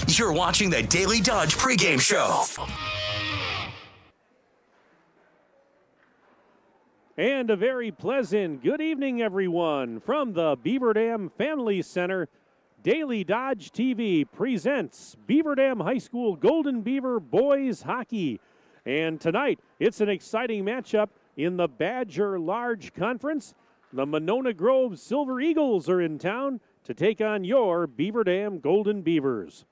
You're watching the Daily Dodge Pregame Show. And a very pleasant good evening, everyone. From the Beaver Dam Family Center, Daily Dodge TV presents Beaver Dam High School Golden Beaver Boys Hockey. And tonight, it's an exciting matchup in the Badger Large Conference. The Monona Grove Silver Eagles are in town to take on your Beaver Dam Golden Beavers.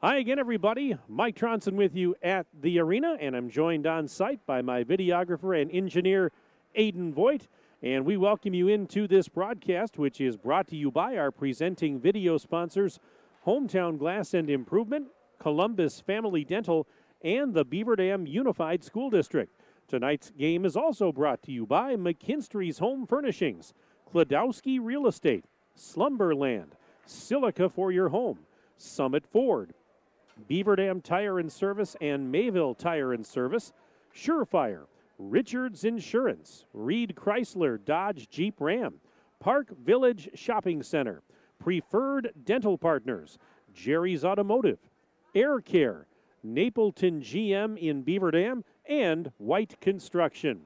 Hi again, everybody. Mike Tronson with you at the arena, and I'm joined on site by my videographer and engineer, Aiden Voigt. And we welcome you into this broadcast, which is brought to you by our presenting video sponsors, Hometown Glass and Improvement, Columbus Family Dental, and the Beaver Dam Unified School District. Tonight's game is also brought to you by McKinstry's Home Furnishings, Kladowski Real Estate, Slumberland, Silica for your home, Summit Ford, Beaver Dam Tire and Service and Mayville Tire and Service, Surefire, Richards Insurance, Reed Chrysler Dodge Jeep Ram, Park Village Shopping Center, Preferred Dental Partners, Jerry's Automotive, Air Care, Napleton GM in Beaver Dam, and White Construction.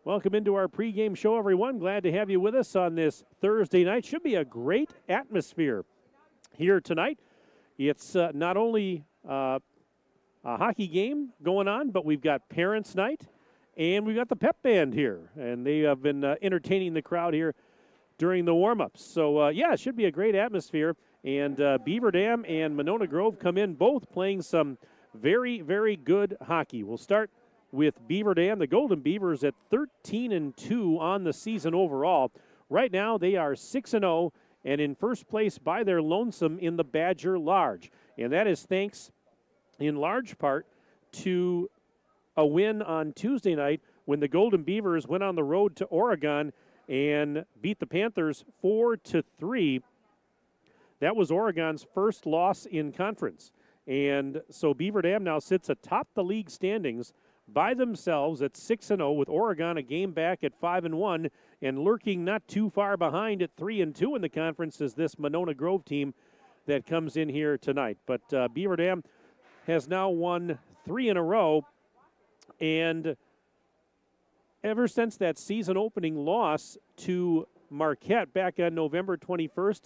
Welcome into our pregame show, everyone. Glad to have you with us on this Thursday night. Should be a great atmosphere here tonight. It's not only a hockey game going on, but we've got Parents' Night, and we've got the pep band here, and they have been entertaining the crowd here during the warm-ups. So, yeah, it should be a great atmosphere, and Beaver Dam and Monona Grove come in both playing some very, very good hockey. We'll start with Beaver Dam. The Golden Beavers at 13-2 on the season overall. Right now, they are 6-0 and in first place by their lonesome in the Badger Large. And that is thanks in large part to a win on Tuesday night when the Golden Beavers went on the road to Oregon and beat the Panthers 4-3. That was Oregon's first loss in conference. And so Beaver Dam now sits atop the league standings by themselves at 6-0 with Oregon a game back at 5-1 and lurking not too far behind at 3-2 in the conference is this Monona Grove team that comes in here tonight. But Beaver Dam has now won 3 in a row, and ever since that season opening loss to Marquette back on November 21st,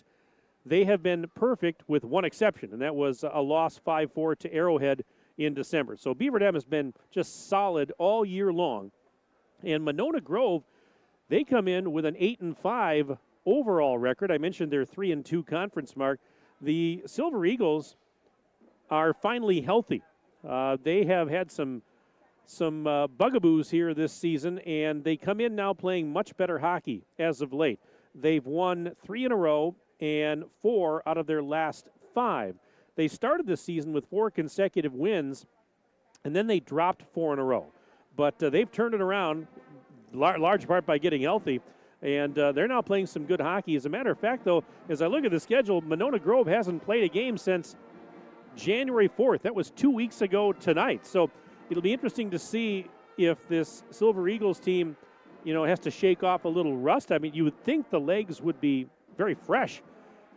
they have been perfect with one exception, and that was a loss 5-4 to Arrowhead in December. So Beaver Dam has been just solid all year long. And Monona Grove, they come in with an 8-5 overall record. I mentioned their 3-2 conference mark. The Silver Eagles are finally healthy. They have had some bugaboos here this season, and they come in now playing much better hockey as of late. They've won 3 in a row and 4 out of their last 5. They started the season with 4 consecutive wins, and then they dropped 4 in a row. But they've turned it around, large part by getting healthy, and they're now playing some good hockey. As a matter of fact, though, as I look at the schedule, Monona Grove hasn't played a game since January 4th. That was 2 weeks ago tonight. So it'll be interesting to see if this Silver Eagles team, has to shake off a little rust. I mean, you would think the legs would be very fresh.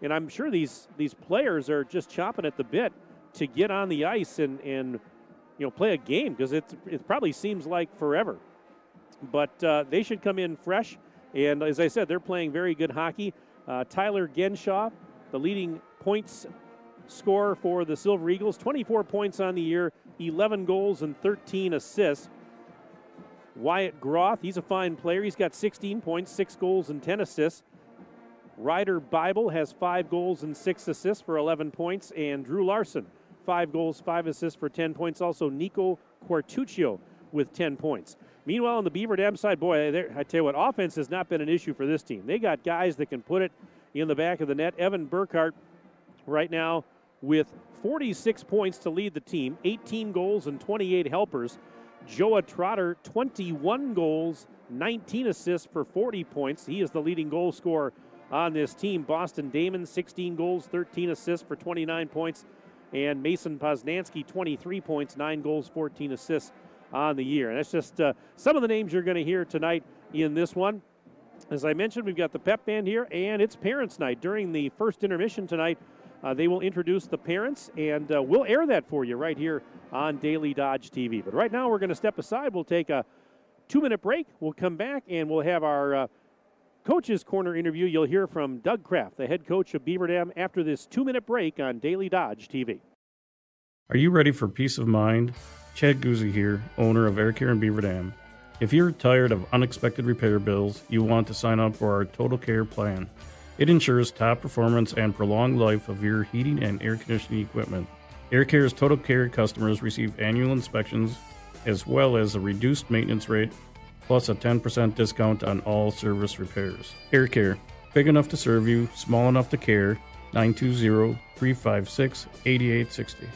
And I'm sure these players are just chomping at the bit to get on the ice and play a game, because it probably seems like forever. But they should come in fresh. And as I said, they're playing very good hockey. Tyler Genshaw, the leading points scorer for the Silver Eagles, 24 points on the year, 11 goals and 13 assists. Wyatt Groth, he's a fine player. He's got 16 points, 6 goals and 10 assists. Ryder Bible has 5 goals and 6 assists for 11 points. And Drew Larson, 5 goals, 5 assists for 10 points. Also Nico Quartuccio with 10 points. Meanwhile, on the Beaver Dam side, boy, I tell you what, offense has not been an issue for this team. They got guys that can put it in the back of the net. Evan Burkhart right now with 46 points to lead the team, 18 goals and 28 helpers. Joa Trotter, 21 goals, 19 assists for 40 points. He is the leading goal scorer on this team. Boston Damon, 16 goals, 13 assists for 29 points. And Mason Poznansky, 23 points, 9 goals, 14 assists on the year. And that's just some of the names you're going to hear tonight in this one. As I mentioned, we've got the pep band here, and it's Parents' Night. During the first intermission tonight, They will introduce the parents, and we'll air that for you right here on Daily Dodge TV. But right now, we're going to step aside. We'll take a 2-minute break. We'll come back, and we'll have our Coach's Corner interview. You'll hear from Doug Kraft, the head coach of Beaver Dam, after this 2-minute break on Daily Dodge TV. Are you ready for peace of mind? Chad Guzzi here, owner of Air Care in Beaver Dam. If you're tired of unexpected repair bills, you want to sign up for our Total Care plan. It ensures top performance and prolonged life of your heating and air conditioning equipment. Air Care's Total Care customers receive annual inspections as well as a reduced maintenance rate, plus a 10% discount on all service repairs. Air Care, big enough to serve you, small enough to care. 920-356-8860.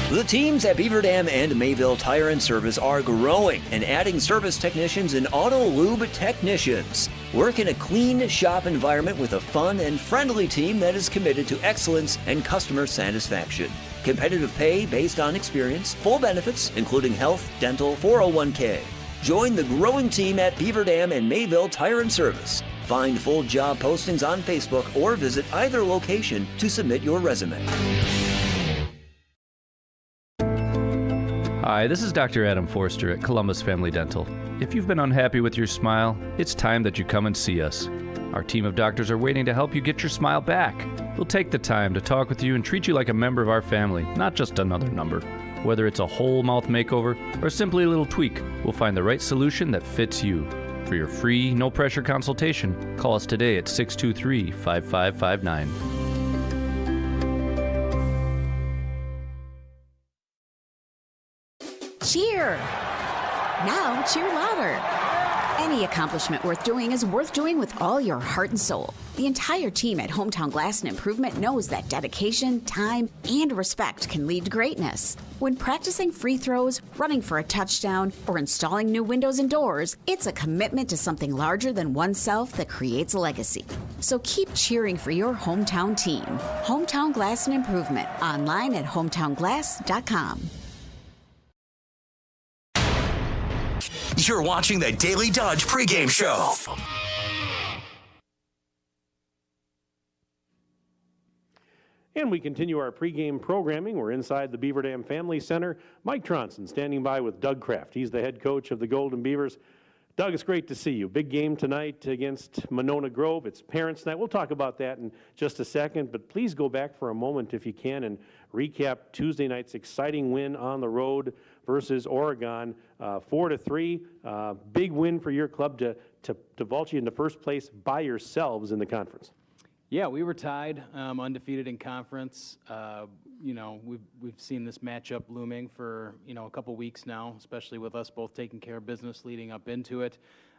The teams at Beaver Dam and Mayville Tire and Service are growing and adding service technicians and auto lube technicians. Work in a clean shop environment with a fun and friendly team that is committed to excellence and customer satisfaction. Competitive pay based on experience, full benefits, including health, dental, 401k. Join the growing team at Beaver Dam and Mayville Tire and Service. Find full job postings on Facebook or visit either location to submit your resume. Hi, this is Dr. Adam Forster at Columbus Family Dental. If you've been unhappy with your smile, it's time that you come and see us. Our team of doctors are waiting to help you get your smile back. We'll take the time to talk with you and treat you like a member of our family, not just another number. Whether it's a whole mouth makeover or simply a little tweak, we'll find the right solution that fits you. For your free, no-pressure consultation, call us today at 623-5559. Cheer! Now cheer louder. Any accomplishment worth doing is worth doing with all your heart and soul. The entire team at Hometown Glass and Improvement knows that dedication, time, and respect can lead to greatness. When practicing free throws, running for a touchdown, or installing new windows and doors, it's a commitment to something larger than oneself that creates a legacy. So keep cheering for your hometown team. Hometown Glass and Improvement, online at hometownglass.com. You're watching the Daily Dodge Pregame Show. And we continue our pregame programming. We're inside the Beaver Dam Family Center. Mike Tronson standing by with Doug Kraft. He's the head coach of the Golden Beavers. Doug, it's great to see you. Big game tonight against Monona Grove. It's Parents' Night. We'll talk about that in just a second, but please go back for a moment if you can and recap Tuesday night's exciting win on the road versus Oregon, 4-3. Big win for your club to vault you into first place by yourselves in the conference. Yeah, we were tied, undefeated in conference. We've seen this matchup looming for a couple weeks now, especially with us both taking care of business leading up into it.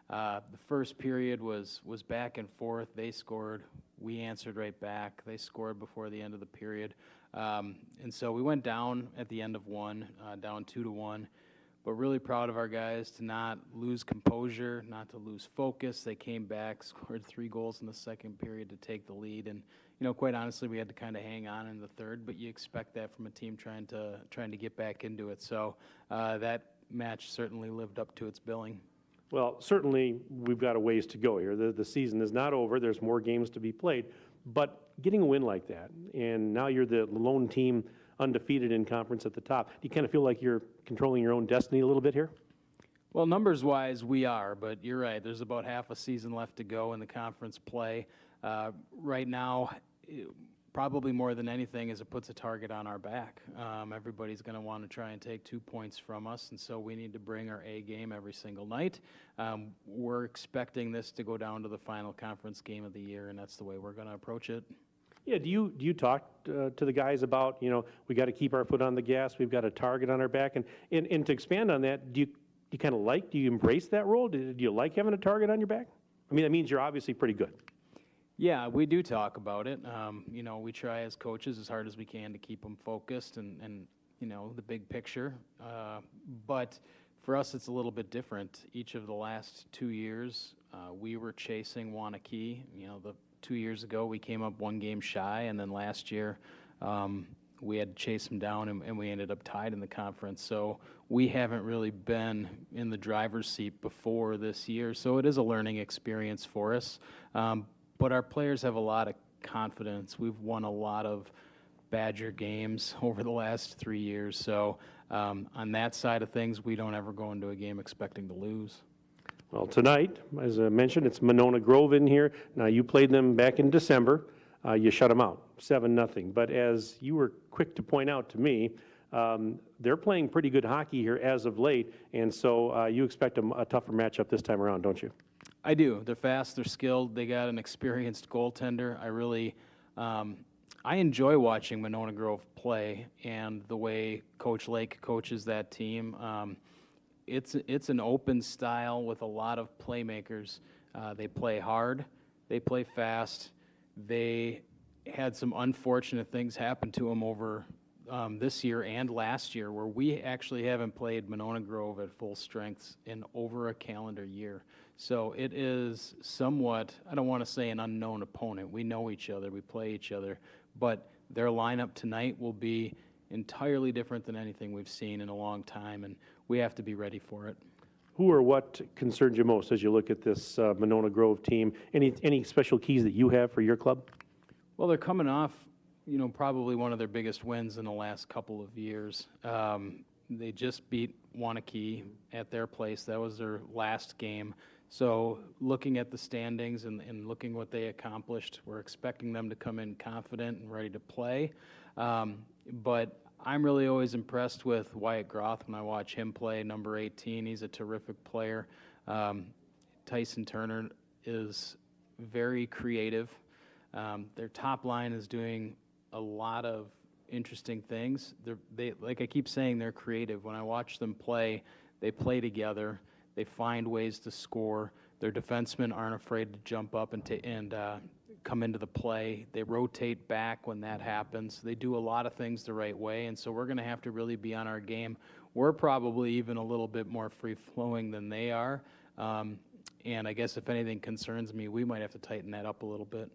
The first period was back and forth. They scored, we answered right back. They scored before the end of the period, and so we went down at the end of one, down 2-1. But really proud of our guys to not lose composure, not to lose focus. They came back, scored 3 goals in the second period to take the lead, and quite honestly, we had to kind of hang on in the third. But you expect that from a team trying to get back into it. So that match certainly lived up to its billing. Well, certainly we've got a ways to go here. The season is not over. There's more games to be played. But getting a win like that, and now you're the lone team undefeated in conference at the top. Do you kind of feel like you're controlling your own destiny a little bit here? Well, numbers-wise, we are, but you're right. There's about half a season left to go in the conference play. Right now, probably more than anything, is it puts a target on our back. Everybody's going to want to try and take 2 points from us, and so we need to bring our A game every single night. We're expecting this to go down to the final conference game of the year, and that's the way we're going to approach it. Yeah, do you talk to the guys about, we got to keep our foot on the gas, we've got a target on our back, and to expand on that, do you kind of do you embrace that role? Do you like having a target on your back? I mean, that means you're obviously pretty good. Yeah, we do talk about it. We try as coaches as hard as we can to keep them focused and the big picture. But for us, it's a little bit different. Each of the last 2 years, we were chasing Wanakee. The 2 years ago, we came up 1 game shy, and then last year we had to chase them down, and we ended up tied in the conference. So we haven't really been in the driver's seat before this year, so it is a learning experience for us. But our players have a lot of confidence. We've won a lot of Badger games over the last 3 years. So on that side of things, we don't ever go into a game expecting to lose. Well, tonight, as I mentioned, it's Monona Grove in here. Now, you played them back in December. You shut them out, 7-0. But as you were quick to point out to me, they're playing pretty good hockey here as of late, and so you expect a tougher matchup this time around, don't you? I do. They're fast, they're skilled, they got an experienced goaltender. I enjoy watching Monona Grove play, and the way Coach Lake coaches that team. It's an open style with a lot of playmakers. They play hard, they play fast. They had some unfortunate things happen to them over this year and last year, where we actually haven't played Monona Grove at full strength in over a calendar year. So it is somewhat, I don't want to say an unknown opponent. We know each other, we play each other, but their lineup tonight will be entirely different than anything we've seen in a long time, and we have to be ready for it. Who or what concerns you most as you look at this Monona Grove team? Any special keys that you have for your club? Well, they're coming off, probably one of their biggest wins in the last couple of years. They just beat Wanakee at their place. That was their last game. So looking at the standings and looking what they accomplished, we're expecting them to come in confident and ready to play. But I'm really always impressed with Wyatt Groth when I watch him play, number 18. He's a terrific player. Tyson Turner is very creative. Their top line is doing a lot of interesting things. They like I keep saying, they're creative. When I watch them play, they play together. They find ways to score. Their defensemen aren't afraid to jump up and come into the play. They rotate back when that happens. They do a lot of things the right way, and so we're going to have to really be on our game. We're probably even a little bit more free-flowing than they are, and I guess if anything concerns me, we might have to tighten that up a little bit.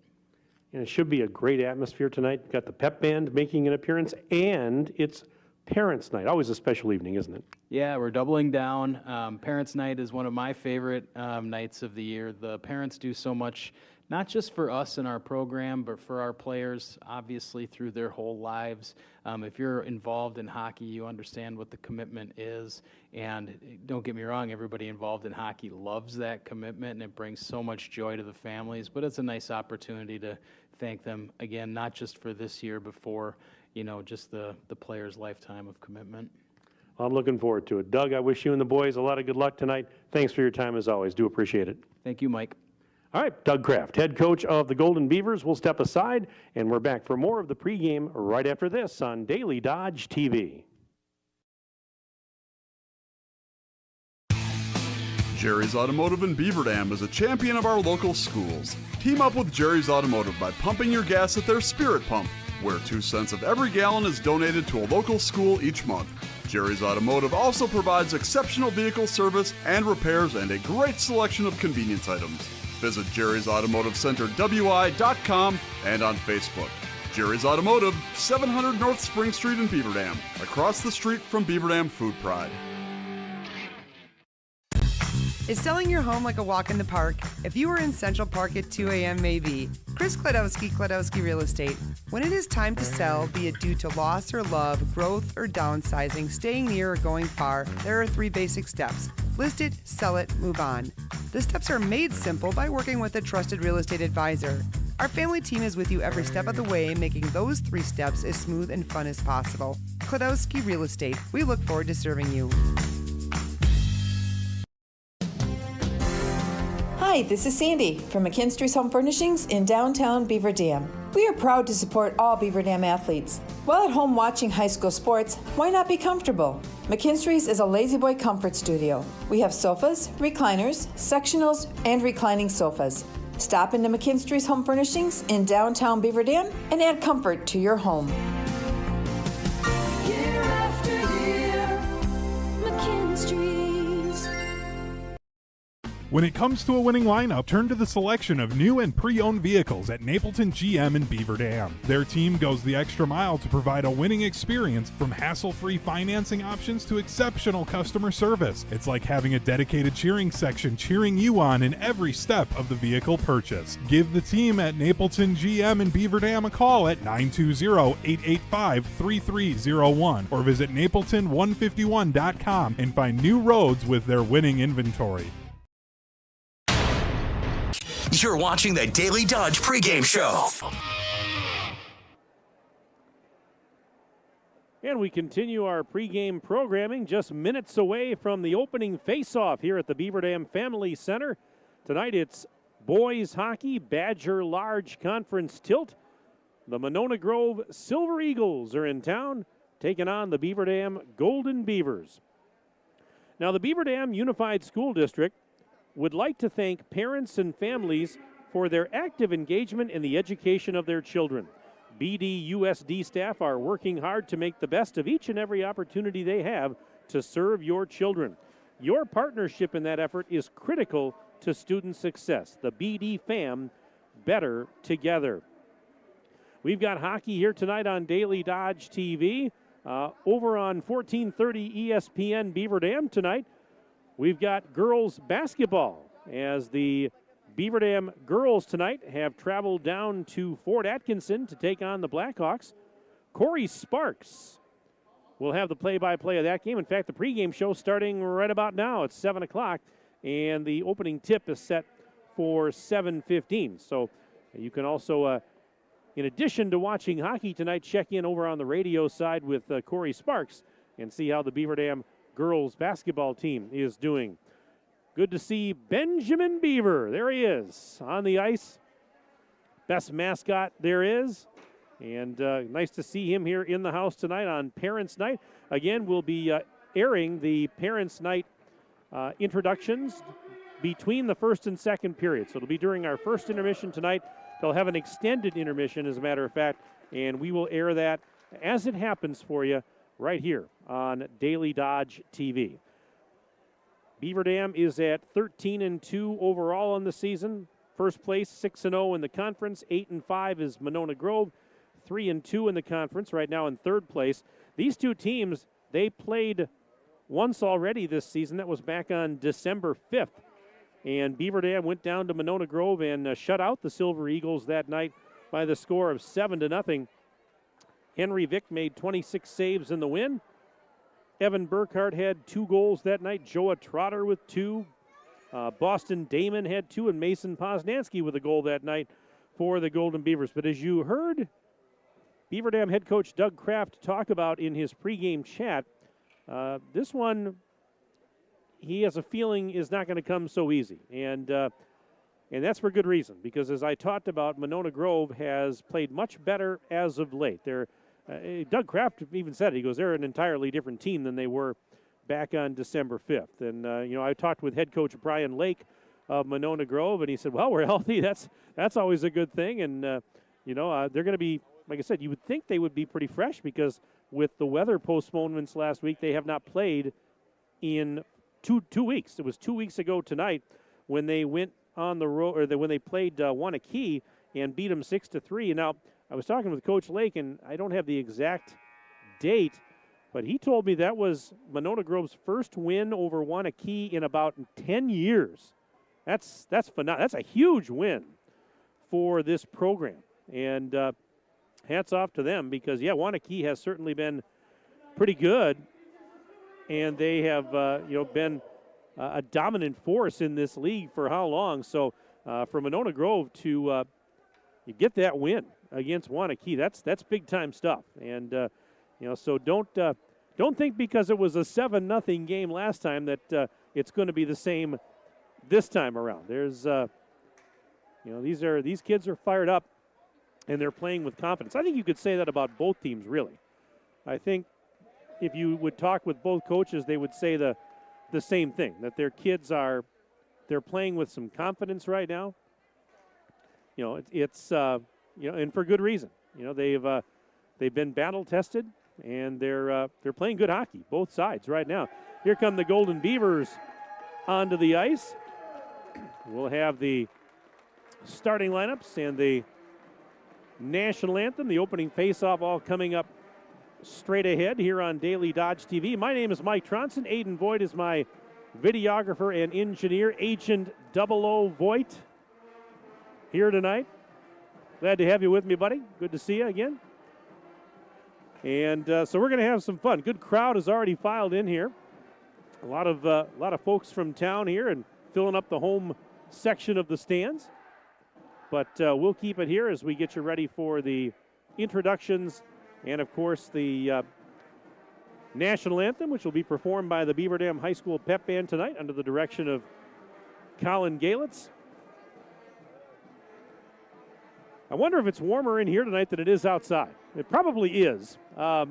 And it should be a great atmosphere tonight. Got the pep band making an appearance, and it's Parents' Night. Always a special evening, isn't it? Yeah, we're doubling down. Parents' Night is one of my favorite nights of the year. The parents do so much, not just for us in our program, but for our players, obviously, through their whole lives. If you're involved in hockey, you understand what the commitment is. And don't get me wrong, everybody involved in hockey loves that commitment, and it brings so much joy to the families. But it's a nice opportunity to thank them, again, not just for this year, but for just the player's lifetime of commitment. Well, I'm looking forward to it. Doug, I wish you and the boys a lot of good luck tonight. Thanks for your time as always. Do appreciate it. Thank you, Mike. All right, Doug Kraft, head coach of the Golden Beavers, will step aside, and we're back for more of the pregame right after this on Daily Dodge TV. Jerry's Automotive in Beaver Dam is a champion of our local schools. Team up with Jerry's Automotive by pumping your gas at their Spirit Pump, where 2 cents of every gallon is donated to a local school each month. Jerry's Automotive also provides exceptional vehicle service and repairs and a great selection of convenience items. Visit Jerry's Automotive Center WI.com and on Facebook. Jerry's Automotive, 700 North Spring Street in Beaver Dam, across the street from Beaver Dam Food Pride. Is selling your home like a walk in the park? If you were in Central Park at 2 a.m., maybe. Chris Kladowski Real Estate. When it is time to sell, be it due to loss or love, growth or downsizing, staying near or going far, there are 3 basic steps. List it, sell it, move on. The steps are made simple by working with a trusted real estate advisor. Our family team is with you every step of the way, making those 3 steps as smooth and fun as possible. Kladowski Real Estate. We look forward to serving you. Hi, this is Sandy from McKinstry's Home Furnishings in downtown Beaver Dam. We are proud to support all Beaver Dam athletes. While at home watching high school sports, why not be comfortable? McKinstry's is a lazy boy comfort studio. We have sofas, recliners, sectionals, and reclining sofas. Stop into McKinstry's Home Furnishings in downtown Beaver Dam and add comfort to your home. Year after year, McKinstry's. When it comes to a winning lineup, turn to the selection of new and pre-owned vehicles at Napleton GM in Beaver Dam. Their team goes the extra mile to provide a winning experience, from hassle-free financing options to exceptional customer service. It's like having a dedicated cheering section cheering you on in every step of the vehicle purchase. Give the team at Napleton GM in Beaver Dam a call at 920-885-3301 or visit napleton151.com and find new roads with their winning inventory. You're watching the Daily Dodge pregame show. And we continue our pregame programming just minutes away from the opening face-off here at the Beaver Dam Family Center. Tonight it's boys hockey, Badger Large Conference Tilt. The Monona Grove Silver Eagles are in town, taking on the Beaver Dam Golden Beavers. Now, the Beaver Dam Unified School District would like to thank parents and families for their active engagement in the education of their children. BDUSD staff are working hard to make the best of each and every opportunity they have to serve your children. Your partnership in that effort is critical to student success. The BD fam, better together. We've got hockey here tonight on Daily Dodge TV. Over on 1430 ESPN Beaver Dam tonight, we've got girls basketball, as the Beaver Dam girls tonight have traveled down to Fort Atkinson to take on the Blackhawks. Corey Sparks will have the play-by-play of that game. In fact, the pregame show starting right about now at 7 o'clock, and the opening tip is set for 7:15. So you can also, in addition to watching hockey tonight, check in over on the radio side with Corey Sparks and see how the Beaver Dam girls basketball team is doing. Good to see Benjamin Beaver. There he is on the ice. Best mascot there is. And nice to see him here in the house tonight on Parents' Night. Again, we'll be airing the Parents' Night introductions between the first and second period. So it'll be during our first intermission tonight. They'll have an extended intermission, as a matter of fact, and we will air that as it happens for you right here on Daily Dodge TV. Beaver Dam is at 13-2 overall in the season. First place, 6-0 in the conference. 8-5 is Monona Grove. 3-2 in the conference, right now in third place. These two teams, they played once already this season. That was back on December 5th. And Beaver Dam went down to Monona Grove and shut out the Silver Eagles that night by the score of 7-0. Henry Vick made 26 saves in the win. Evan Burkhardt had 2 goals that night. Joa Trotter with 2. Boston Damon had 2, and Mason Poznansky with a goal that night for the Golden Beavers. But as you heard Beaver Dam head coach Doug Kraft talk about in his pregame chat, this one, he has a feeling, is not going to come so easy. And that's for good reason, because as I talked about, Monona Grove has played much better as of late. Doug Kraft even said it. He goes, they're an entirely different team than they were back on December 5th. And, I talked with head coach Brian Lake of Monona Grove, and he said, well, we're healthy. That's always a good thing. And, they're going to be, like I said, you would think they would be pretty fresh, because with the weather postponements last week, they have not played in two weeks. It was 2 weeks ago tonight when they went on the road, or when they played Wanakee and beat them 6-3. And now, I was talking with Coach Lake, and I don't have the exact date, but he told me that was Monona Grove's first win over Wanakee in about 10 years. That's phenomenal. That's a huge win for this program. And hats off to them, because, Wanakee has certainly been pretty good, and they have, been a dominant force in this league for how long. So for Monona Grove to you get that win against Wanakee, that's big-time stuff. And, so don't think because it was a 7-0 game last time that it's going to be the same this time around. There's, these kids are fired up, and they're playing with confidence. I think you could say that about both teams, really. I think if you would talk with both coaches, they would say the same thing, that their kids they're playing with some confidence right now. It's and for good reason. They've been battle tested, and they're playing good hockey, both sides right now. Here come the Golden Beavers onto the ice. We'll have the starting lineups and the national anthem, the opening faceoff, all coming up straight ahead here on Daily Dodge TV. My name is Mike Tronson. Aiden Voigt is my videographer and engineer. Agent 00 Voigt here tonight. Glad to have you with me, buddy. Good to see you again. And so we're going to have some fun. Good crowd has already filed in here. A lot of folks from town here and filling up the home section of the stands. But we'll keep it here as we get you ready for the introductions and, of course, the national anthem, which will be performed by the Beaver Dam High School Pep Band tonight under the direction of Colin Galitz. I wonder if it's warmer in here tonight than it is outside. It probably is. I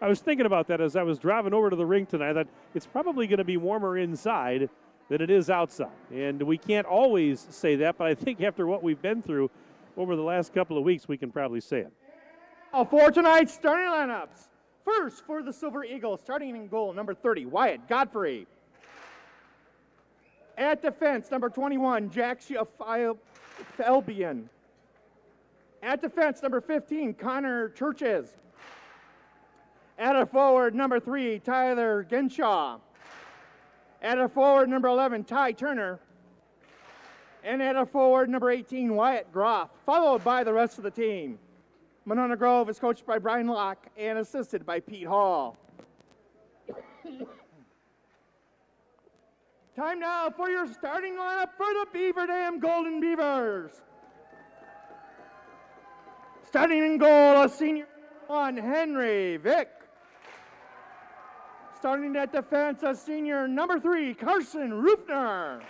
was thinking about that as I was driving over to the rink tonight. That it's probably going to be warmer inside than it is outside. And we can't always say that, but I think after what we've been through over the last couple of weeks, we can probably say it. For tonight's starting lineups. First, for the Silver Eagles, starting in goal, number 30, Wyatt Godfrey. At defense, number 21, Jack Felbian. At defense, number 15, Connor Churches. At a forward, number 3, Tyler Genshaw. At a forward, number 11, Ty Turner. And at a forward, number 18, Wyatt Groff, followed by the rest of the team. Monona Grove is coached by Brian Locke and assisted by Pete Hall. Time now for your starting lineup for the Beaver Dam Golden Beavers. Starting in goal, a senior 1, Henry Vick. Starting at defense, a senior number 3, Carson Rufner.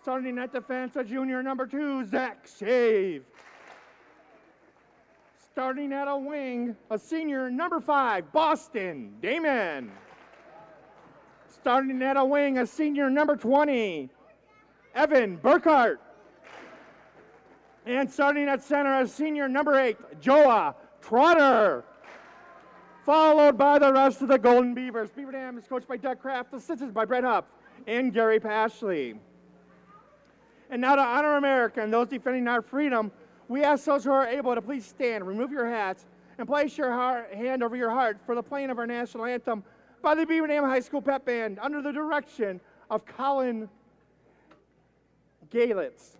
Starting at defense, a junior number 2, Zach Shave. Starting at a wing, a senior number 5, Boston Damon. Starting at a wing, a senior number 20, Evan Burkhart. And starting at center, a senior number 8, Joa Trotter. Followed by the rest of the Golden Beavers. Beaver Dam is coached by Doug Kraft, assisted by Brett Hupp and Gary Pashley. And now to honor America and those defending our freedom, we ask those who are able to please stand, remove your hats, and place your hand over your heart for the playing of our national anthem by the Beaver Dam High School Pep Band under the direction of Colin Galitz.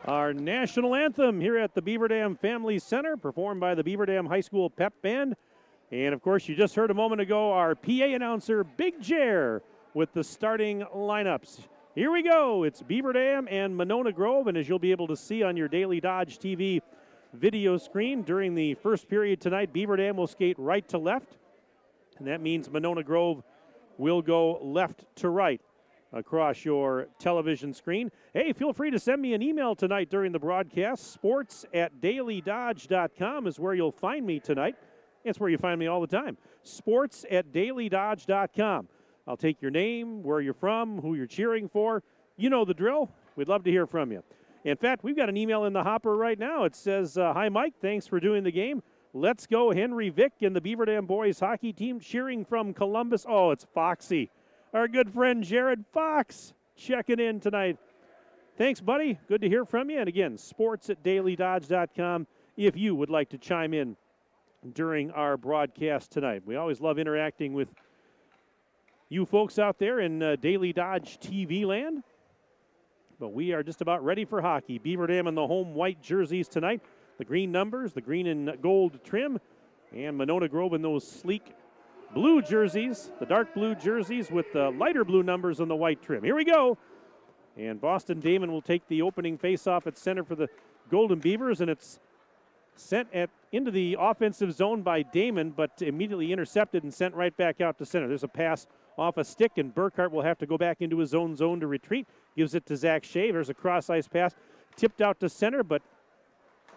Our national anthem here at the Beaver Dam Family Center, performed by the Beaver Dam High School Pep Band. And, of course, you just heard a moment ago our PA announcer, Big Jer, with the starting lineups. Here we go. It's Beaver Dam and Monona Grove, and as you'll be able to see on your Daily Dodge TV video screen, during the first period tonight, Beaver Dam will skate right to left, and that means Monona Grove will go left to right across your television screen. Hey, feel free to send me an email tonight during the broadcast. sports@dailydodge.com is where you'll find me tonight. It's where you find me all the time. sports@dailydodge.com. I'll take your name, where you're from, who you're cheering for. You know the drill. We'd love to hear from you. In fact, we've got an email in the hopper right now. It says, hi, Mike. Thanks for doing the game. Let's go, Henry Vick and the Beaver Dam boys hockey team cheering from Columbus. Oh, it's Foxy. Our good friend Jared Fox checking in tonight. Thanks, buddy. Good to hear from you. And again, sports@dailydodge.com if you would like to chime in during our broadcast tonight. We always love interacting with you folks out there in Daily Dodge TV land. But we are just about ready for hockey. Beaver Dam in the home white jerseys tonight. The green numbers, the green and gold trim. And Monona Grove in those sleek blue jerseys, the dark blue jerseys with the lighter blue numbers on the white trim. Here we go. And Boston Damon will take the opening faceoff at center for the Golden Beavers, and it's sent into the offensive zone by Damon, but immediately intercepted and sent right back out to center. There's a pass off a stick, and Burkhart will have to go back into his own zone to retreat. Gives it to Zach Shea. There's a cross-ice pass, tipped out to center, but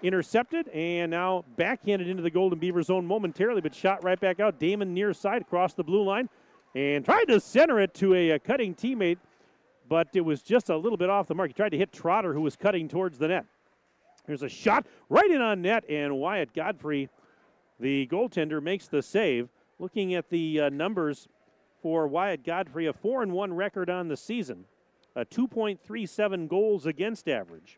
intercepted, and now backhanded into the Golden Beaver zone momentarily, but shot right back out. Damon near side across the blue line, and tried to center it to a cutting teammate, but it was just a little bit off the mark. He tried to hit Trotter, who was cutting towards the net. There's a shot right in on net, and Wyatt Godfrey, the goaltender, makes the save. Looking at the numbers for Wyatt Godfrey, a 4-1 record on the season, a 2.37 goals against average.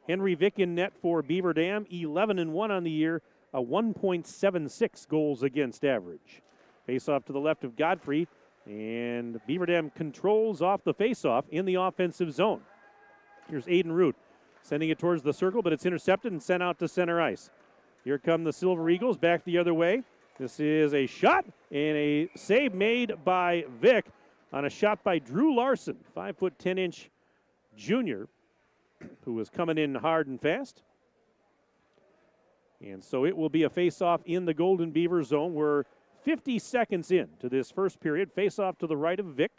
Henry Vick in net for Beaver Dam, 11-1 on the year, a 1.76 goals against average. Face-off to the left of Godfrey, and Beaver Dam controls off the face-off in the offensive zone. Here's Aiden Root sending it towards the circle, but it's intercepted and sent out to center ice. Here come the Silver Eagles back the other way. This is a shot and a save made by Vick on a shot by Drew Larson, 5'10" junior, who was coming in hard and fast. And so it will be a face-off in the Golden Beaver zone. We're 50 seconds in to this first period. Face-off to the right of Vick.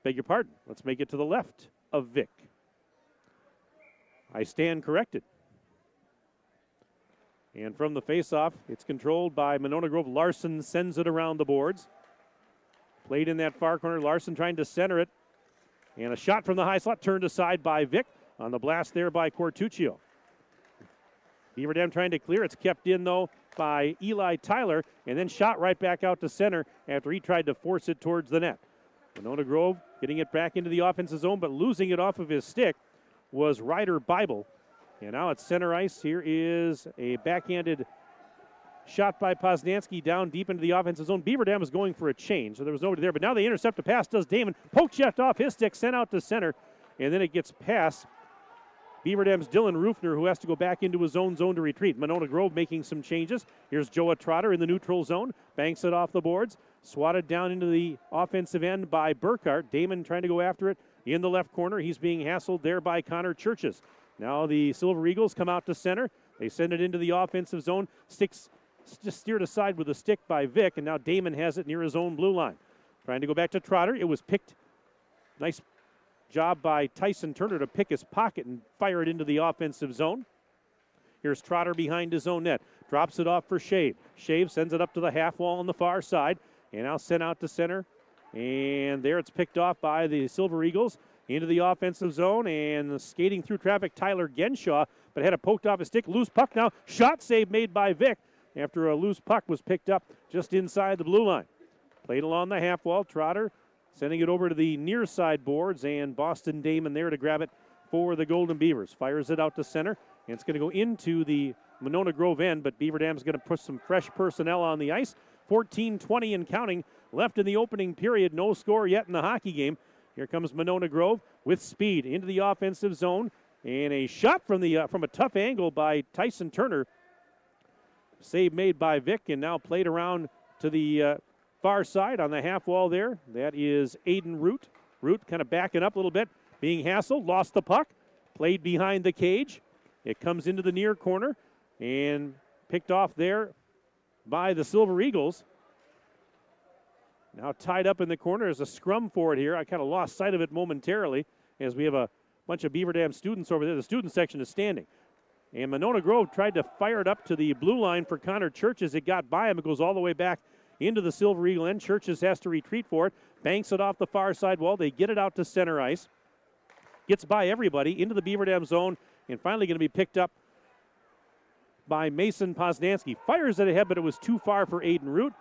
Beg your pardon. Let's make it to the left of Vick. I stand corrected. And from the face-off, it's controlled by Monona Grove. Larson sends it around the boards. Played in that far corner. Larson trying to center it. And a shot from the high slot turned aside by Vick. On the blast there by Cortuccio. Beaver Dam trying to clear. It's kept in, though, by Eli Tyler, and then shot right back out to center after he tried to force it towards the net. Monona Grove getting it back into the offensive zone, but losing it off of his stick was Ryder Bible. And now at center ice, here is a backhanded shot by Poznansky down deep into the offensive zone. Beaver Dam is going for a change, so there was nobody there, but now they intercept a pass, does Damon. Poke checked off his stick, sent out to center, and then it gets past Beaver Dam's Dylan Rufner, who has to go back into his own zone to retreat. Monona Grove making some changes. Here's Joa Trotter in the neutral zone. Banks it off the boards. Swatted down into the offensive end by Burkhart. Damon trying to go after it in the left corner. He's being hassled there by Connor Churches. Now the Silver Eagles come out to center. They send it into the offensive zone. Sticks just steered aside with a stick by Vick, and now Damon has it near his own blue line. Trying to go back to Trotter. It was picked. Nice job by Tyson Turner to pick his pocket and fire it into the offensive zone. Here's Trotter behind his own net. Drops it off for Shave. Shave sends it up to the half wall on the far side. And now sent out to center. And there it's picked off by the Silver Eagles into the offensive zone. And skating through traffic, Tyler Genshaw, but had it poked off his stick. Loose puck now. Shot save made by Vick after a loose puck was picked up just inside the blue line. Played along the half wall. Trotter sending it over to the near side boards, and Boston Damon there to grab it for the Golden Beavers. Fires it out to center, and it's going to go into the Monona Grove end, but Beaver Dam's going to put some fresh personnel on the ice. 14-20 and counting left in the opening period. No score yet in the hockey game. Here comes Monona Grove with speed into the offensive zone, and a shot from a tough angle by Tyson Turner. Save made by Vick, and now played around to the far side on the half wall there. That is Aiden Root. Root kind of backing up a little bit, being hassled, lost the puck, played behind the cage. It comes into the near corner and picked off there by the Silver Eagles. Now tied up in the corner is a scrum for it here. I kind of lost sight of it momentarily as we have a bunch of Beaver Dam students over there. The student section is standing. And Monona Grove tried to fire it up to the blue line for Connor Churches. It got by him. It goes all the way back into the Silver Eagle end. Churches has to retreat for it. Banks it off the far side wall. They get it out to center ice. Gets by everybody into the Beaver Dam zone, and finally going to be picked up by Mason Poznansky. Fires it ahead, but it was too far for Aiden Root.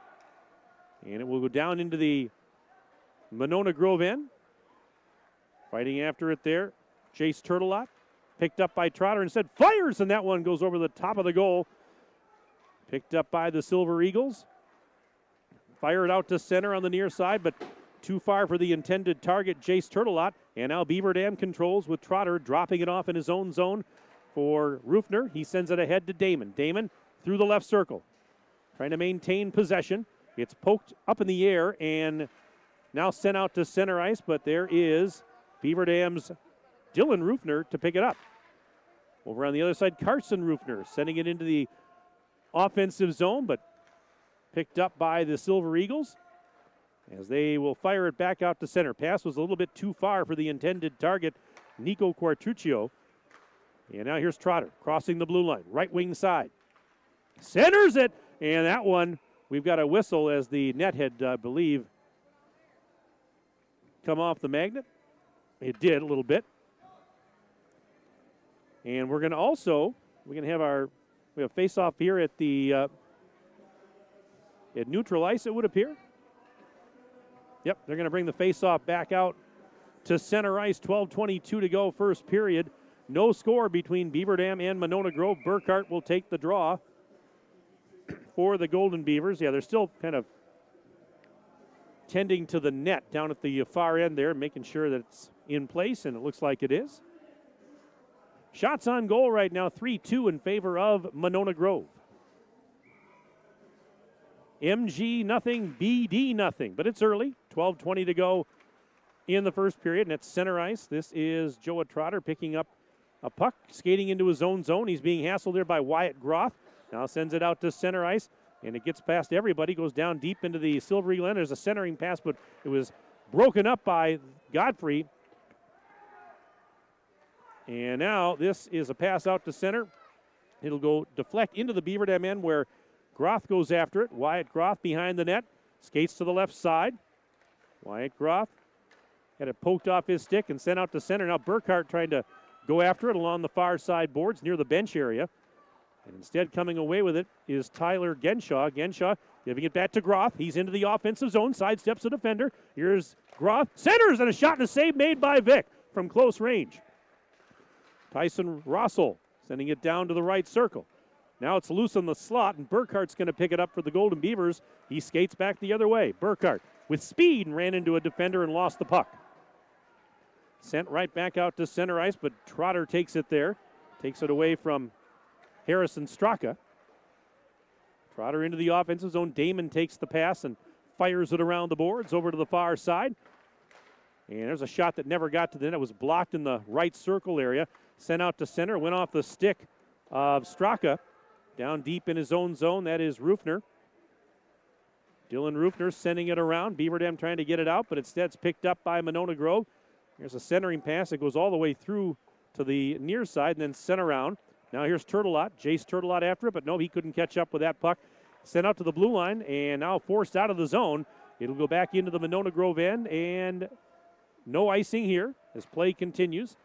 And it will go down into the Monona Grove end. Fighting after it there, Jace Turtelot. Picked up by Trotter, instead fires, and that one goes over the top of the goal. Picked up by the Silver Eagles. Fired out to center on the near side, but too far for the intended target, Jace Turtelot. And now Beaver Dam controls with Trotter dropping it off in his own zone for Rufner. He sends it ahead to Damon. Damon through the left circle, trying to maintain possession. It's poked up in the air and now sent out to center ice, but there is Beaver Dam's Dylan Rufner to pick it up. Over on the other side, Carson Rufner sending it into the offensive zone, but picked up by the Silver Eagles as they will fire it back out to center. Pass was a little bit too far for the intended target, Nico Quartuccio. And now here's Trotter crossing the blue line, right wing side. Centers it, and that one, we've got a whistle as the net had, I believe, come off the magnet. It did a little bit. And we're going to have we have face-off here at the at neutral ice, it would appear. Yep, they're going to bring the face-off back out to center ice. 12:22 to go, first period. No score between Beaver Dam and Monona Grove. Burkhart will take the draw for the Golden Beavers. Yeah, they're still kind of tending to the net down at the far end there, making sure that it's in place, and it looks like it is. Shots on goal right now, 3-2 in favor of Monona Grove. MG nothing, BD nothing, but it's early. 12:20 to go in the first period, and it's center ice. This is Joa Trotter picking up a puck, skating into his own zone. He's being hassled there by Wyatt Groth. Now sends it out to center ice, and it gets past everybody, goes down deep into the Silver Eagle end. There's a centering pass, but it was broken up by Godfrey. And now this is a pass out to center. It'll go deflect into the Beaver Dam end where Groth goes after it. Wyatt Groth behind the net, skates to the left side. Wyatt Groth had it poked off his stick and sent out to center. Now Burkhart trying to go after it along the far side boards near the bench area. And instead coming away with it is Tyler Genshaw. Genshaw giving it back to Groth. He's into the offensive zone, sidesteps the defender. Here's Groth, centers, and a shot and a save made by Vic from close range. Tyson Rossel sending it down to the right circle. Now it's loose on the slot, and Burkhart's going to pick it up for the Golden Beavers. He skates back the other way. Burkhart with speed and ran into a defender and lost the puck. Sent right back out to center ice, but Trotter takes it there. Takes it away from Harrison Straka. Trotter into the offensive zone. Damon takes the pass and fires it around the boards over to the far side. And there's a shot that never got to the net. It was blocked in the right circle area. Sent out to center. Went off the stick of Straka. Down deep in his own zone. That is Rufner. Dylan Rufner sending it around. Beaver Dam trying to get it out, but instead it's picked up by Monona Grove. Here's a centering pass. It goes all the way through to the near side and then sent around. Now here's Turtelot. Jace Turtelot after it, but no, he couldn't catch up with that puck. Sent out to the blue line and now forced out of the zone. It'll go back into the Monona Grove end, and no icing here as play continues.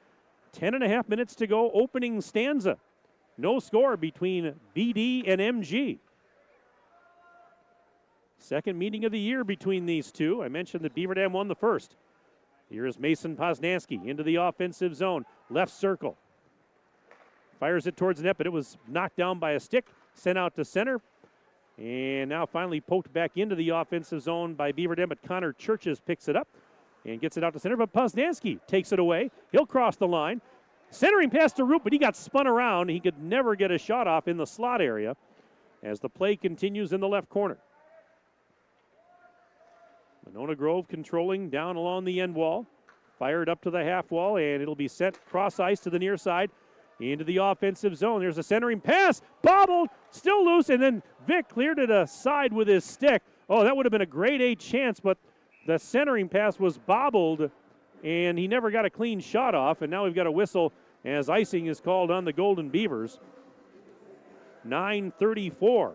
10.5 minutes to go, opening stanza. No score between BD and MG. Second meeting of the year between these two. I mentioned that Beaver Dam won the first. Here is Mason Poznansky into the offensive zone. Left circle. Fires it towards the net, but it was knocked down by a stick. Sent out to center. And now finally poked back into the offensive zone by Beaver Dam, but Connor Churches picks it up and gets it out to center. But Poznansky takes it away. He'll cross the line. Centering pass to Root, but he got spun around. He could never get a shot off in the slot area as the play continues in the left corner. Monona Grove controlling down along the end wall. Fired up to the half wall, and it'll be sent cross ice to the near side into the offensive zone. There's a centering pass. Bobbled, still loose, and then Vic cleared it aside with his stick. Oh, that would have been a grade A chance, but the centering pass was bobbled, and he never got a clean shot off, and now we've got a whistle as icing is called on the Golden Beavers. 9:34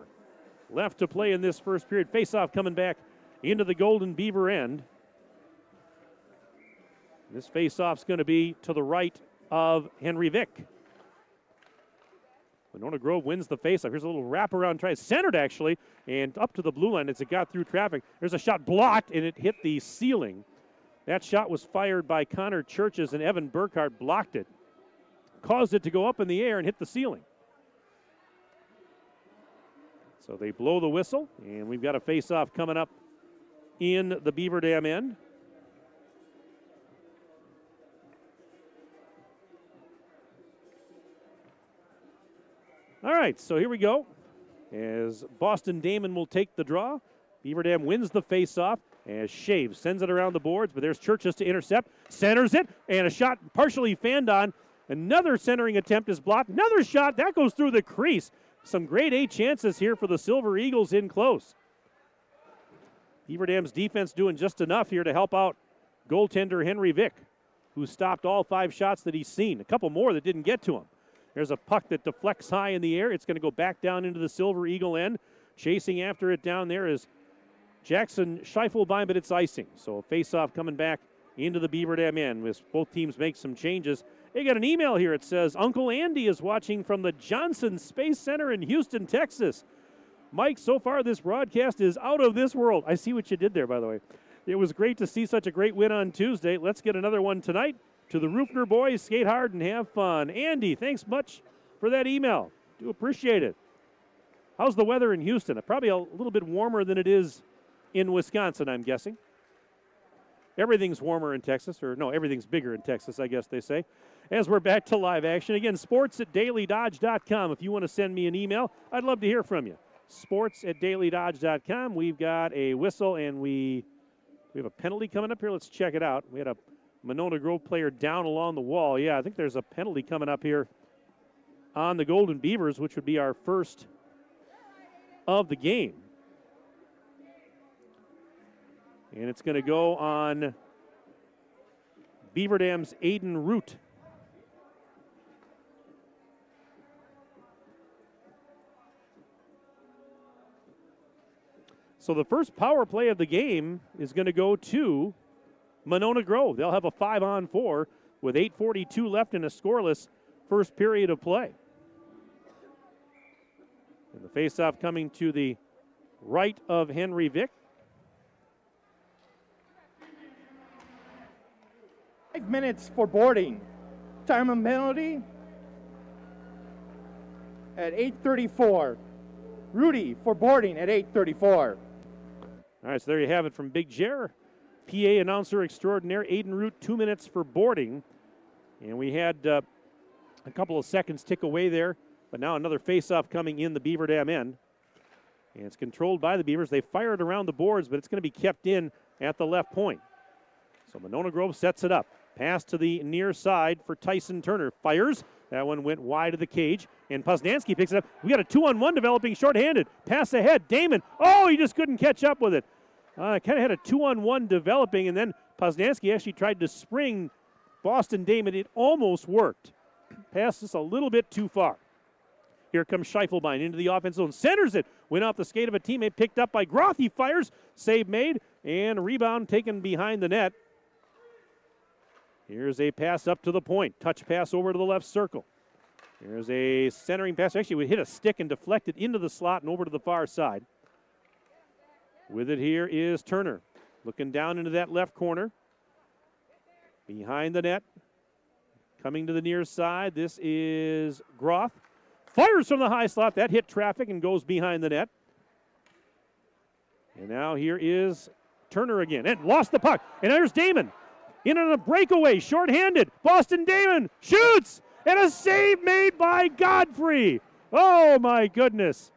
left to play in this first period. Face-off coming back into the Golden Beaver end. This face-off's going to be to the right of Henry Vick. Monona Grove wins the faceoff. Here's a little wraparound try. Centered, actually, and up to the blue line as it got through traffic. There's a shot blocked, and it hit the ceiling. That shot was fired by Connor Churches, and Evan Burkhart blocked it. Caused it to go up in the air and hit the ceiling. So they blow the whistle, and we've got a face-off coming up in the Beaver Dam end. All right, so here we go. As Boston Damon will take the draw. Beaver Dam wins the face-off as Shave sends it around the boards, but there's Churches to intercept, centers it, and a shot partially fanned on. Another centering attempt is blocked. Another shot, that goes through the crease. Some grade A chances here for the Silver Eagles in close. Beaver Dam's defense doing just enough here to help out goaltender Henry Vick, who stopped all 5 shots that he's seen. A couple more that didn't get to him. There's a puck that deflects high in the air. It's going to go back down into the Silver Eagle end. Chasing after it down there is Jackson Scheifelbein, but it's icing. So a face-off coming back into the Beaver Dam end as both teams make some changes. They got an email here. It says, Uncle Andy is watching from the Johnson Space Center in Houston, Texas. Mike, so far this broadcast is out of this world. I see what you did there, by the way. It was great to see such a great win on Tuesday. Let's get another one tonight. To the Rufner boys, skate hard and have fun. Andy, thanks much for that email. Do appreciate it. How's the weather in Houston? Probably a little bit warmer than it is in Wisconsin, I'm guessing. Everything's warmer in Texas, or no, everything's bigger in Texas, I guess they say. As we're back to live action. Again, sports@dailydodge.com. If you want to send me an email, I'd love to hear from you. Sports@dailydodge.com. We've got a whistle, and we have a penalty coming up here. Let's check it out. We had a Monona Grove player down along the wall. Yeah, I think there's a penalty coming up here on the Golden Beavers, which would be our first of the game. And it's going to go on Beaver Dam's Aiden Root. So the first power play of the game is going to go to Monona Grove. They'll have a 5-on-4 with 8:42 left in a scoreless first period of play. And the faceoff coming to the right of Henry Vick. 5 minutes for boarding. Time of penalty at 8:34. Rudy for boarding at 8:34. All right, so there you have it from Big Jer. PA announcer extraordinaire, Aiden Root, 2 minutes for boarding. And we had a couple of seconds tick away there, but now another face-off coming in the Beaver Dam end. And it's controlled by the Beavers. They fired around the boards, but it's going to be kept in at the left point. So Monona Grove sets it up. Pass to the near side for Tyson Turner. Fires. That one went wide of the cage, and Poznansky picks it up. We got a 2-on-1 developing shorthanded. Pass ahead. Damon. Oh, he just couldn't catch up with it. Kind of had a 2-on-1 developing, and then Poznansky actually tried to spring Boston Damon. It almost worked. Passed just a little bit too far. Here comes Scheifelbein into the offense zone. Centers it. Went off the skate of a teammate. Picked up by Groth. He fires. Save made. And rebound taken behind the net. Here's a pass up to the point. Touch pass over to the left circle. Here's a centering pass. Actually, we hit a stick and deflected into the slot and over to the far side. With it here is Turner. Looking down into that left corner. Behind the net. Coming to the near side. This is Groth. Fires from the high slot. That hit traffic and goes behind the net. And now here is Turner again. And lost the puck. And there's Damon. In on a breakaway. Shorthanded. Boston Damon shoots. And a save made by Godfrey. Oh, my goodness.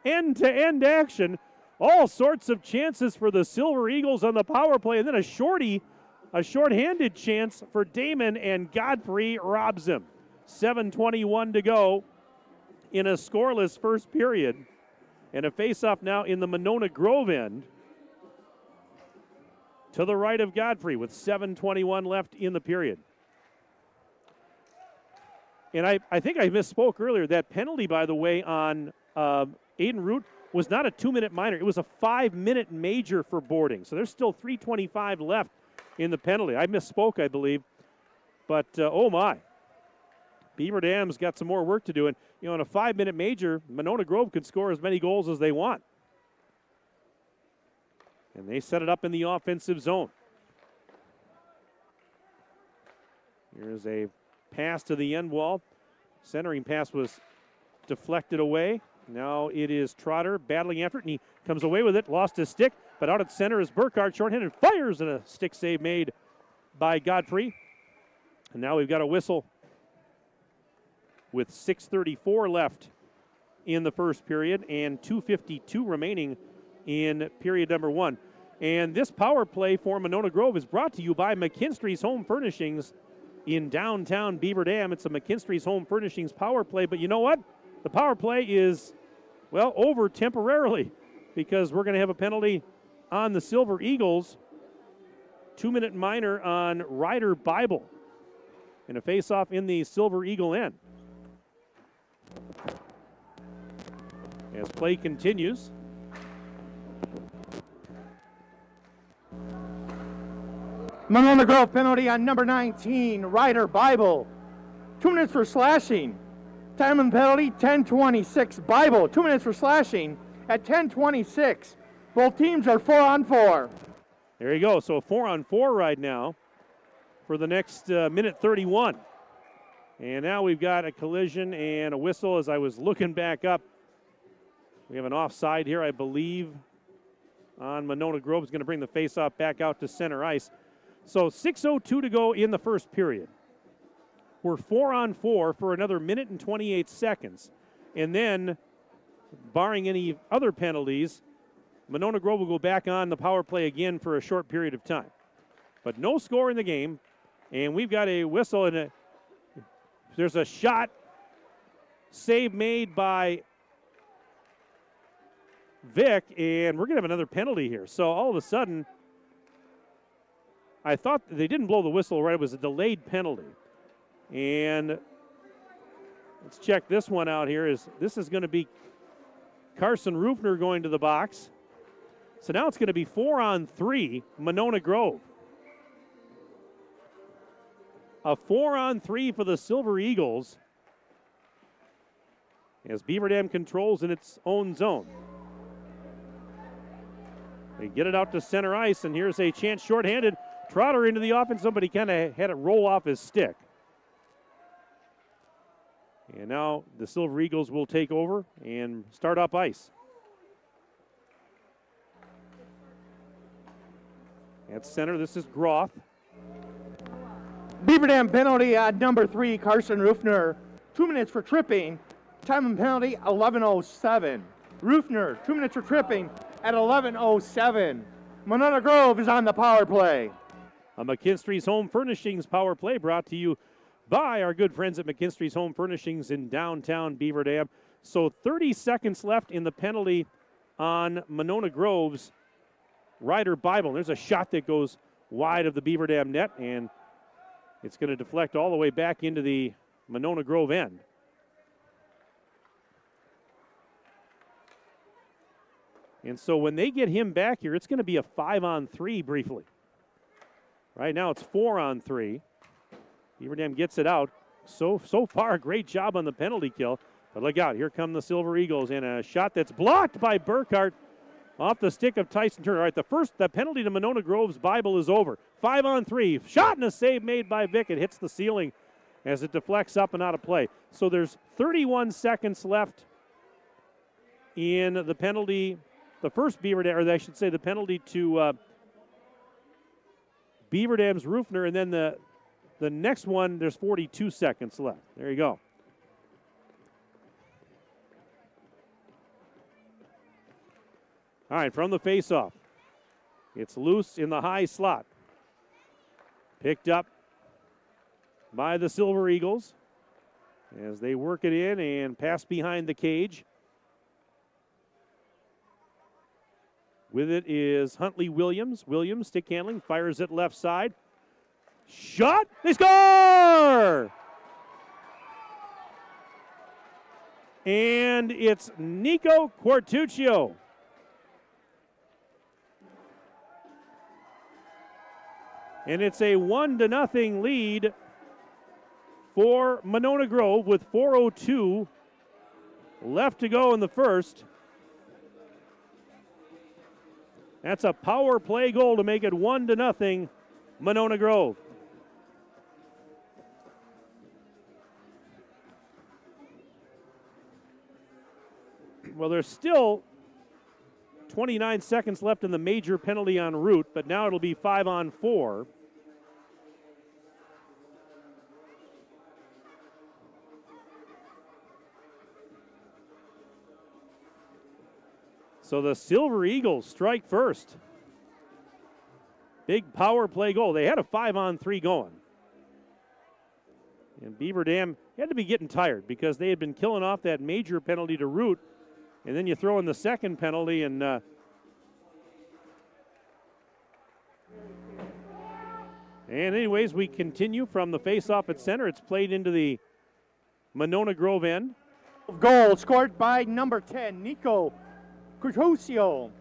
End-to-end action. All sorts of chances for the Silver Eagles on the power play. And then a shorthanded chance for Damon, and Godfrey robs him. 7:21 to go in a scoreless first period. And a faceoff now in the Monona Grove end. To the right of Godfrey with 7:21 left in the period. And I think I misspoke earlier. That penalty, by the way, on Aiden Root was not a 2-minute minor. It was a 5-minute major for boarding. So there's still 3:25 left in the penalty. I misspoke, I believe. But, oh my. Beaver Dam's got some more work to do. And, in a 5-minute major, Monona Grove could score as many goals as they want. And they set it up in the offensive zone. Here's a pass to the end wall. Centering pass was deflected away. Now it is Trotter battling after it, and he comes away with it. Lost his stick, but out at center is Burkhardt. Shorthanded, fires, and a stick save made by Godfrey. And now we've got a whistle with 6:34 left in the first period and 2:52 remaining in period number 1. And this power play for Monona Grove is brought to you by McKinstry's Home Furnishings in downtown Beaver Dam. It's a McKinstry's Home Furnishings power play, but you know what? The power play is, over temporarily because we're going to have a penalty on the Silver Eagles. 2-minute minor on Ryder Bible. And a face-off in the Silver Eagle end. As play continues. Monona Grove penalty on number 19, Ryder Bible. 2 minutes for slashing. Time and penalty, 10:26. Bible, 2 minutes for slashing at 10:26. Both teams are 4-on-4. There you go. So a 4-on-4 right now for the next minute 31. And now we've got a collision and a whistle. As I was looking back up, we have an offside here, I believe, on Monona Grove. Is going to bring the faceoff back out to center ice. So 6:02 to go in the first period. We're 4-on-4 for another minute and 28 seconds. And then, barring any other penalties, Monona Grove will go back on the power play again for a short period of time. But no score in the game, and we've got a whistle, and there's a shot, save made by Vic, and we're going to have another penalty here. So all of a sudden, I thought they didn't blow the whistle right. It was a delayed penalty. And let's check this one out here. This is going to be Carson Rufner going to the box. So now it's going to be 4-on-3, Monona Grove. A 4-on-3 for the Silver Eagles as Beaver Dam controls in its own zone. They get it out to center ice, and here's a chance shorthanded. Trotter into the offense. Somebody kind of had it roll off his stick. And now the Silver Eagles will take over and start up ice. At center, this is Groth. Beaver Dam penalty on number 3, Carson Rufner. 2 minutes for tripping. Time and penalty, 11:07. Rufner, 2 minutes for tripping at 11:07. Monona Grove is on the power play. A McKinstry's Home Furnishings power play brought to you by our good friends at McKinstry's Home Furnishings in downtown Beaver Dam. So 30 seconds left in the penalty on Monona Grove's Ryder Bible. There's a shot that goes wide of the Beaver Dam net, and it's going to deflect all the way back into the Monona Grove end. And so when they get him back here, it's going to be a 5-on-3 briefly. Right now it's 4-on-3. Beaver Dam gets it out. So far, a great job on the penalty kill. But look out, here come the Silver Eagles, and a shot that's blocked by Burkhardt off the stick of Tyson Turner. All right, the penalty to Monona Grove's Bible is over. 5-on-3. Shot and a save made by Vic. It hits the ceiling as it deflects up and out of play. So there's 31 seconds left in the penalty. The first Beaver Dam, or I should say the penalty to Beaver Dam's Rufner, and then the next one, there's 42 seconds left. There you go. All right, from the faceoff. It's loose in the high slot. Picked up by the Silver Eagles as they work it in and pass behind the cage. With it is Huntley Williams. Williams, stick handling, fires it left side. Shot, they score! And it's Nico Quartuccio. And it's a 1-0 lead for Monona Grove with 4:02 left to go in the first. That's a power play goal to make it 1-0 Monona Grove. Well, there's still 29 seconds left in the major penalty on route, but now it'll be 5-on-4. So the Silver Eagles strike first. Big power play goal. They had a 5-on-3 going. And Beaver Dam had to be getting tired because they had been killing off that major penalty to route. And then you throw in the second penalty and anyways, we continue from the face-off at center. It's played into the Monona Grove end. Goal scored by number 10, Nico Curtusio.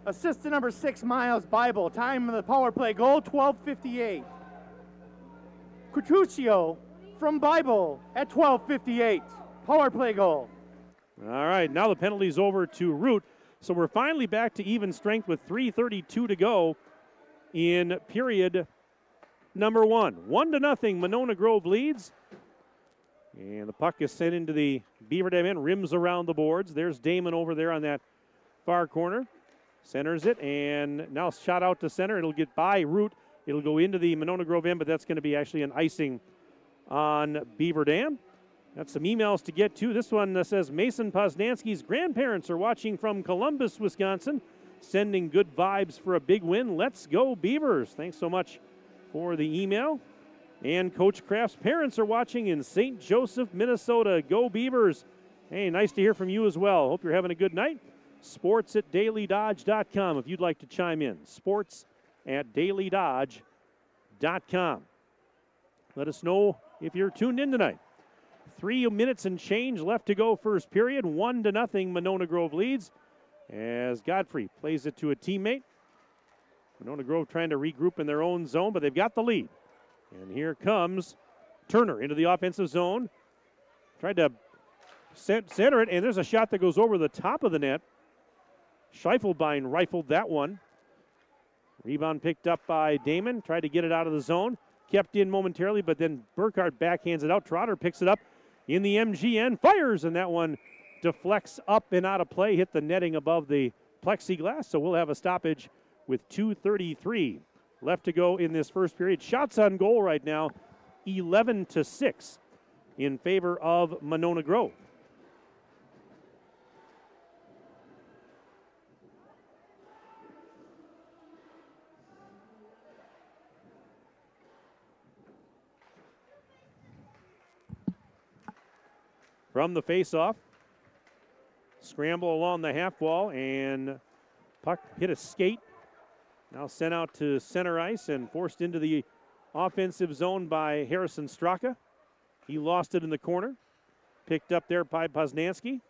Assist to number 6, Miles Bible. Time of the power play goal, 12:58. Curtusio from Bible at 12:58. Power play goal. All right, now the penalty's over to Root. So we're finally back to even strength with 3:32 to go in period number 1. 1-0, Monona Grove leads. And the puck is sent into the Beaver Dam end, rims around the boards. There's Damon over there on that far corner. Centers it, and now shot out to center. It'll get by Root. It'll go into the Monona Grove end, but that's going to be actually an icing on Beaver Dam. Got some emails to get to. This one says Mason Poznansky's grandparents are watching from Columbus, Wisconsin, sending good vibes for a big win. Let's go Beavers. Thanks so much for the email. And Coach Kraft's parents are watching in St. Joseph, Minnesota. Go Beavers. Hey, nice to hear from you as well. Hope you're having a good night. sports@dailydodge.com if you'd like to chime in. sports@dailydodge.com. Let us know if you're tuned in tonight. 3 minutes and change left to go first period. 1-0 Monona Grove leads as Godfrey plays it to a teammate. Monona Grove trying to regroup in their own zone, but they've got the lead. And here comes Turner into the offensive zone. Tried to center it, and there's a shot that goes over the top of the net. Scheifelbein rifled that one. Rebound picked up by Damon. Tried to get it out of the zone. Kept in momentarily, but then Burkhardt backhands it out. Trotter picks it up in the MGN. Fires, and that one deflects up and out of play. Hit the netting above the plexiglass, so we'll have a stoppage with 2:33 left to go in this first period. Shots on goal right now, 11-6 in favor of Monona Grove. From the faceoff, scramble along the half wall, and puck hit a skate. Now sent out to center ice and forced into the offensive zone by Harrison Straka. He lost it in the corner. Picked up there by Poznansky.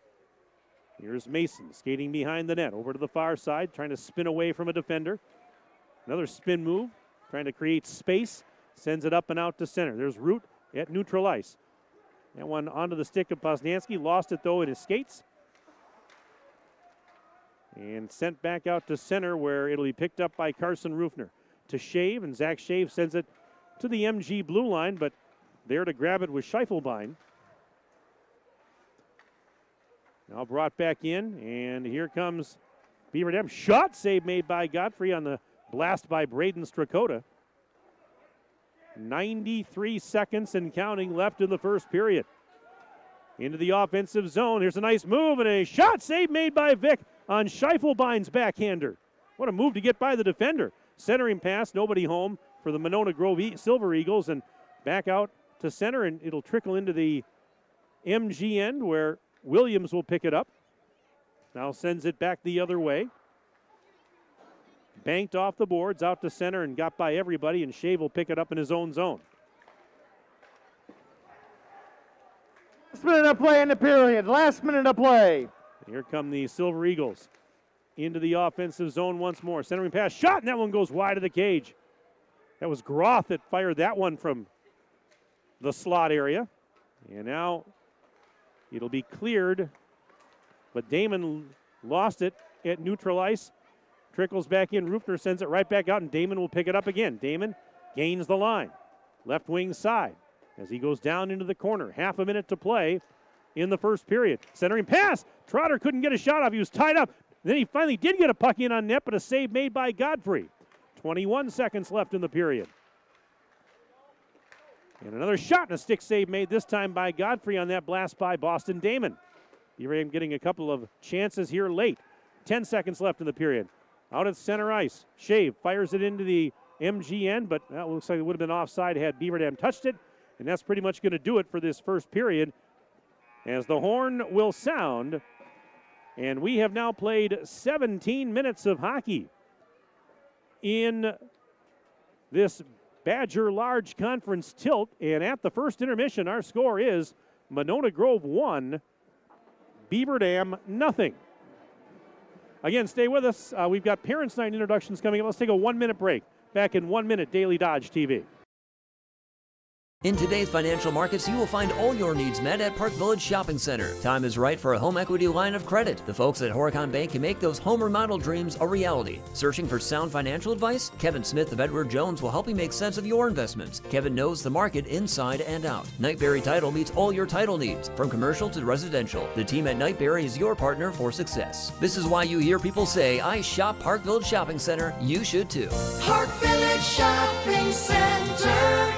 Here's Mason skating behind the net over to the far side, trying to spin away from a defender. Another spin move, trying to create space. Sends it up and out to center. There's Root at neutral ice. That one onto the stick of Poznansky. Lost it, though, in his skates. And sent back out to center, where it'll be picked up by Carson Rufner. To Shave, and Zach Shave sends it to the MG blue line, but there to grab it was Scheifelbein. Now brought back in, and here comes Beaver Dam. Shot save made by Godfrey on the blast by Braden Strakota. 93 seconds and counting left in the first period. Into the offensive zone. Here's a nice move and a shot save made by Vic on Scheifelbein's backhander. What a move to get by the defender. Centering pass, nobody home for the Monona Grove Silver Eagles, and back out to center, and it'll trickle into the MG end where Williams will pick it up. Now sends it back the other way. Banked off the boards, out to center, and got by everybody, and Shave will pick it up in his own zone. Last minute of play in the period. Last minute of play. Here come the Silver Eagles into the offensive zone once more. Centering pass, shot, and that one goes wide of the cage. That was Groth that fired that one from the slot area. And now it'll be cleared, but Damon lost it at neutral ice. Trickles back in. Rufner sends it right back out, and Damon will pick it up again. Damon gains the line. Left wing side as he goes down into the corner. Half a minute to play in the first period. Centering pass. Trotter couldn't get a shot off. He was tied up. Then he finally did get a puck in on net, but a save made by Godfrey. 21 seconds left in the period. And another shot and a stick save made this time by Godfrey on that blast by Boston Damon. Beaver getting a couple of chances here late. 10 seconds left in the period. Out at center ice. Shave fires it into the MGN, but that looks like it would have been offside had Beaver Dam touched it. And that's pretty much going to do it for this first period, as the horn will sound. And we have now played 17 minutes of hockey in this Badger Large Conference tilt. And at the first intermission, our score is Monona Grove 1, Beaver Dam nothing. Again, stay with us. We've got Parents' Night introductions coming up. Let's take a 1-minute break. Back in 1 minute, Daily Dodge TV. In today's financial markets, you will find all your needs met at Park Village Shopping Center. Time is right for a home equity line of credit. The folks at Horicon Bank can make those home remodel dreams a reality. Searching for sound financial advice? Kevin Smith of Edward Jones will help you make sense of your investments. Kevin knows the market inside and out. Knightberry Title meets all your title needs, from commercial to residential. The team at Knightberry is your partner for success. This is why you hear people say, I shop Park Village Shopping Center. You should too. Park Village Shopping Center.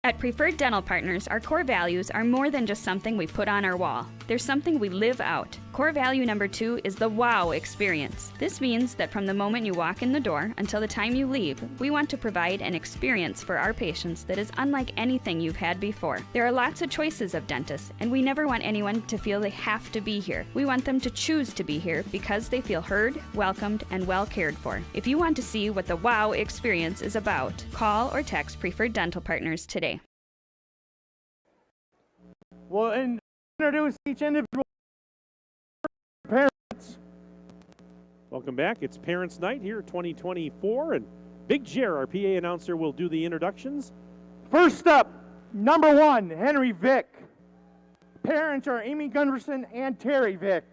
At Preferred Dental Partners, our core values are more than just something we put on our wall. They're something we live out. Core value number 2 is the wow experience. This means that from the moment you walk in the door until the time you leave, we want to provide an experience for our patients that is unlike anything you've had before. There are lots of choices of dentists, and we never want anyone to feel they have to be here. We want them to choose to be here because they feel heard, welcomed, and well cared for. If you want to see what the wow experience is about, call or text Preferred Dental Partners today. We'll introduce each individual parents. Welcome back. It's Parents' Night here, 2024, and Big Jer, our PA announcer, will do the introductions. First up, number 1, Henry Vick. Parents are Amy Gunderson and Terry Vick.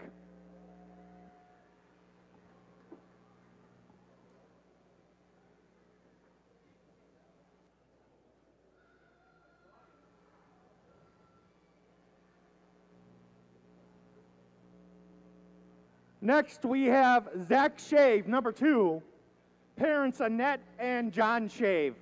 Next, we have Zach Shave, number 2. Parents Annette and John Shave.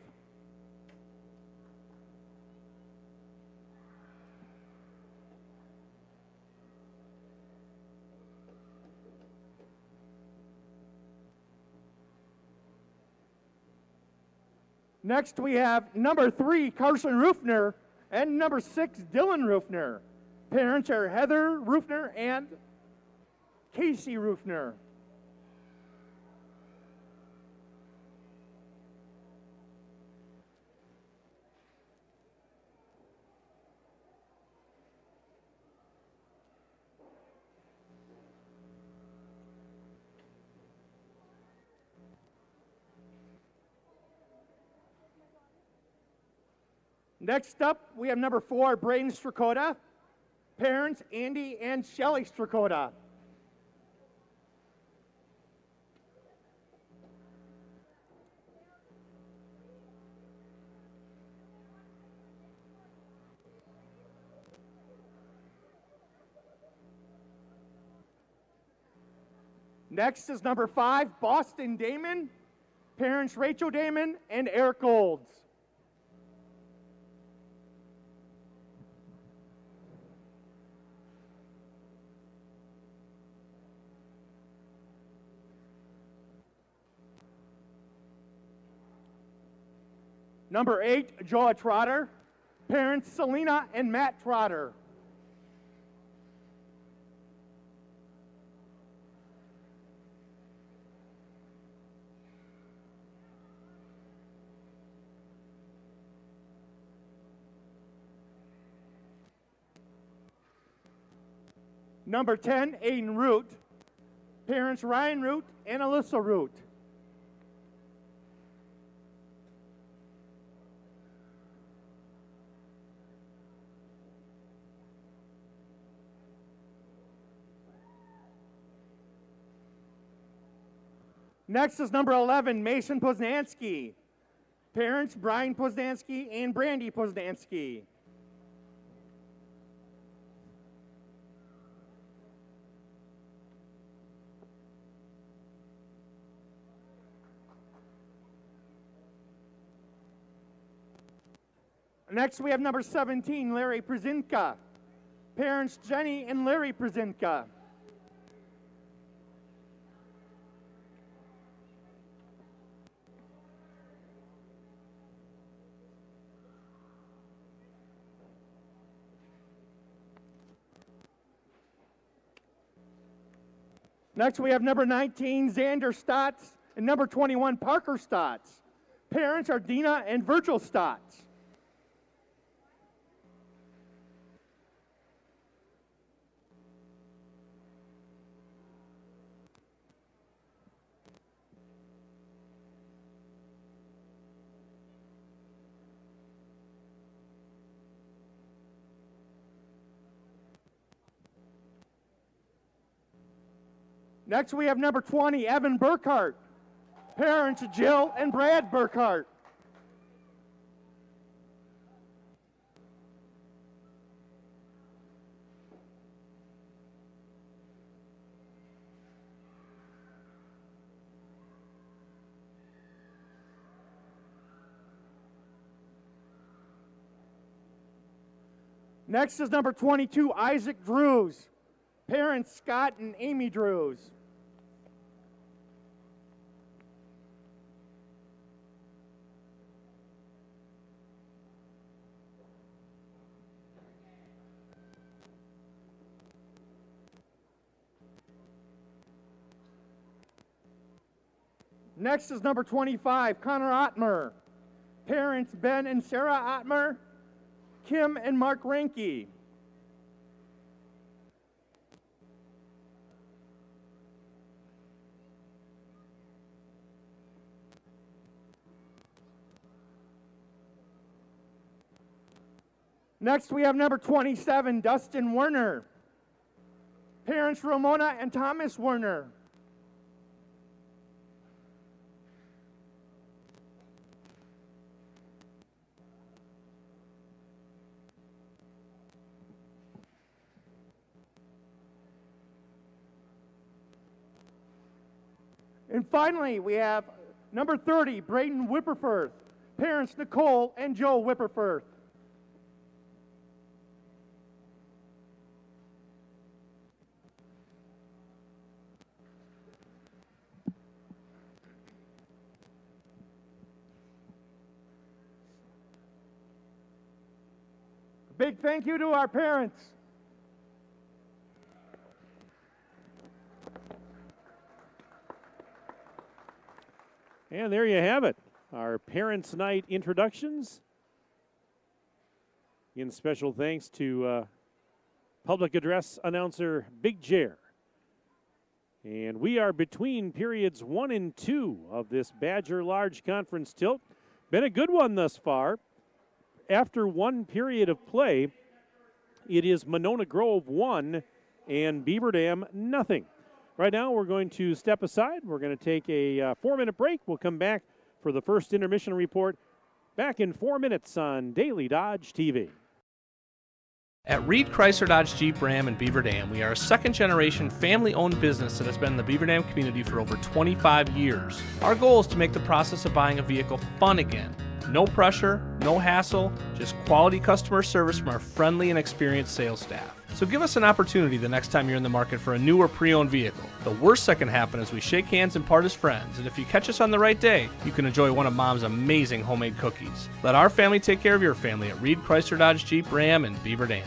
Next, we have number 3, Carson Rufner, and number 6, Dylan Rufner. Parents are Heather Rufner and Casey Rufner. Next up, we have number 4, Braden Strakota. Parents, Andy and Shelley Strakota. Next is number 5, Boston Damon. Parents, Rachel Damon and Eric Golds. Number 8, Joa Trotter. Parents, Selena and Matt Trotter. Number 10, Aiden Root. Parents, Ryan Root and Alyssa Root. Next is number 11, Mason Poznansky. Parents, Brian Poznansky and Brandy Poznansky. Next, we have number 17, Larry Przinka. Parents, Jenny and Larry Przinka. Next, we have number 19, Xander Stotts, and number 21, Parker Stotts. Parents are Dina and Virgil Stotts. Next, we have number 20, Evan Burkhart. Parents, Jill and Brad Burkhart. Next is number 22, Isaac Drews. Parents, Scott and Amy Drews. Next is number 25, Connor Ottmer. Parents, Ben and Sarah Ottmer, Kim and Mark Ranke. Next, we have number 27, Dustin Werner. Parents, Ramona and Thomas Werner. And finally, we have number 30, Braden Whipperfirth. Parents, Nicole and Joe Whipperfirth. Big thank you to our parents. And there you have it, our Parents' Night introductions. In special thanks to public address announcer Big Jer. And we are between periods 1 and 2 of this Badger Large Conference tilt. Been a good one thus far. After one period of play, it is Monona Grove 1 and Beaver Dam nothing. Right now, we're going to step aside. We're going to take a 4-minute break. We'll come back for the first intermission report back in 4 minutes on Daily Dodge TV. At Reed Chrysler Dodge Jeep Ram in Beaver Dam, we are a second-generation family-owned business that has been in the Beaver Dam community for over 25 years. Our goal is to make the process of buying a vehicle fun again. No pressure, no hassle, just quality customer service from our friendly and experienced sales staff. So give us an opportunity the next time you're in the market for a new or pre-owned vehicle. The worst that can happen is we shake hands and part as friends, and if you catch us on the right day, you can enjoy one of Mom's amazing homemade cookies. Let our family take care of your family at Reed Chrysler Dodge Jeep Ram in Beaver Dam.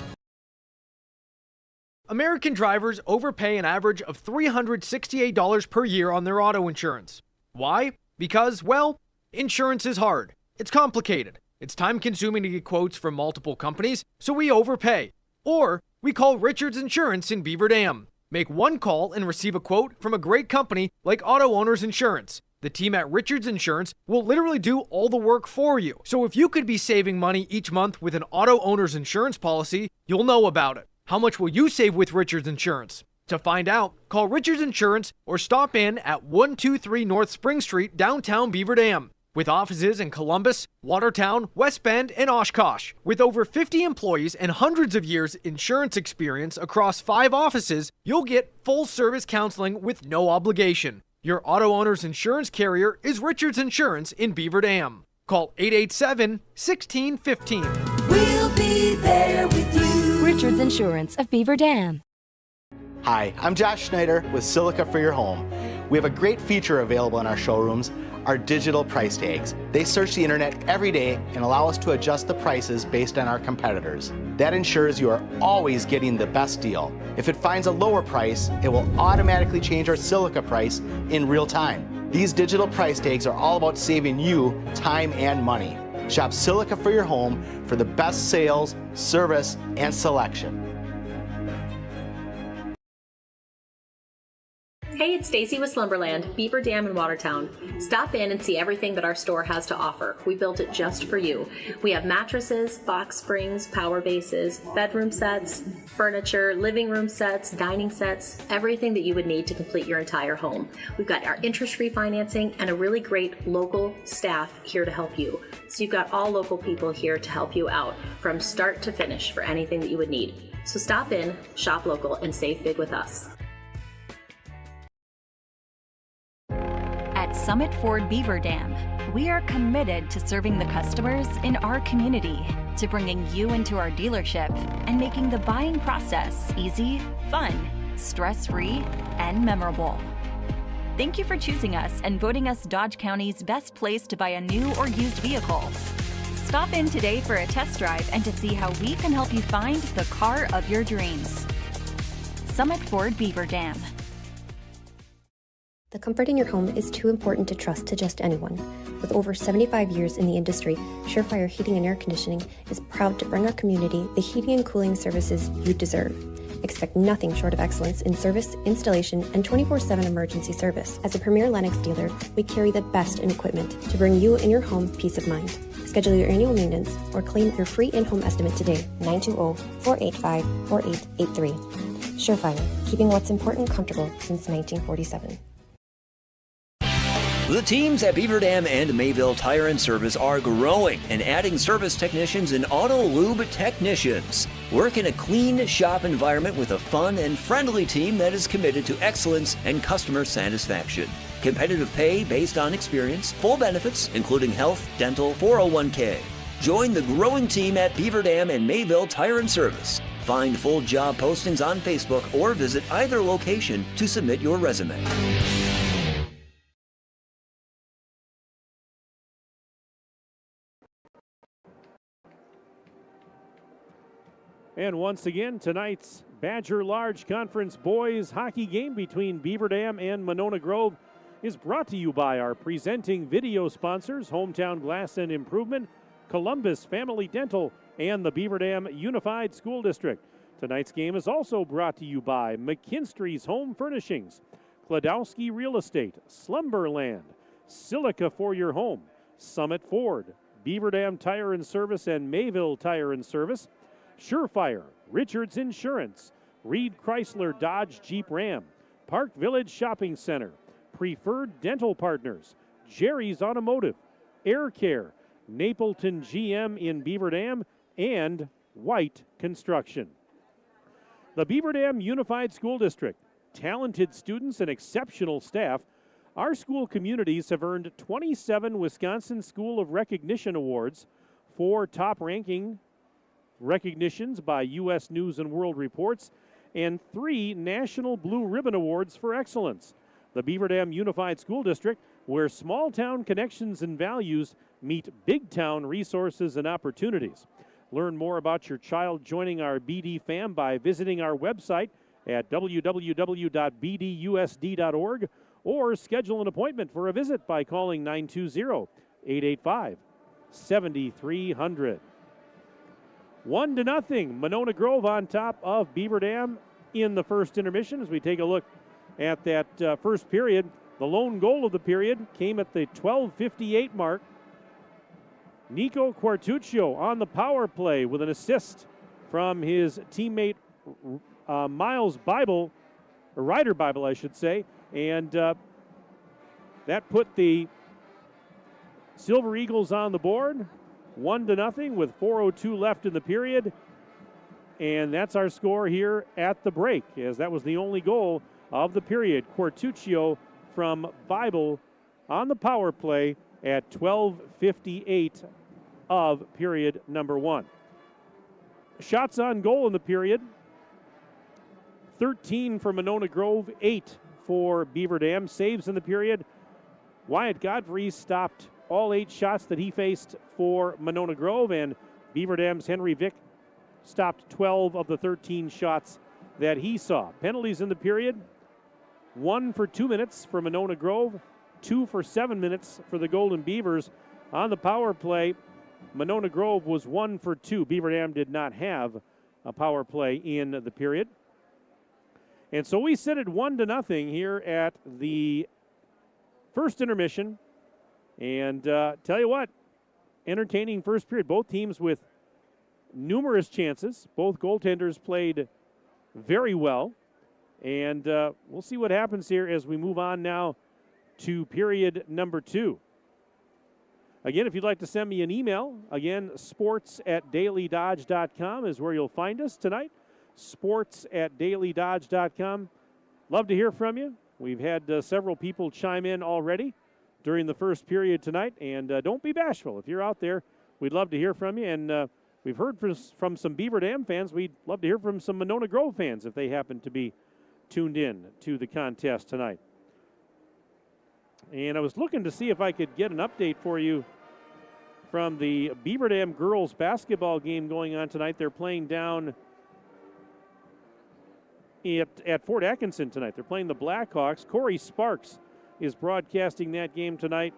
American drivers overpay an average of $368 per year on their auto insurance. Why? Because, well, insurance is hard. It's complicated. It's time-consuming to get quotes from multiple companies, so we overpay. Or we call Richards Insurance in Beaver Dam. Make one call and receive a quote from a great company like Auto Owners Insurance. The team at Richards Insurance will literally do all the work for you. So if you could be saving money each month with an Auto Owners Insurance policy, you'll know about it. How much will you save with Richards Insurance? To find out, call Richards Insurance or stop in at 123 North Spring Street, downtown Beaver Dam. With offices in Columbus, Watertown, West Bend, and Oshkosh. With over 50 employees and hundreds of years insurance experience across 5 offices, you'll get full-service counseling with no obligation. Your auto owner's insurance carrier is Richards Insurance in Beaver Dam. Call 887-1615. We'll be there with you. Richards Insurance of Beaver Dam. Hi, I'm Josh Schneider with Silica for Your Home. We have a great feature available in our showrooms, our digital price tags. They search the internet every day and allow us to adjust the prices based on our competitors. That ensures you are always getting the best deal. If it finds a lower price, it will automatically change our Silica price in real time. These digital price tags are all about saving you time and money. Shop Silica for Your Home for the best sales, service, and selection. Hey, it's Stacy with Slumberland, Beaver Dam in Watertown. Stop in and see everything that our store has to offer. We built it just for you. We have mattresses, box springs, power bases, bedroom sets, furniture, living room sets, dining sets, everything that you would need to complete your entire home. We've got our interest-free financing and a really great local staff here to help you. So you've got all local people here to help you out from start to finish for anything that you would need. So stop in, shop local, and save big with us. At Summit Ford Beaver Dam, we are committed to serving the customers in our community, to bringing you into our dealership and making the buying process easy, fun, stress-free, and memorable. Thank you for choosing us and voting us Dodge County's best place to buy a new or used vehicle. Stop in today for a test drive and to see how we can help you find the car of your dreams. Summit Ford Beaver Dam. The comfort in your home is too important to trust to just anyone. With over 75 years in the industry, Surefire Heating and Air Conditioning is proud to bring our community the heating and cooling services you deserve. Expect nothing short of excellence in service, installation, and 24/7 emergency service. As a premier Lennox dealer, we carry the best in equipment to bring you and your home peace of mind. Schedule your annual maintenance or claim your free in-home estimate today, 920-485-4883. Surefire, keeping what's important comfortable since 1947. The teams at Beaver Dam and Mayville Tire and Service are growing and adding service technicians and auto lube technicians. Work in a clean shop environment with a fun and friendly team that is committed to excellence and customer satisfaction. Competitive pay based on experience, full benefits, including health, dental, 401k. Join the growing team at Beaver Dam and Mayville Tire and Service. Find full job postings on Facebook or visit either location to submit your resume. And once again, tonight's Badger Large Conference boys hockey game between Beaver Dam and Monona Grove is brought to you by our presenting video sponsors, Hometown Glass and Improvement, Columbus Family Dental, and the Beaver Dam Unified School District. Tonight's game is also brought to you by McKinstry's Home Furnishings, Kladowski Real Estate, Slumberland, Silica for Your Home, Summit Ford, Beaver Dam Tire and Service and Mayville Tire and Service, Surefire, Richards Insurance, Reed Chrysler Dodge Jeep Ram, Park Village Shopping Center, Preferred Dental Partners, Jerry's Automotive, Air Care, Napleton GM in Beaver Dam, and White Construction. The Beaver Dam Unified School District, talented students and exceptional staff. Our school communities have earned 27 Wisconsin School of Recognition Awards, 4 top ranking recognitions by U.S. News and World Reports, and 3 National Blue Ribbon Awards for excellence. The Beaver Dam Unified School District, where small town connections and values meet big town resources and opportunities. Learn more about your child joining our BD fam by visiting our website at www.bdusd.org or schedule an appointment for a visit by calling 920-885-7300. 1-0, Monona Grove on top of Beaver Dam in the first intermission. As we take a look at that first period, the lone goal of the period came at the 12:58 mark. Nico Quartuccio on the power play with an assist from his teammate Miles Bible Rider Bible, I should say. And that put the Silver Eagles on the board, 1-0 with 4:02 left in the period. And that's our score here at the break, as that was the only goal of the period. Quartuccio from Bible on the power play at 12:58 of period number 1. Shots on goal in the period, 13 for Monona Grove, 8 for Beaver Dam. Saves in the period, Wyatt Godfrey stopped all 8 shots that he faced for Monona Grove, and Beaver Dam's Henry Vick stopped 12 of the 13 shots that he saw. Penalties in the period, 1 for 2 minutes for Monona Grove, 2 for 7 minutes for the Golden Beavers. On the power play, Monona Grove was 1 for 2. Beaver Dam did not have a power play in the period. And so we sit at 1-0 here at the first intermission. And tell you what, entertaining first period. Both teams with numerous chances. Both goaltenders played very well. And we'll see what happens here as we move on now to period number 2. Again, if you'd like to send me an email, again, sports@dailydodge.com is where you'll find us tonight. Sports@dailydodge.com. Love to hear from you. We've had several people chime in already during the first period tonight, and don't be bashful. If you're out there, we'd love to hear from you. And we've heard from some Beaver Dam fans. We'd love to hear from some Monona Grove fans if they happen to be tuned in to the contest tonight. And I was looking to see if I could get an update for you from the Beaver Dam girls basketball game going on tonight. They're playing down at Fort Atkinson tonight. They're playing the Blackhawks. Corey Sparks is broadcasting that game tonight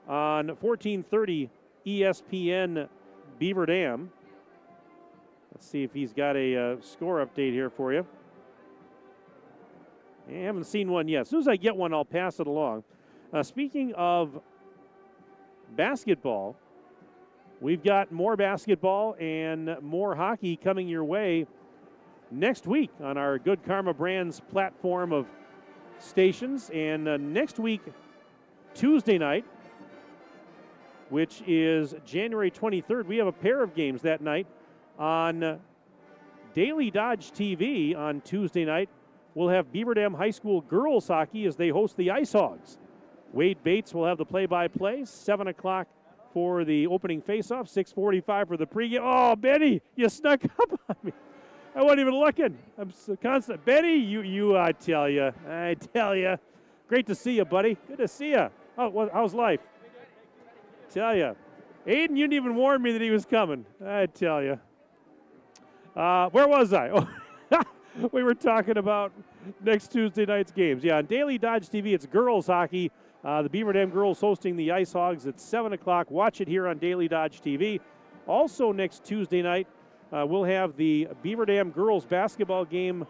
on 1430 ESPN Beaver Dam. Let's see if he's got a score update here for you. I haven't seen one yet. As soon as I get one, I'll pass it along. Speaking of basketball, we've got more basketball and more hockey coming your way next week on our Good Karma Brands platform of stations. And next week, Tuesday night, which is January 23rd, we have a pair of games that night on Daily Dodge TV on Tuesday night. We'll have Beaver Dam High School girls hockey as they host the Ice Hogs. Wade Bates will have the play-by-play, 7 o'clock for the opening face-off, 6:45 for the pregame. Oh, Benny, you snuck up on me. I wasn't even looking. I'm so constant. Benny, I tell you. Great to see you, buddy. Good to see you. Oh, how's life? Tell you. Aiden, you didn't even warn me that he was coming. I tell you. Where was I? Oh, we were talking about next Tuesday night's games. Yeah, on Daily Dodge TV, it's girls hockey. The Beaver Dam girls hosting the Ice Hogs at 7 o'clock. Watch it here on Daily Dodge TV. Also next Tuesday night, we'll have the Beaver Dam girls basketball game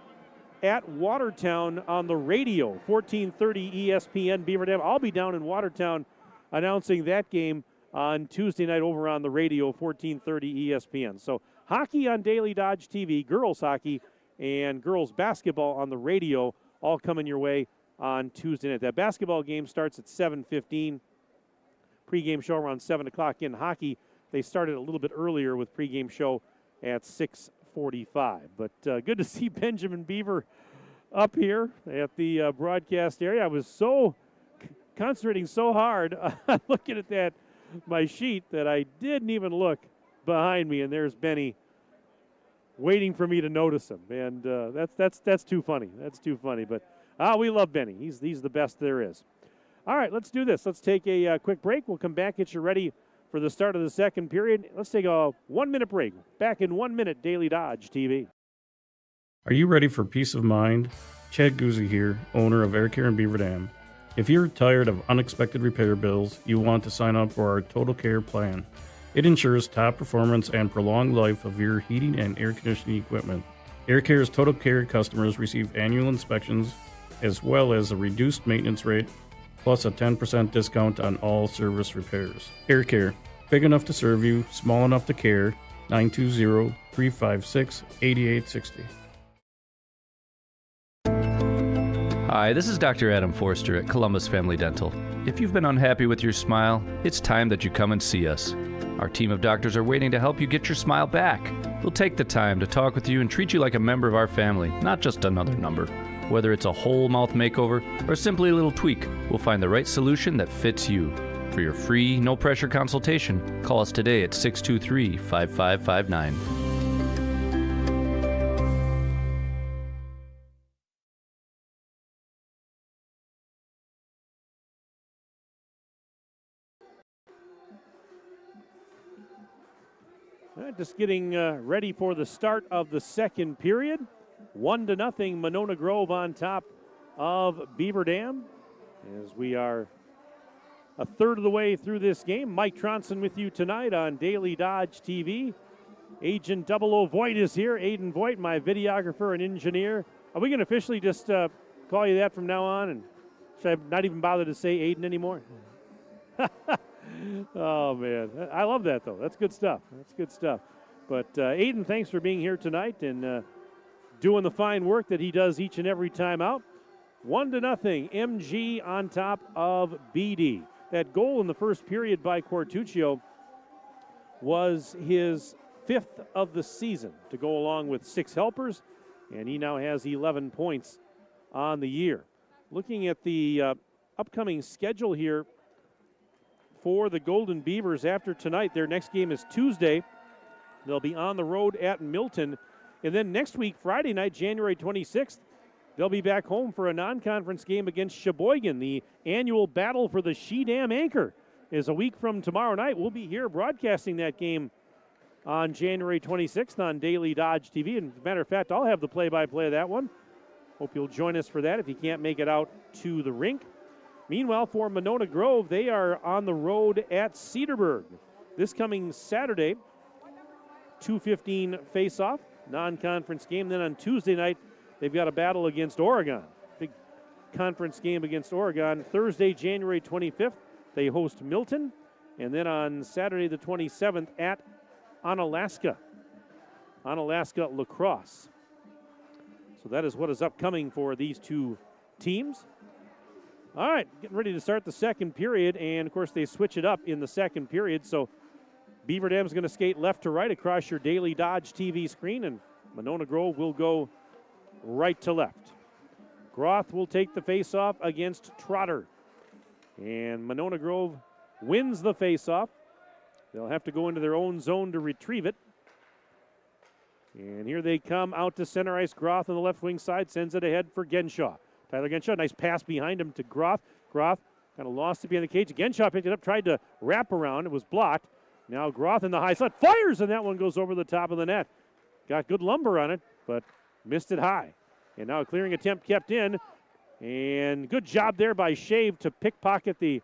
at Watertown on the radio, 1430 ESPN Beaver Dam. I'll be down in Watertown announcing that game on Tuesday night over on the radio, 1430 ESPN. So hockey on Daily Dodge TV, girls hockey, and girls basketball on the radio, all coming your way on Tuesday night. That basketball game starts at 7:15. Pregame show around 7 o'clock. In hockey, they started a little bit earlier with pregame show at 6:45. But good to see Benjamin Beaver up here at the broadcast area. I was so concentrating so hard looking at my sheet that I didn't even look behind me, and there's Benny waiting for me to notice him. And that's too funny. That's too funny. But we love Benny. He's the best there is. All right, let's do this. Let's take a quick break. We'll come back, get you ready for the start of the second period. Let's take a 1-minute break. Back in 1 minute, Daily Dodge TV. Are you ready for peace of mind? Chad Guzzi here, owner of Air Care in Beaver Dam. If you're tired of unexpected repair bills, you want to sign up for our Total Care plan. It ensures top performance and prolonged life of your heating and air conditioning equipment. Air Care's Total Care customers receive annual inspections as well as a reduced maintenance rate, plus a 10% discount on all service repairs. Air Care, big enough to serve you, small enough to care. 920-356-8860. Hi, this is Dr. Adam Forster at Columbus Family Dental. If you've been unhappy with your smile, it's time that you come and see us. Our team of doctors are waiting to help you get your smile back. We'll take the time to talk with you and treat you like a member of our family, not just another number. Whether it's a whole mouth makeover or simply a little tweak, we'll find the right solution that fits you. For your free, no-pressure consultation, call us today at 623-5559. Just getting ready for the start of the second period. 1-0, Monona Grove on top of Beaver Dam. As we are a third of the way through this game, Mike Tronson with you tonight on Daily Dodge TV. Agent 00 Voigt is here. Aiden Voigt, my videographer and engineer. Are we going to officially just call you that from now on? And should I not even bother to say Aiden anymore? Oh, man. I love that, though. That's good stuff. That's good stuff. But, Aiden, thanks for being here tonight and doing the fine work that he does each and every time out. 1-0, MG on top of BD. That goal in the first period by Quartuccio was his 5th of the season to go along with 6 helpers, and he now has 11 points on the year. Looking at the upcoming schedule here, for the Golden Beavers after tonight. Their next game is Tuesday. They'll be on the road at Milton. And then next week, Friday night, January 26th, they'll be back home for a non-conference game against Sheboygan. The annual battle for the She-Dam Anchor is a week from tomorrow night. We'll be here broadcasting that game on January 26th on Daily Dodge TV. And as a matter of fact, I'll have the play-by-play of that one. Hope you'll join us for that if you can't make it out to the rink. Meanwhile, for Monona Grove, they are on the road at Cedarburg. This coming Saturday, 2:15 face-off, non-conference game. Then on Tuesday night, they've got a battle against Oregon. Big conference game against Oregon. Thursday, January 25th, they host Milton. And then on Saturday the 27th at Onalaska Lacrosse. So that is what is upcoming for these two teams. All right, getting ready to start the second period, and of course they switch it up in the second period. So Beaver Dam's going to skate left to right across your Daily Dodge TV screen, and Monona Grove will go right to left. Groth will take the face-off against Trotter, and Monona Grove wins the face-off. They'll have to go into their own zone to retrieve it. And here they come out to center ice. Groth on the left wing side sends it ahead for Genshaw. Tyler Genshaw, nice pass behind him to Groth. Groth kind of lost it behind the cage. Genshaw picked it up, tried to wrap around. It was blocked. Now Groth in the high slot fires, and that one goes over the top of the net. Got good lumber on it, but missed it high. And now a clearing attempt kept in. And good job there by Shave to pickpocket the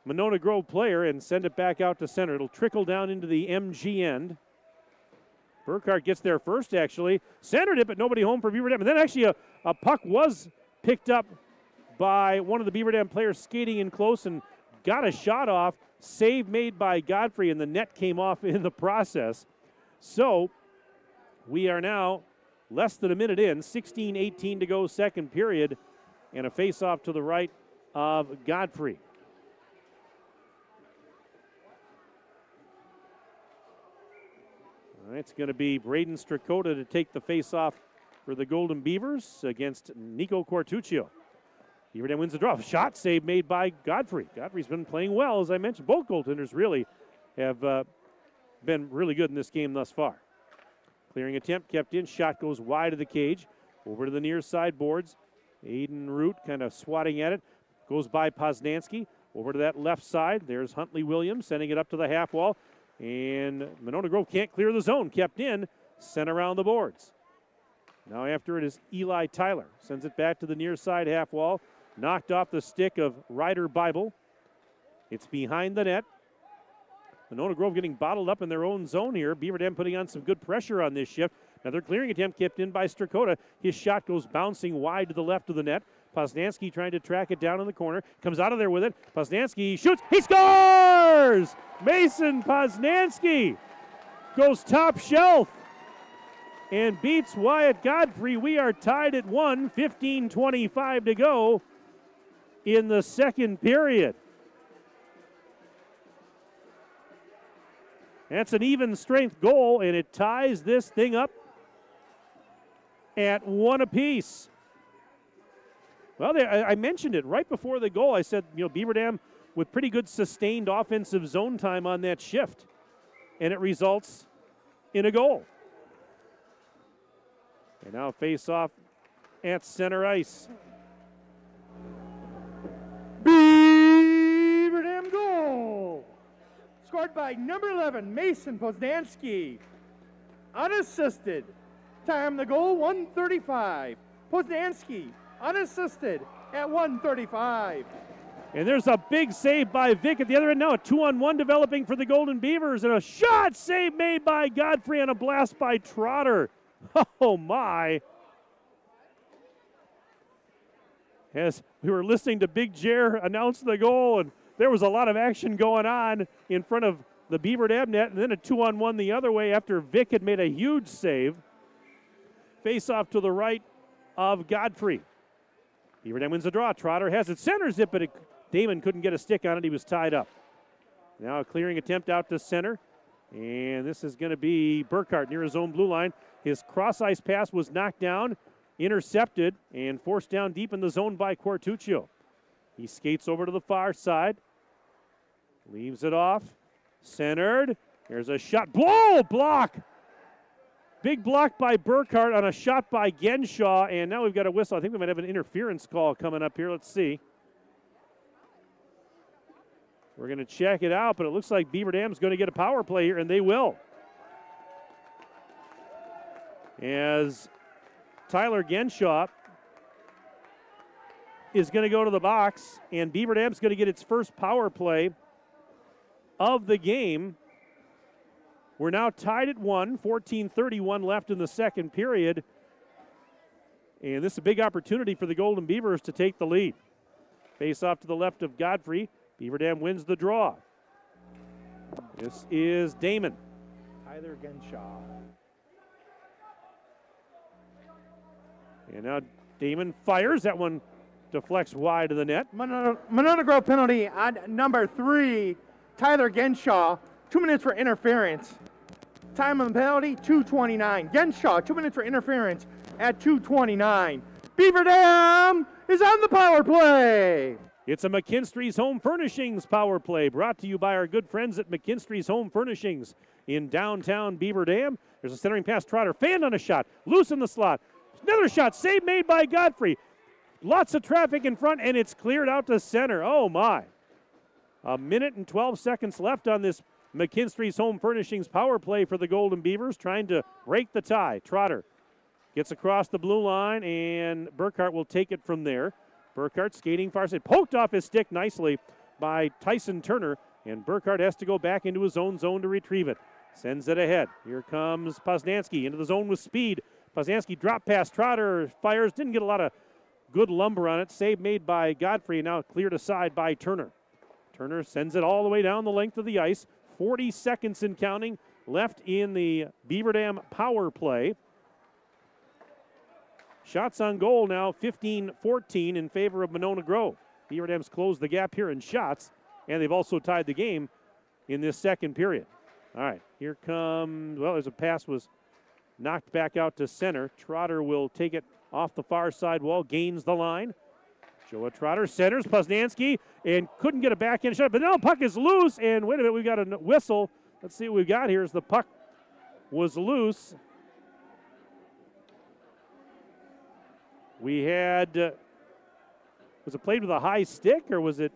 Monona Grove player and send it back out to center. It'll trickle down into the MG end. Burkhart gets there first, actually. Centered it, but nobody home for Beaver Dam. And then actually a puck was picked up by one of the Beaver Dam players skating in close and got a shot off. Save made by Godfrey, and the net came off in the process. So we are now less than a minute in, 16-18 to go, second period, and a face-off to the right of Godfrey. All right, it's going to be Braden Strakota to take the face-off for the Golden Beavers against Nico Quartuccio. Beaver Dam wins the draw. Shot save made by Godfrey. Godfrey's been playing well, as I mentioned. Both goaltenders really have been really good in this game thus far. Clearing attempt kept in. Shot goes wide of the cage. Over to the near side boards. Aiden Root kind of swatting at it. Goes by Poznansky. Over to that left side. There's Huntley Williams sending it up to the half wall. And Monona Grove can't clear the zone. Kept in. Sent around the boards. Now after it is Eli Tyler. Sends it back to the near side half wall. Knocked off the stick of Ryder Bible. It's behind the net. Monona Grove getting bottled up in their own zone here. Beaver Dam putting on some good pressure on this shift. Another clearing attempt kept in by Strakota. His shot goes bouncing wide to the left of the net. Poznansky trying to track it down in the corner. Comes out of there with it. Poznansky shoots. He scores! Mason Poznansky goes top shelf. and beats Wyatt Godfrey. We are tied at 1, 15:25 to go in the second period. That's an even strength goal, and it ties this thing up at 1 apiece. Well, I mentioned it right before the goal. I said, Beaver Dam with pretty good sustained offensive zone time on that shift, and it results in a goal. And now face off at center ice. Beaver Dam goal! Scored by number 11, Mason Poznansky. Unassisted. Time the goal, 1:35. Poznansky, unassisted at 1:35. And there's a big save by Vick at the other end. Now a 2-on-1 developing for the Golden Beavers, and a shot save made by Godfrey and a blast by Trotter. Oh, my. As we were listening to Big Jer announce the goal, and there was a lot of action going on in front of the Beaver Dam net, and then a 2-on-1 the other way after Vick had made a huge save. Face off to the right of Godfrey. Beaver Dam wins the draw. Trotter has it, centers it, but Damon couldn't get a stick on it. He was tied up. Now a clearing attempt out to center, and this is going to be Burkhart near his own blue line. His cross-ice pass was knocked down, intercepted, and forced down deep in the zone by Quartuccio. He skates over to the far side, leaves it off, centered. There's a shot, block. Big block by Burkhart on a shot by Genshaw, and now we've got a whistle. I think we might have an interference call coming up here. Let's see. We're going to check it out, but it looks like Beaver Dam's going to get a power play here, and they will. As Tyler Genshaw is going to go to the box, and Beaver Dam's going to get its first power play of the game. We're now tied at 1, 14:31 left in the second period. And this is a big opportunity for the Golden Beavers to take the lead. Face off to the left of Godfrey. Beaver Dam wins the draw. This is Damon. Tyler Genshaw. And now Damon fires. That one deflects wide of the net. Monona Grove penalty on number 3, Tyler Genshaw. 2 minutes for interference. Time on the penalty, 2:29. Genshaw, 2 minutes for interference at 2:29. Beaver Dam is on the power play. It's a McKinstry's Home Furnishings power play brought to you by our good friends at McKinstry's Home Furnishings in downtown Beaver Dam. There's a centering pass. Trotter fanned on a shot. Loose in the slot. Another shot. Save made by Godfrey. Lots of traffic in front, and it's cleared out to center. Oh, my. A minute and 12 seconds left on this McKinstry's Home Furnishings power play for the Golden Beavers, trying to break the tie. Trotter gets across the blue line, and Burkhart will take it from there. Burkhart skating far side, poked off his stick nicely by Tyson Turner, and Burkhart has to go back into his own zone to retrieve it. Sends it ahead. Here comes Poznansky into the zone with speed. Poznansky drop pass. Trotter fires, didn't get a lot of good lumber on it. Save made by Godfrey, now cleared aside by Turner. Turner sends it all the way down the length of the ice. 40 seconds and counting left in the Beaver Dam power play. Shots on goal now 15-14 in favor of Monona Grove. Beaver Dam's closed the gap here in shots, and they've also tied the game in this second period. All right, here comes, well, there's a pass was knocked back out to center. Trotter will take it off the far side wall, gains the line. Joa Trotter centers, Poznansky, and couldn't get a backhand shot, but now the puck is loose, and wait a minute, we've got a whistle. Let's see what we've got here as the puck was loose. We had, was it played with a high stick, or was it,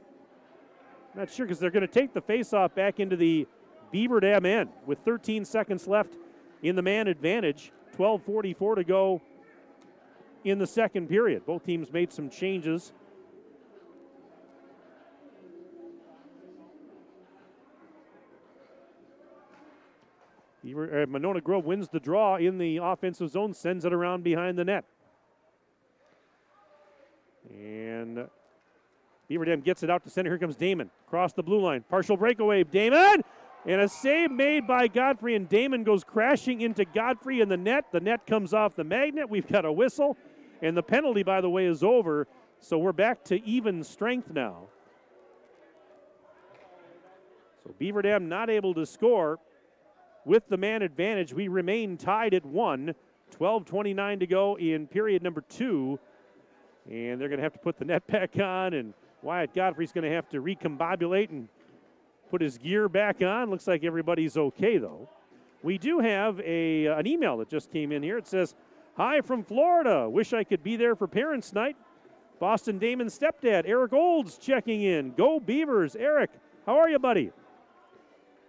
I'm not sure, because they're going to take the faceoff back into the Beaver Dam end with 13 seconds left in the man advantage, 12:44 to go in the second period. Both teams made some changes. Monona Grove wins the draw in the offensive zone, sends it around behind the net. And Beaver Dam gets it out to center. Here comes Damon. Across the blue line. Partial breakaway. Damon And a save made by Godfrey, and Damon goes crashing into Godfrey in the net. The net comes off the magnet. We've got a whistle, and the penalty, by the way, is over. So we're back to even strength now. So Beaver Dam not able to score. With the man advantage, we remain tied at 1. 12:29 to go in period number 2. And they're going to have to put the net back on, and Wyatt Godfrey's going to have to recombobulate and put his gear back on. Looks like everybody's okay, though. We do have an email that just came in here. It says, "Hi from Florida. Wish I could be there for Parents' Night. Boston Damon's stepdad, Eric Olds, checking in. Go Beavers. Eric, how are you, buddy?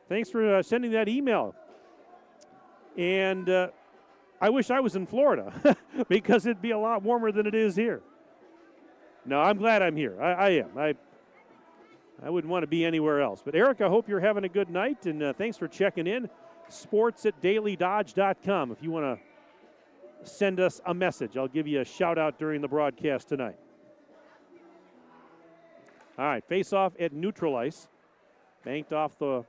Thanks for sending that email. And I wish I was in Florida because it'd be a lot warmer than it is here. No, I'm glad I'm here. I am. I wouldn't want to be anywhere else. But, Eric, I hope you're having a good night, and thanks for checking in. sports@dailydodge.com if you want to send us a message. I'll give you a shout-out during the broadcast tonight. All right, face-off at neutral ice. Banked off the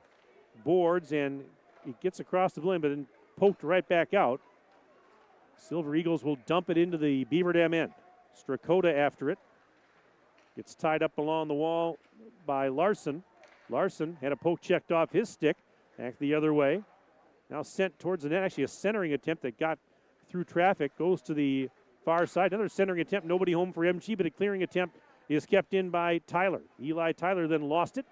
boards, and it gets across the blue, but then poked right back out. Silver Eagles will dump it into the Beaver Dam end. Strakota after it. Gets tied up along the wall by Larson. Larson had a poke checked off his stick. Back the other way. Now sent towards the net. Actually, a centering attempt that got through traffic. Goes to the far side. Another centering attempt. Nobody home for MG, but a clearing attempt is kept in by Tyler. Eli Tyler then lost it.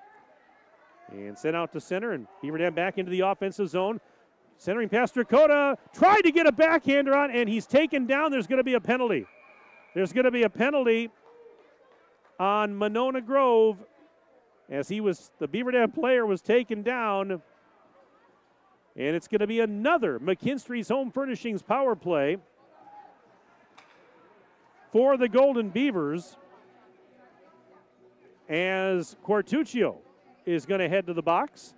And sent out to center. And Beaver Dam back into the offensive zone. Centering past Strakota. Tried to get a backhander on, and he's taken down. There's going to be a penalty. There's going to be a penalty on Monona Grove as the Beaver Dam player was taken down. And it's going to be another McKinstry's Home Furnishings power play for the Golden Beavers as Quartuccio is going to head to the box.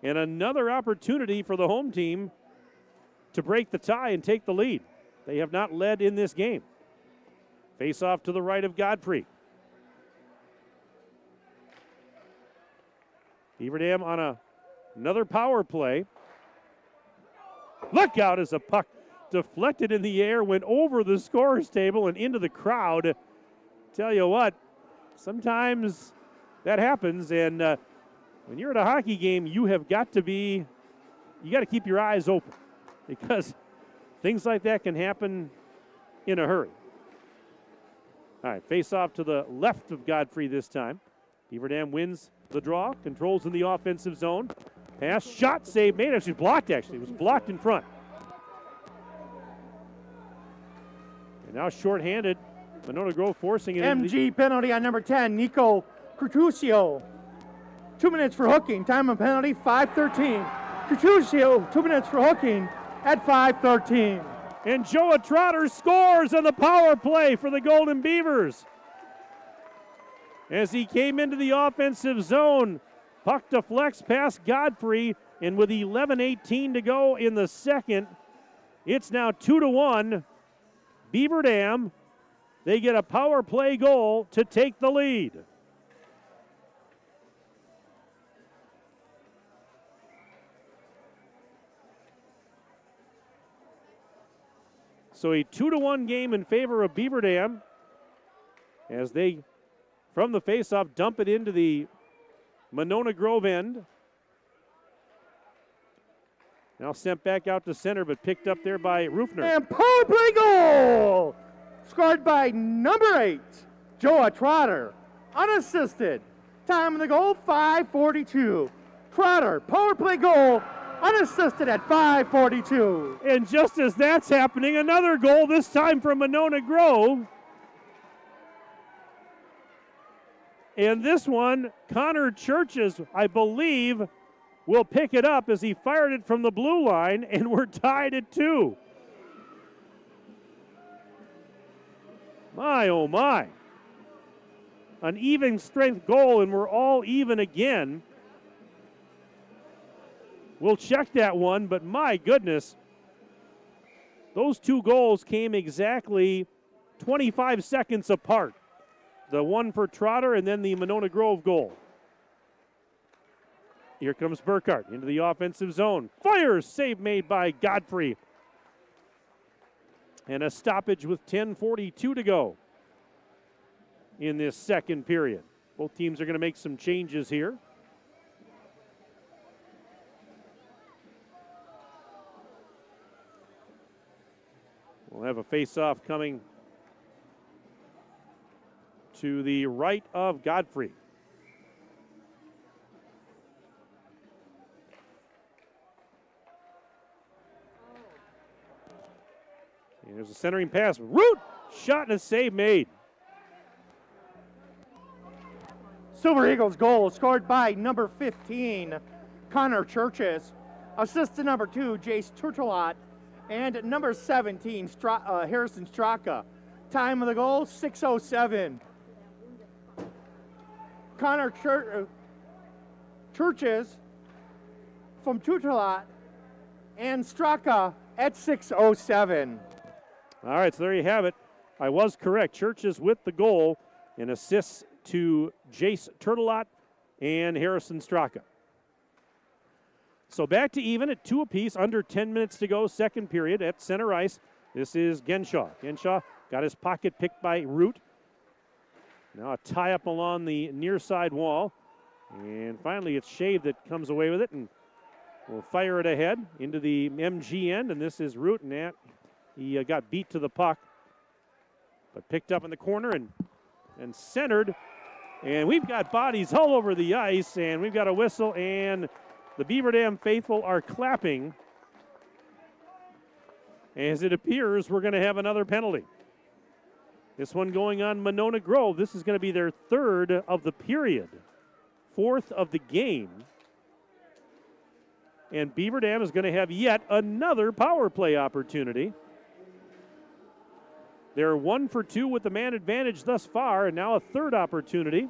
And another opportunity for the home team to break the tie and take the lead. They have not led in this game. Face off to the right of Godfrey. Beaver Dam on another power play. Look out as a puck deflected in the air, went over the scorer's table and into the crowd. Tell you what, sometimes that happens, and when you're at a hockey game, you got to keep your eyes open because things like that can happen in a hurry. All right, face off to the left of Godfrey this time. Beaver Dam wins the draw, controls in the offensive zone. Pass, shot, save made. It was blocked, actually. It was blocked in front. And now shorthanded. Monona Grove forcing it. MG penalty on number 10, Nico Quartuccio. 2 minutes for hooking. Time of penalty, 5:13. Quartuccio, 2 minutes for hooking at 5:13. And Joa Trotter scores on the power play for the Golden Beavers. As he came into the offensive zone, puck deflects past Godfrey, and with 11:18 to go in the second, it's now 2-1. Beaver Dam, they get a power play goal to take the lead. So a 2-1 game in favor of Beaver Dam as they, from the faceoff, dump it into the Monona Grove end. Now sent back out to center, but picked up there by Rufner. And power play goal! Scored by number 8, Joa Trotter. Unassisted. Time of the goal, 5:42. Trotter, power play goal, unassisted at 5:42. And just as that's happening, another goal, this time from Monona Grove. And this one, Connor Churches, I believe, will pick it up as he fired it from the blue line, and we're tied at 2. My, oh my. An even strength goal, and we're all even again. We'll check that one, but my goodness. Those two goals came exactly 25 seconds apart. the one for Trotter, and then the Monona Grove goal. Here comes Burkhart into the offensive zone. Fires, save made by Godfrey. And a stoppage with 10:42 to go in this second period. Both teams are going to make some changes here. We'll have a face-off coming to the right of Godfrey. And there's a centering pass. Root! Shot and a save made. Silver Eagles goal scored by number 15, Connor Churches. Assist to number 2, Jace Turtelot. And number 17, Harrison Straka. Time of the goal, 6:07. Connor Churches from Turtelot and Straka at 6:07. All right, so there you have it. I was correct. Churches with the goal and assists to Jace Turtelot and Harrison Straka. So back to even at 2 apiece, under 10 minutes to go, second period at center ice. This is Genshaw. Genshaw got his pocket picked by Root. Now a tie-up along the near side wall. And finally it's Shave that comes away with it and will fire it ahead into the MG end. And this is Root, and he got beat to the puck. But picked up in the corner and centered. And we've got bodies all over the ice, and we've got a whistle, and the Beaver Dam faithful are clapping. As it appears, we're going to have another penalty. This one going on Monona Grove. This is going to be their third of the period, fourth of the game. And Beaver Dam is going to have yet another power play opportunity. They're 1 for 2 with the man advantage thus far, and now a third opportunity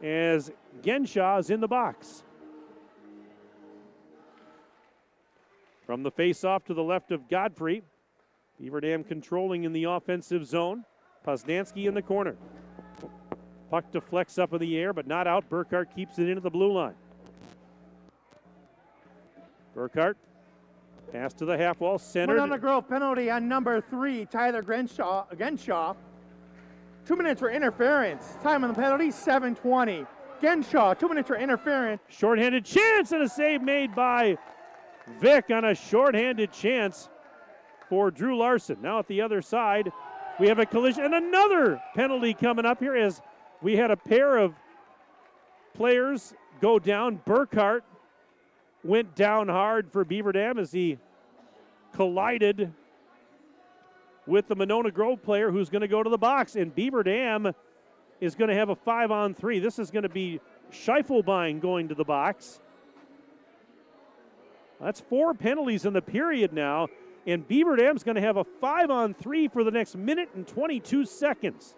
as Genshaw is in the box. From the face-off to the left of Godfrey, Beaver Dam controlling in the offensive zone. Poznansky in the corner. Puck deflects up in the air, but not out. Burkhart keeps it into the blue line. Burkhart. Pass to the half wall, centered. Monona Grove penalty on number 3, Tyler Genshaw. 2 minutes for interference. Time on the penalty, 7:20. Genshaw, 2 minutes for interference. Shorthanded chance and a save made by Vic on a shorthanded chance for Drew Larson. Now at the other side, we have a collision and another penalty coming up here as we had a pair of players go down. Burkhart went down hard for Beaver Dam as he collided with the Monona Grove player who's going to go to the box. And Beaver Dam is going to have a 5-on-3. This is going to be Scheifelbein going to the box. That's 4 penalties in the period now. And Beaver Dam's going to have a 5-on-3 for the next minute and 22 seconds.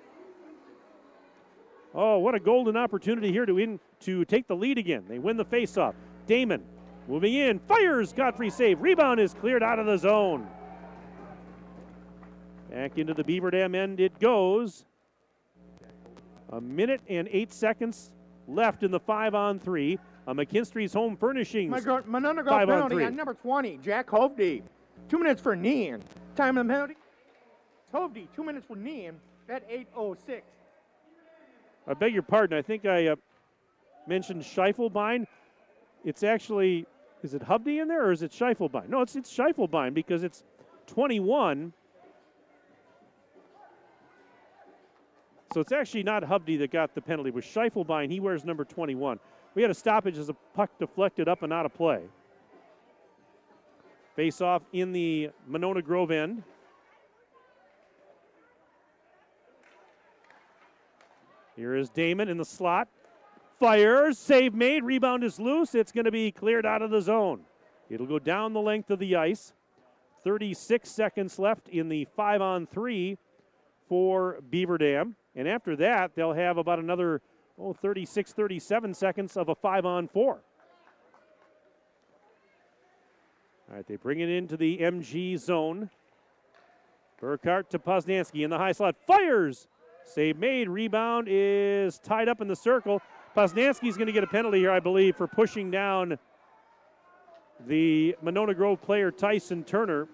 Oh, what a golden opportunity here to take the lead again. They win the faceoff. Damon moving in, fires, Godfrey save. Rebound is cleared out of the zone. Back into the Beaver Dam end it goes. A minute and 8 seconds left in the 5-on-3. McKinstry's Home Furnishings. Monona Grove penalty on number 20, Jack Hovde. 2 minutes for Nean. Time of the penalty. Hovde, 2 minutes for Nean at 8:06. I beg your pardon. I think I mentioned Scheifelbein. It's actually, is it Hovde in there or is it Scheifelbein? No, it's Scheifelbein because it's 21. So it's actually not Hovde that got the penalty. It was Scheifelbein. He wears number 21. We had a stoppage as a puck deflected up and out of play. Face off in the Monona Grove end. Here is Damon in the slot. Fires, save made, rebound is loose. It's going to be cleared out of the zone. It'll go down the length of the ice. 36 seconds left in the 5-on-3 for Beaver Dam. And after that, they'll have about another 36, 37 seconds of a 5-on-4. All right, they bring it into the MG zone. Burkhart to Poznansky in the high slot. Fires! Save made. Rebound is tied up in the circle. Poznansky's going to get a penalty here, I believe, for pushing down the Monona Grove player Tyson Turner.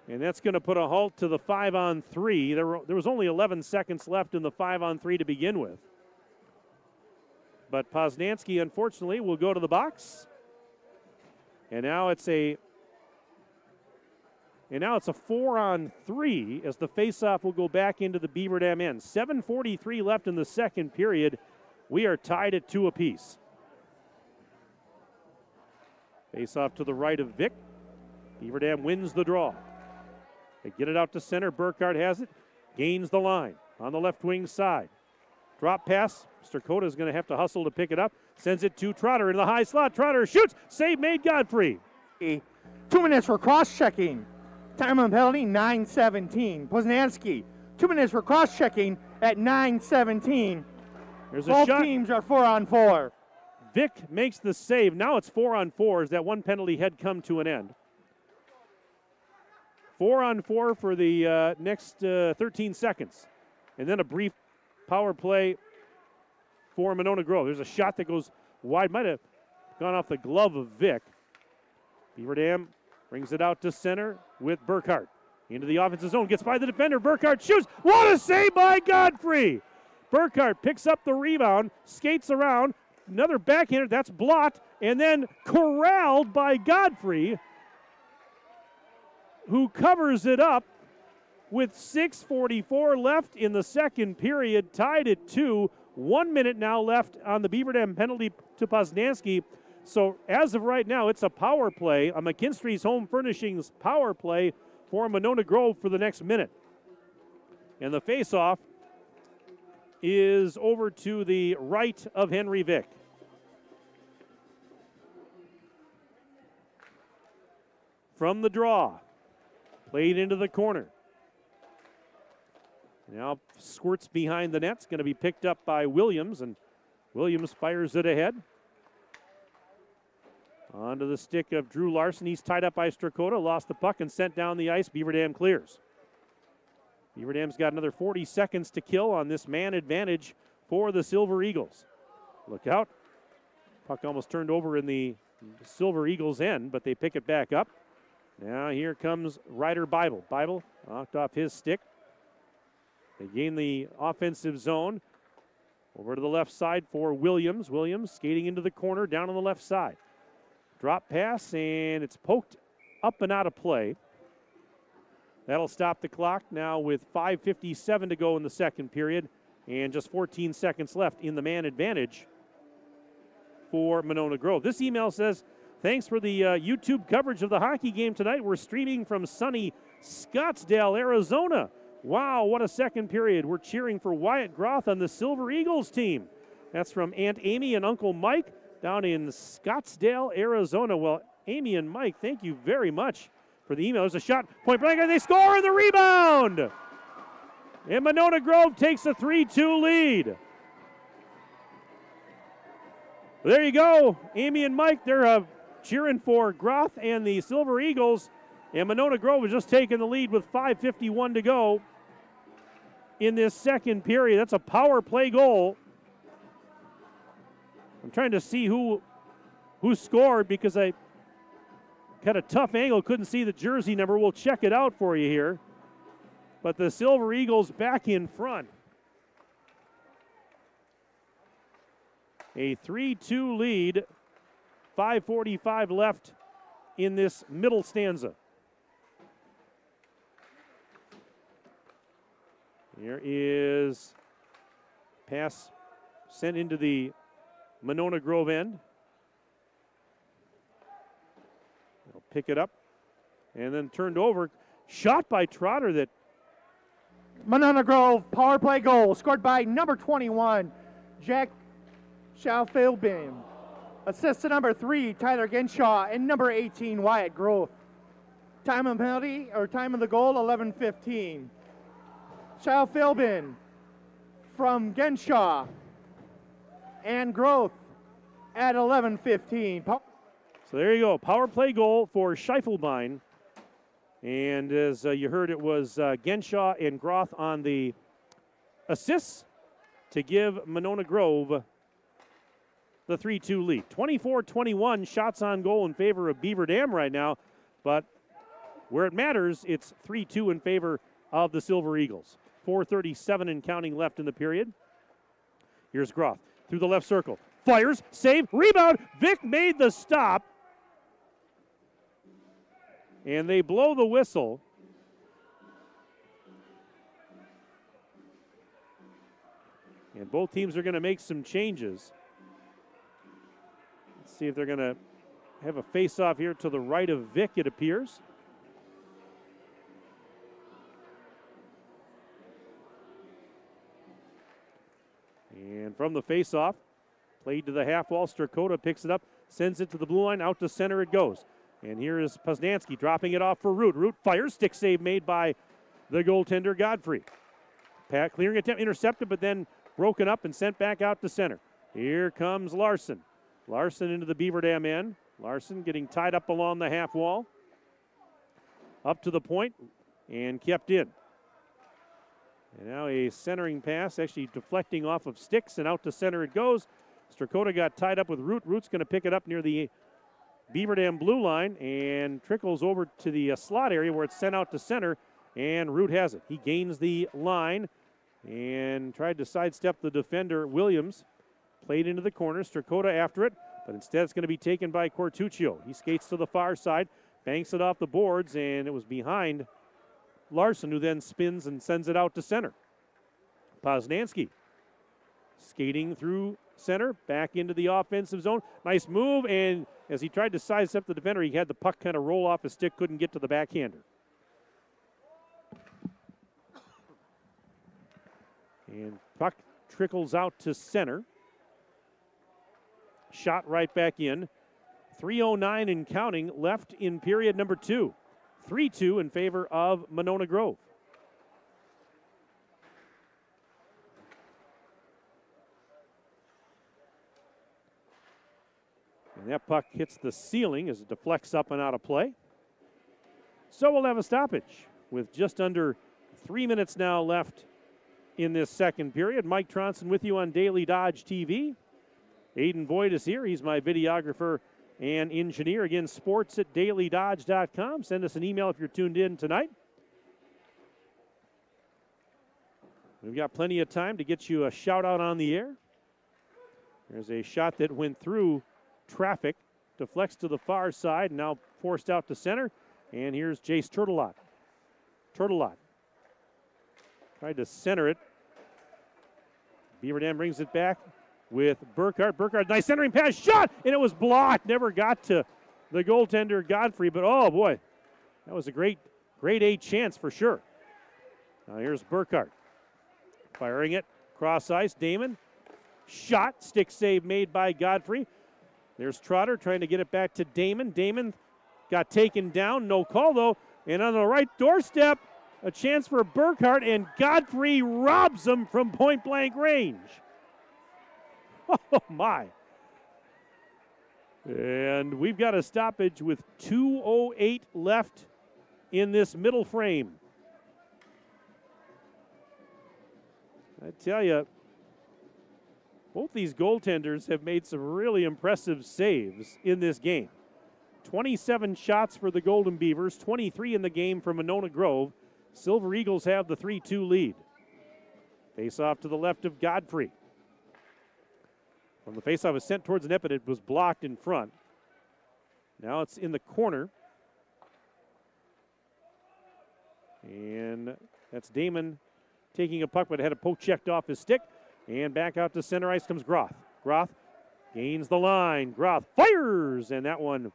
And that's going to put a halt to the 5-on-3. There was only 11 seconds left in the 5-on-3 to begin with. But Poznansky, unfortunately, will go to the box. And now it's a 4-on-3 as the faceoff will go back into the Beaver Dam end. 7:43 left in the second period. We are tied at 2 apiece. Faceoff to the right of Vic. Beaver Dam wins the draw. They get it out to center. Burkhart has it. Gains the line on the left wing side. Drop pass. Strakota is going to have to hustle to pick it up. Sends it to Trotter in the high slot. Trotter shoots. Save made. Godfrey. 2 minutes for cross-checking. Time on penalty, 9:17. Poznansky, 2 minutes for cross-checking at 9:17. There's Both a shot. teams are 4-on-4. Vic makes the save. Now it's 4-on-4 as that one penalty had come to an end. 4-on-4 for the next 13 seconds. And then a brief power play for Monona Grove. There's a shot that goes wide. Might have gone off the glove of Vic. Beaver Dam brings it out to center with Burkhart. Into the offensive zone. Gets by the defender. Burkhart shoots. What a save by Godfrey. Burkhart picks up the rebound. Skates around. Another backhander. That's blocked. And then corralled by Godfrey, who covers it up with 6:44 left in the second period. Tied at 2. 1 minute now left on the Beaver Dam penalty to Poznansky. So as of right now, it's a power play, a McKinstry's Home Furnishings power play for Monona Grove for the next minute. And the faceoff is over to the right of Henry Vick. From the draw, played into the corner. Now squirts behind the net. It's going to be picked up by Williams, and Williams fires it ahead. Onto the stick of Drew Larson. He's tied up by Strakota. Lost the puck and sent down the ice. Beaver Dam clears. Beaver Dam's got another 40 seconds to kill on this man advantage for the Silver Eagles. Look out. Puck almost turned over in the Silver Eagles' end, but they pick it back up. Now here comes Ryder Bible. Bible knocked off his stick. They gain the offensive zone. Over to the left side for Williams. Williams skating into the corner down on the left side. Drop pass, and it's poked up and out of play. That'll stop the clock now with 5:57 to go in the second period and just 14 seconds left in the man advantage for Monona Grove. This email says, thanks for the YouTube coverage of the hockey game tonight. We're streaming from sunny Scottsdale, Arizona. Wow, what a second period. We're cheering for Wyatt Groth on the Silver Eagles team. That's from Aunt Amy and Uncle Mike down in Scottsdale, Arizona. Well, Amy and Mike, thank you very much for the email. There's a shot, point blank, and they score the rebound. And Monona Grove takes a 3-2 lead. There you go. Amy and Mike, they're cheering for Groth and the Silver Eagles. And Monona Grove is just taking the lead with 5:51 to go in this second period. That's a power play goal. I'm trying to see who scored because I got a tough angle, couldn't see the jersey number. We'll check it out for you here. But the Silver Eagles back in front. A 3-2 lead, 5:45 left in this middle stanza. Here is pass sent into the Monona Grove end. They'll pick it up and then turned over. Shot by Trotter that. Monona Grove power play goal scored by number 21, Jack Schaufelbein. Assist to number 3, Tyler Genshaw, and number 18, Wyatt Groth. Time of penalty, or time of the goal, 11:15. Schaufelbein from Genshaw and Groth at 11:15. So there you go. Power play goal for Schaufelbein And as you heard, it was Genshaw and Groth on the assists to give Monona Grove the 3-2 lead. 24-21 shots on goal in favor of Beaver Dam right now, but where it matters, it's 3-2 in favor of the Silver Eagles. 4:37 and counting left in the period. Here's Groth through the left circle. Fires, save, rebound. Vic made the stop. And they blow the whistle. And both teams are going to make some changes. Let's see if they're going to have a face-off here to the right of Vic, it appears. And from the face-off, played to the half wall. Strakota picks it up, sends it to the blue line. Out to center it goes. And here is Poznansky dropping it off for Root. Root fires. Stick save made by the goaltender, Godfrey. Clearing attempt intercepted, but then broken up and sent back out to center. Here comes Larson. Larson into the Beaver Dam end. Larson getting tied up along the half wall. Up to the point and kept in. And now a centering pass, actually deflecting off of sticks, and out to center it goes. Strakota got tied up with Root. Root's going to pick it up near the Beaver Dam blue line and trickles over to the slot area where it's sent out to center, and Root has it. He gains the line and tried to sidestep the defender, Williams. Played into the corner. Strakota after it, but instead it's going to be taken by Cortuccio. He skates to the far side, banks it off the boards, and it was behind Larson, who then spins and sends it out to center. Poznansky skating through center, back into the offensive zone. Nice move, and as he tried to size up the defender, he had the puck kind of roll off his stick, couldn't get to the backhander. And puck trickles out to center. Shot right back in. 3:09 and counting left in period number 2. 3-2 in favor of Monona Grove. And that puck hits the ceiling as it deflects up and out of play. So we'll have a stoppage with just under 3 minutes now left in this second period. Mike Tronson with you on Daily Dodge TV. Aiden Voigt is here. He's my videographer and engineer. Again, sports@dailydodge.com. Send us an email if you're tuned in tonight. We've got plenty of time to get you a shout out on the air. There's a shot that went through traffic, deflects to the far side, now forced out to center. And here's Jace Turtelot. Turtelot tried to center it. Beaver Dam brings it back with Burkhardt. Burkhardt, nice centering pass, shot, and it was blocked. Never got to the goaltender, Godfrey, but oh boy, that was a great A chance for sure. Now here's Burkhardt. Firing it, cross ice, Damon. Shot, stick save made by Godfrey. There's Trotter trying to get it back to Damon. Damon got taken down, no call though, and on the right doorstep, a chance for Burkhardt, and Godfrey robs him from point blank range. Oh, my. And we've got a stoppage with 2:08 left in this middle frame. I tell you, both these goaltenders have made some really impressive saves in this game. 27 shots for the Golden Beavers, 23 in the game for Monona Grove. Silver Eagles have the 3-2 lead. Face off to the left of Godfrey. When the faceoff was sent towards the net, but it was blocked in front. Now it's in the corner. And that's Damon taking a puck, but had a poke checked off his stick. And back out to center ice comes Groth. Groth gains the line. Groth fires, and that one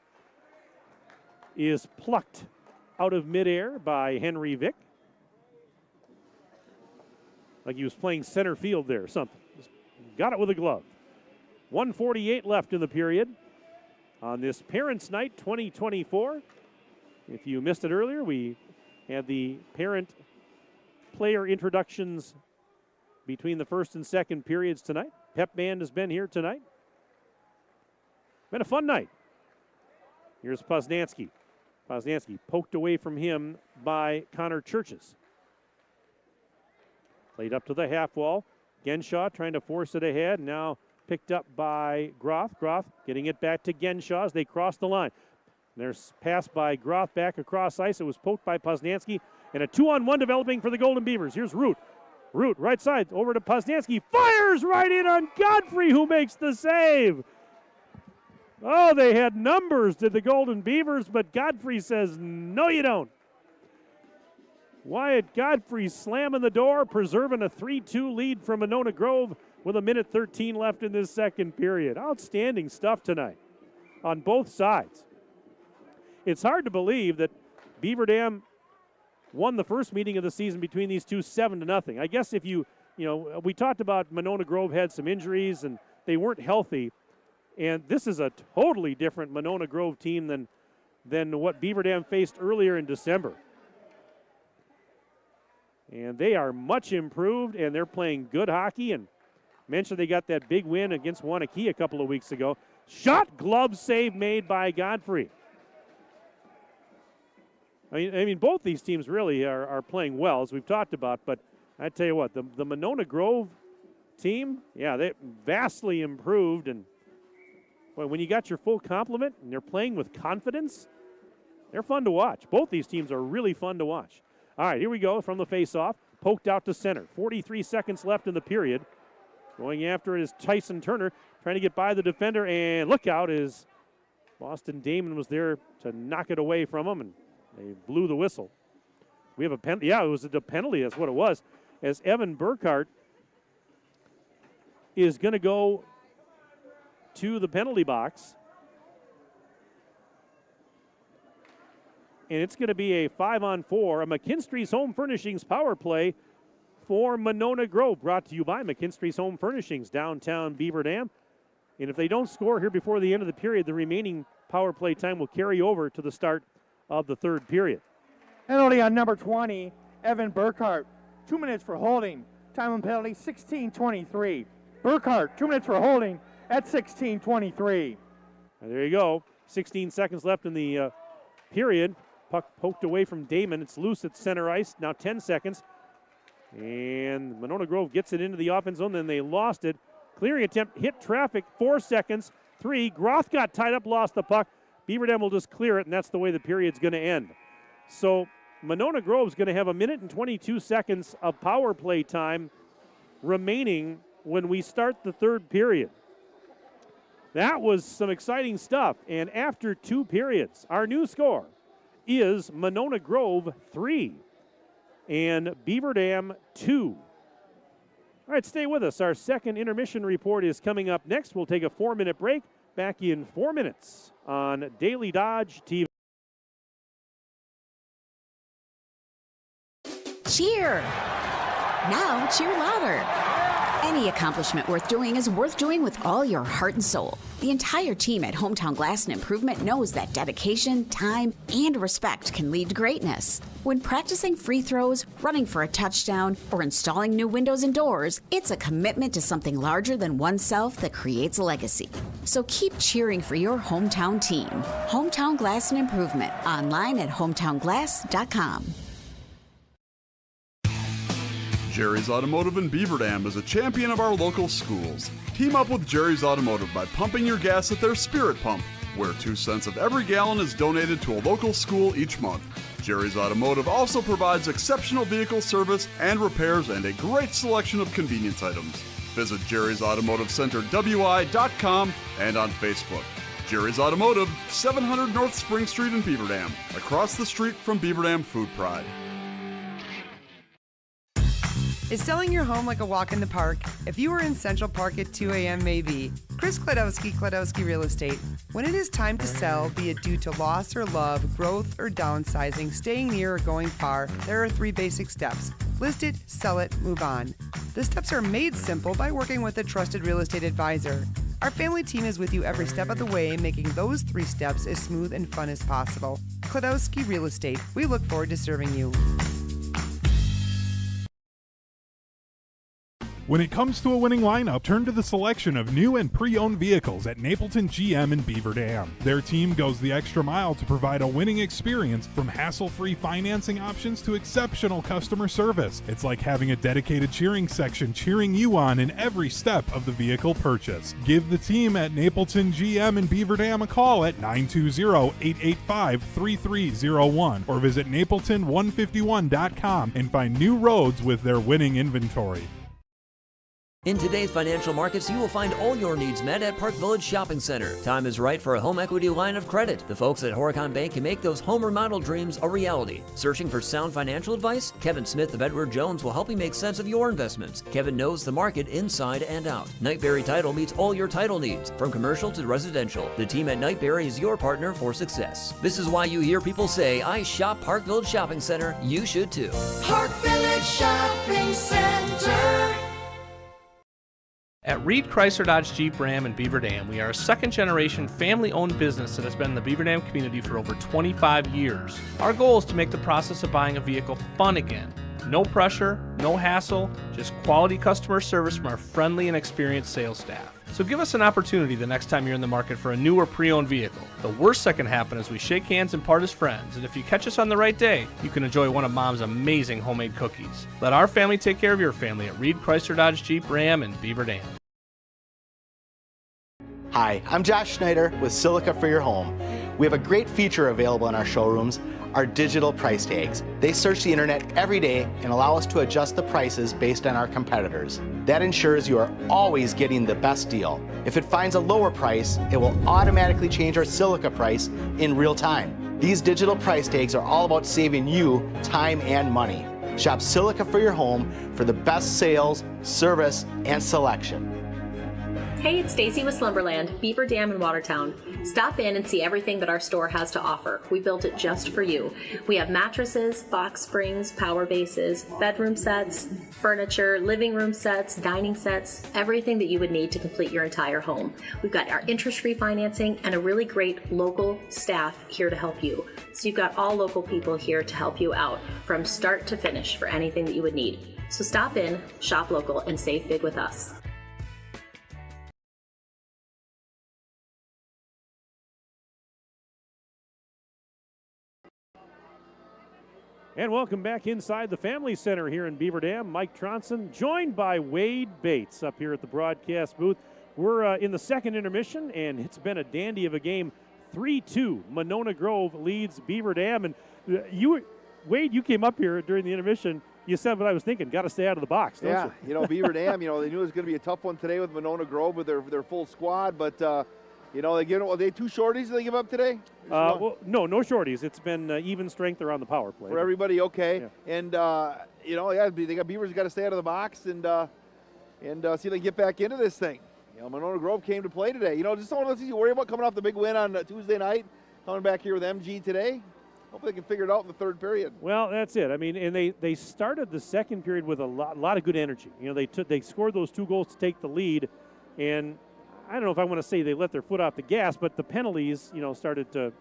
is plucked out of midair by Henry Vick. Like he was playing center field there or something. Just got it with a glove. 1:48 left in the period on this Parents' Night 2024. If you missed it earlier, we had the parent player introductions between the first and second periods tonight. Pep Band has been here tonight. Been a fun night. Here's Poznansky. Posnanski poked away from him by Connor Churches. Played up to the half wall. Genshaw trying to force it ahead. Now picked up by Groff. Groff getting it back to Genshaw as they cross the line. There's pass by Groff back across ice. It was poked by Posnanski. And a 2-on-1 developing for the Golden Beavers. Here's Root. Root right side over to Posnanski. Fires right in on Godfrey, who makes the save. Oh, they had numbers, did the Golden Beavers, but Godfrey says, no, you don't. Wyatt Godfrey slamming the door, preserving a 3-2 lead from Monona Grove with 1:13 left in this second period. Outstanding stuff tonight on both sides. It's hard to believe that Beaver Dam won the first meeting of the season between these two 7-0. I guess if we talked about Monona Grove had some injuries and they weren't healthy. And this is a totally different Monona Grove team than what Beaver Dam faced earlier in December. And they are much improved, and they're playing good hockey. And mentioned they got that big win against Wanakee a couple of weeks ago. Shot glove save made by Godfrey. I mean, both these teams really are playing well, as we've talked about. But I tell you what, the Monona Grove team, yeah, they vastly improved. And boy, when you got your full complement and they're playing with confidence, they're fun to watch. Both these teams are really fun to watch. All right, here we go from the faceoff. Poked out to center. 43 seconds left in the period. Going after it is Tyson Turner, trying to get by the defender. And look out, is Boston Damon was there to knock it away from him, and they blew the whistle. We have a penalty. Yeah, it was a penalty. That's what it was. As Evan Burkhart is going to go to the penalty box. And it's going to be a 5-on-4, a McKinstry's Home Furnishings power play for Monona Grove, brought to you by McKinstry's Home Furnishings, downtown Beaver Dam. And if they don't score here before the end of the period, the remaining power play time will carry over to the start of the third period. Penalty on number 20, Evan Burkhart. 2 minutes for holding. Time and penalty, 16:23. Burkhart, 2 minutes for holding at 16:23. There you go. 16 seconds left in the period. Puck poked away from Damon. It's loose at center ice. Now 10 seconds. And Monona Grove gets it into the offense zone. Then they lost it. Clearing attempt, hit traffic. 4 seconds. 3. Groth got tied up, lost the puck. Beaver Dam will just clear it, and that's the way the period's going to end. So Monona Grove's going to have 1 minute and 22 seconds of power play time remaining when we start the third period. That was some exciting stuff. And after 2 periods, our new score is Monona Grove 3 and Beaver Dam 2. All right, stay with us. Our second intermission report is coming up next. We'll take a 4-minute break. Back in 4 minutes on Daily Dodge TV. Cheer! Now cheer louder. Any accomplishment worth doing is worth doing with all your heart and soul. The entire team at Hometown Glass and Improvement knows that dedication, time, and respect can lead to greatness. When practicing free throws, running for a touchdown, or installing new windows and doors, it's a commitment to something larger than oneself that creates a legacy. So keep cheering for your hometown team. Hometown Glass and Improvement, online at hometownglass.com. Jerry's Automotive in Beaver Dam is a champion of our local schools. Team up with Jerry's Automotive by pumping your gas at their Spirit Pump, where 2 cents of every gallon is donated to a local school each month. Jerry's Automotive also provides exceptional vehicle service and repairs and a great selection of convenience items. Visit Jerry's Automotive Center WI.com and on Facebook. Jerry's Automotive, 700 North Spring Street in Beaver Dam, across the street from Beaver Dam Food Pride. Is selling your home like a walk in the park? If you were in Central Park at 2 a.m. maybe. Chris Kladowski Real Estate. When it is time to sell, be it due to loss or love, growth or downsizing, staying near or going far, there are 3 basic steps. List it, sell it, move on. The steps are made simple by working with a trusted real estate advisor. Our family team is with you every step of the way, making those 3 steps as smooth and fun as possible. Kladowski Real Estate. We look forward to serving you. When it comes to a winning lineup, turn to the selection of new and pre-owned vehicles at Napleton GM in Beaver Dam. Their team goes the extra mile to provide a winning experience, from hassle-free financing options to exceptional customer service. It's like having a dedicated cheering section cheering you on in every step of the vehicle purchase. Give the team at Napleton GM in Beaver Dam a call at 920-885-3301 or visit napleton151.com and find new roads with their winning inventory. In today's financial markets, you will find all your needs met at Park Village Shopping Center. Time is right for a home equity line of credit. The folks at Horicon Bank can make those home remodel dreams a reality. Searching for sound financial advice? Kevin Smith of Edward Jones will help you make sense of your investments. Kevin knows the market inside and out. Nightberry Title meets all your title needs, from commercial to residential. The team at Nightberry is your partner for success. This is why you hear people say, I shop Park Village Shopping Center. You should too. Park Village Shopping Center. At Reed Chrysler Dodge Jeep Ram in Beaver Dam, we are a second-generation family-owned business that has been in the Beaver Dam community for over 25 years. Our goal is to make the process of buying a vehicle fun again. No pressure, no hassle, just quality customer service from our friendly and experienced sales staff. So give us an opportunity the next time you're in the market for a new or pre-owned vehicle. The worst that can happen is we shake hands and part as friends, and if you catch us on the right day, you can enjoy one of Mom's amazing homemade cookies. Let our family take care of your family at Reed Chrysler Dodge Jeep Ram in Beaver Dam. Hi, I'm Josh Schneider with Silica for Your Home. We have a great feature available in our showrooms, our digital price tags. They search the internet every day and allow us to adjust the prices based on our competitors. That ensures you are always getting the best deal. If it finds a lower price, it will automatically change our Silica price in real time. These digital price tags are all about saving you time and money. Shop Silica for Your Home for the best sales, service, and selection. Hey, it's Stacy with Slumberland, Beaver Dam in Watertown. Stop in and see everything that our store has to offer. We built it just for you. We have mattresses, box springs, power bases, bedroom sets, furniture, living room sets, dining sets, everything that you would need to complete your entire home. We've got our interest-free financing and a really great local staff here to help you. So you've got all local people here to help you out from start to finish for anything that you would need. So stop in, shop local, and save big with us. And welcome back inside the Family Center here in Beaver Dam. Mike Tronson, joined by Wade Bates up here at the broadcast booth. We're in the second intermission, and it's been a dandy of a game. 3-2, Monona Grove leads Beaver Dam. And Wade, you came up here during the intermission. You said what I was thinking. Got to stay out of the box, don't you? Yeah, Beaver Dam, they knew it was going to be a tough one today with Monona Grove with their full squad, but they give it. They two shorties they give up today? No shorties. It's been even strength around the power play. For everybody, okay. Yeah. And they got Beavers got to stay out of the box and see if they can get back into this thing. Monona Grove came to play today. Just don't let you worry about coming off the big win on Tuesday night, coming back here with MG today. Hopefully they can figure it out in the third period. Well, that's it. I mean, and they started the second period with a lot of good energy. They scored those 2 goals to take the lead, and I don't know if I want to say they let their foot off the gas, but the penalties, started to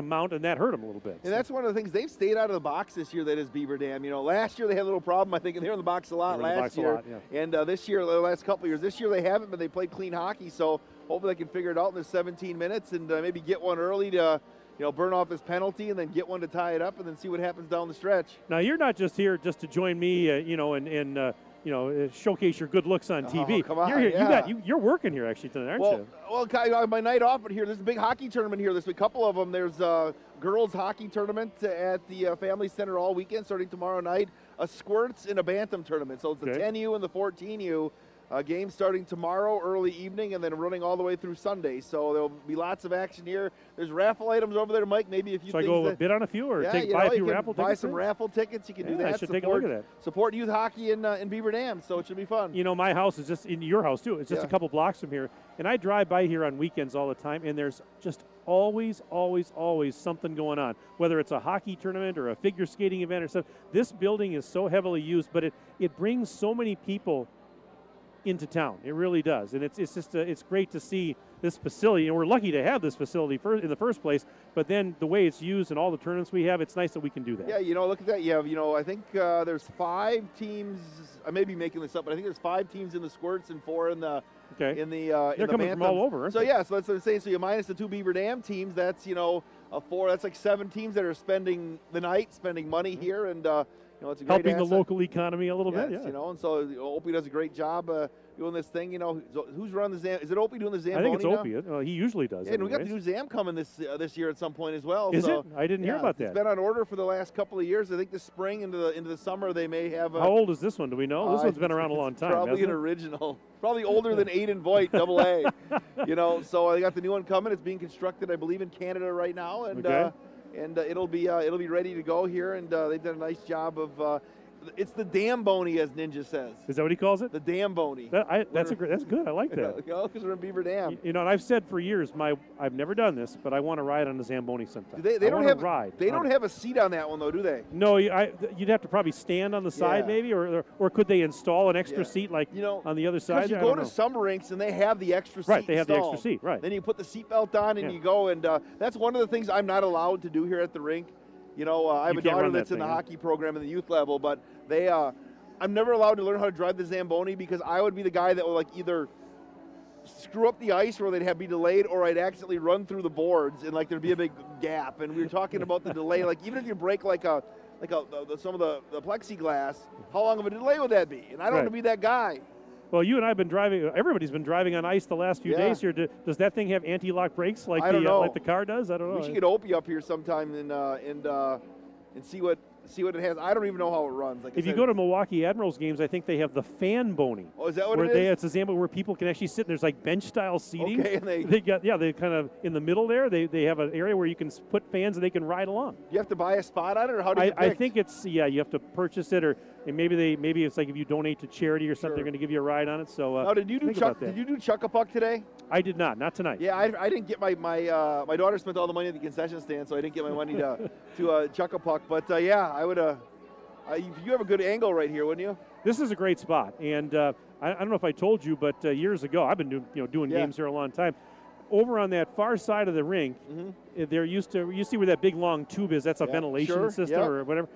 mount, and that hurt them a little bit. And that's one of the things. They've stayed out of the box this year, that is Beaver Dam. Last year they had a little problem. I think they were in the box a lot last year. And this year, the last couple of years, this year they haven't, but they played clean hockey. So hopefully they can figure it out in the 17 minutes and maybe get one early to burn off this penalty and then get one to tie it up and then see what happens down the stretch. Now, you're not just here just to join me, and showcase your good looks on TV. Oh, come on, you're working here actually tonight, aren't you? Well, my night off, but there's a big hockey tournament here. There's a couple of them. There's a girls hockey tournament at the Family Center all weekend, starting tomorrow night. A squirts and a bantam tournament. So it's the 10U and the 14U. Game starting tomorrow early evening and then running all the way through Sunday. So there'll be lots of action here. There's raffle items over there, Mike. Maybe a few things. So I go bid on a few or buy a few raffle tickets? Buy some raffle tickets. You can do that. I should take a look at that. Support youth hockey in Beaver Dam, so it should be fun. My house is just in your house, too. It's just a couple blocks from here. And I drive by here on weekends all the time, and there's just always something going on, whether it's a hockey tournament or a figure skating event or something. This building is so heavily used, but it brings so many people into town. It really does, and it's just it's great to see this facility. And we're lucky to have this facility in the first place. But then the way it's used and all the tournaments we have, it's nice that we can do that. Yeah, look at that. You have, I think there's 5 teams. I may be making this up, but I think there's 5 teams in the squirts and 4 in the They're in coming the from all over. Aren't so they? yeah, so that's what I'm saying. So you minus the 2 Beaver Dam teams. That's a 4. That's like 7 teams that are spending the night, spending money here, and it's a great helping the asset. local economy a little bit. Yes, Yeah. and so Opie does a great job doing this thing. Who's running the Zam? Is it Opie doing the Zamboni? I think it's Opie. Well, he usually does. Yeah, and we got the anyways. new Zam coming this year at some point as well. Is it? I didn't hear about that. It's been on order for the last couple of years. I think this spring into the summer they may have. How old is this one? Do we know? This one's been around a long time. Probably hasn't an it? original. Probably older than Aiden Voigt, AA. So I got the new one coming. It's being constructed, I believe, in Canada right now, and it'll be ready to go here. And they've done a nice job of. It's the Damboni, as Ninja says. Is that what he calls it? The Damboni. That's good. I like that. Because we're in Beaver Dam. And I've said for years, I've never done this, but I want to ride on the Zamboni sometime. They don't have a seat on that one though, do they? No, you'd have to probably stand on the side maybe, or could they install an extra seat like on the other side? Because you go to some rinks and they have the extra seat. Right, they have the installed. extra seat. Right. Then you put the seatbelt on and you go, and that's one of the things I'm not allowed to do here at the rink. I have a daughter that's in the hockey program in the youth level, but I'm never allowed to learn how to drive the Zamboni because I would be the guy that would either screw up the ice or they'd be delayed, or I'd accidentally run through the boards and there'd be a big gap. And we were talking about the delay, even if you break some of the plexiglass, how long of a delay would that be? And I don't want to be that guy. Well, you and I have been driving. Everybody's been driving on ice the last few days here. Does that thing have anti-lock brakes like the car does? I don't know. We should get Opie up here sometime and see what it has. I don't even know how it runs. If you go to Milwaukee Admirals games, I think they have the fan bony. Oh, is that what it is? It's a Zamboni where people can actually sit. There's bench style seating. Okay, and they kind of in the middle there. They have an area where you can put fans and they can ride along. You have to buy a spot on it, or how do you? I think it's you have to purchase it, or maybe it's like if you donate to charity or something, they're going to give you a ride on it. So now, did you do Chuck-a-Puck today? I did not today. Yeah, I didn't get my daughter spent all the money at the concession stand, so I didn't get my money to Chuck-a-Puck. But I would you have a good angle right here, wouldn't you? This is a great spot, and I don't know if I told you, but years ago I've been doing games here a long time. Over on that far side of the rink, there used to you see where that big long tube is. That's a ventilation system or whatever.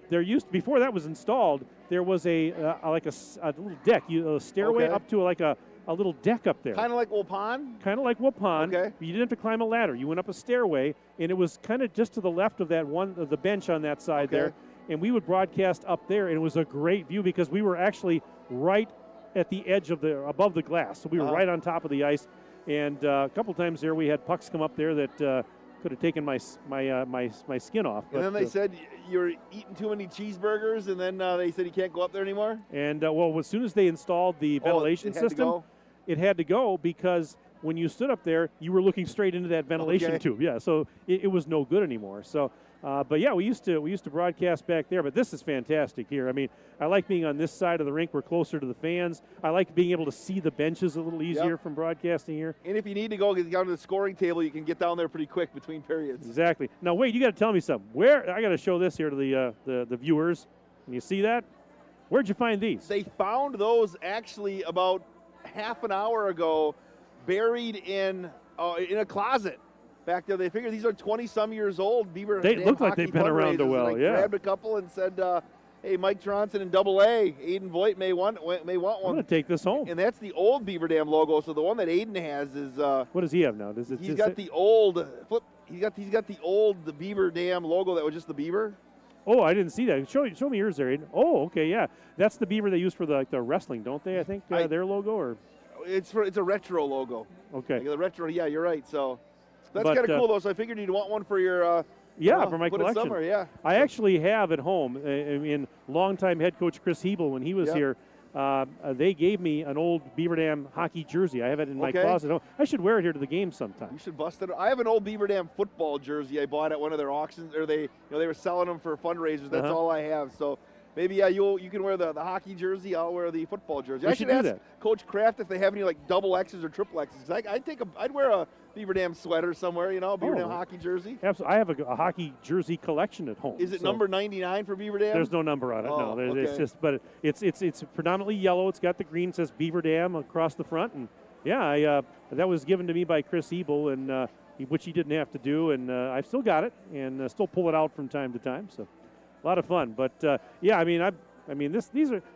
There used before that was installed. There was a little deck, a stairway up to a little deck up there. Kind of like Waupun? Kind of like Waupun. Okay. You didn't have to climb a ladder. You went up a stairway, and it was kind of just to the left of that the bench on that side there. And we would broadcast up there, and it was a great view because we were actually right at the edge of above the glass. So we were right on top of the ice. And a couple times there we had pucks come up there that could have taken my skin off. And then they said you're eating too many cheeseburgers, and then they said you can't go up there anymore? And, as soon as they installed the ventilation system, it had to go because when you stood up there, you were looking straight into that ventilation tube. Yeah, so it was no good anymore. So, we used to broadcast back there. But this is fantastic here. I mean, I like being on this side of the rink. We're closer to the fans. I like being able to see the benches a little easier from broadcasting here. And if you need to go get down to the scoring table, you can get down there pretty quick between periods. Exactly. Now, wait, you got to tell me something. I got to show this here to the viewers. Can you see that? Where'd you find these? They found those actually about half an hour ago, buried in a closet back there. They figured these are 20-some years old Beaver. They look like they've been around a while. Grabbed a couple and said, "Hey, Mike Johnson in AA, Aiden Voigt may want one." I'm gonna take this home. And that's the old Beaver Dam logo. So the one that Aiden has is. What does he have now? He's got the old flip. He's got the old Beaver Dam logo that was just the Beaver. Oh, I didn't see that. Show me yours there, Aiden. Oh, okay, yeah. That's the Beaver they use for the wrestling, don't they? I think their logo or. It's a retro logo. Okay. The retro. Yeah, you're right. So that's kind of cool though. So I figured you'd want one for your. For my put collection. It somewhere, yeah. I actually have at home. In longtime head coach Chris Hebel when he was here, they gave me an old Beaver Dam hockey jersey. I have it in my closet. I should wear it here to the game sometime. You should bust it. I have an old Beaver Dam football jersey I bought at one of their auctions, or they were selling them for fundraisers. That's all I have. So maybe you can wear the hockey jersey. I'll wear the football jersey. I should do ask that. Coach Kraft if they have any like double X's or triple X's. I'd wear a Beaver Dam sweater somewhere, Beaver Dam hockey jersey. Absolutely. I have a hockey jersey collection at home. Is it number 99 for Beaver Dam? There's no number on it. Oh, no, okay. it's just, but it's predominantly yellow. It's got the green, says Beaver Dam across the front, and that was given to me by Chris Ebel, and which he didn't have to do, and I've still got it and still pull it out from time to time. So a lot of fun. But these are.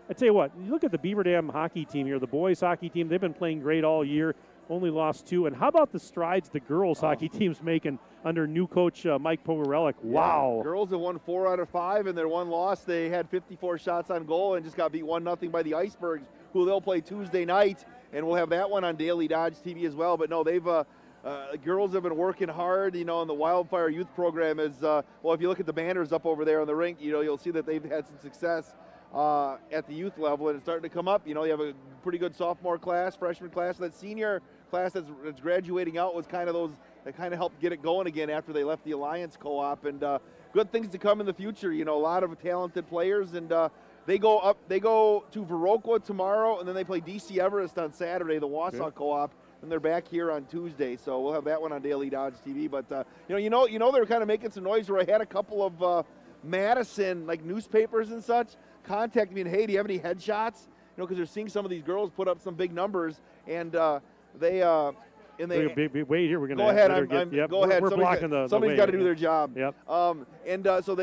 I tell you what, you look at the Beaver Dam hockey team here, the boys hockey team. They've been playing great all year. Only lost 2. And how about the strides the girls hockey team's making under new coach Mike Pogorelic? Wow. Girls have won 4 out of 5, and their one loss, they had 54 shots on goal and just got beat 1-0 by the Icebergs, who they'll play Tuesday night, and we'll have that one on Daily Dodge TV as well. But no, they've girls have been working hard, and the Wildfire Youth Program is if you look at the banners up over there on the rink, you'll see that they've had some success at the youth level, and it's starting to come up. You have a pretty good sophomore class, freshman class. That senior class that's graduating out was kind of those that kind of helped get it going again after they left the Alliance Co-op, and good things to come in the future. A lot of talented players, and they go to Viroqua tomorrow, and then they play DC Everest on Saturday, the Wausau Co-op, and they're back here on Tuesday. So we'll have that one on Daily Dodge TV. But they were kind of making some noise where I had a couple of Madison newspapers and such contact me and, hey, do you have any headshots? Because they're seeing some of these girls put up some big numbers, and they wait here. We're gonna go ahead. Go ahead. We're blocking somebody's got to do their job. Yep. So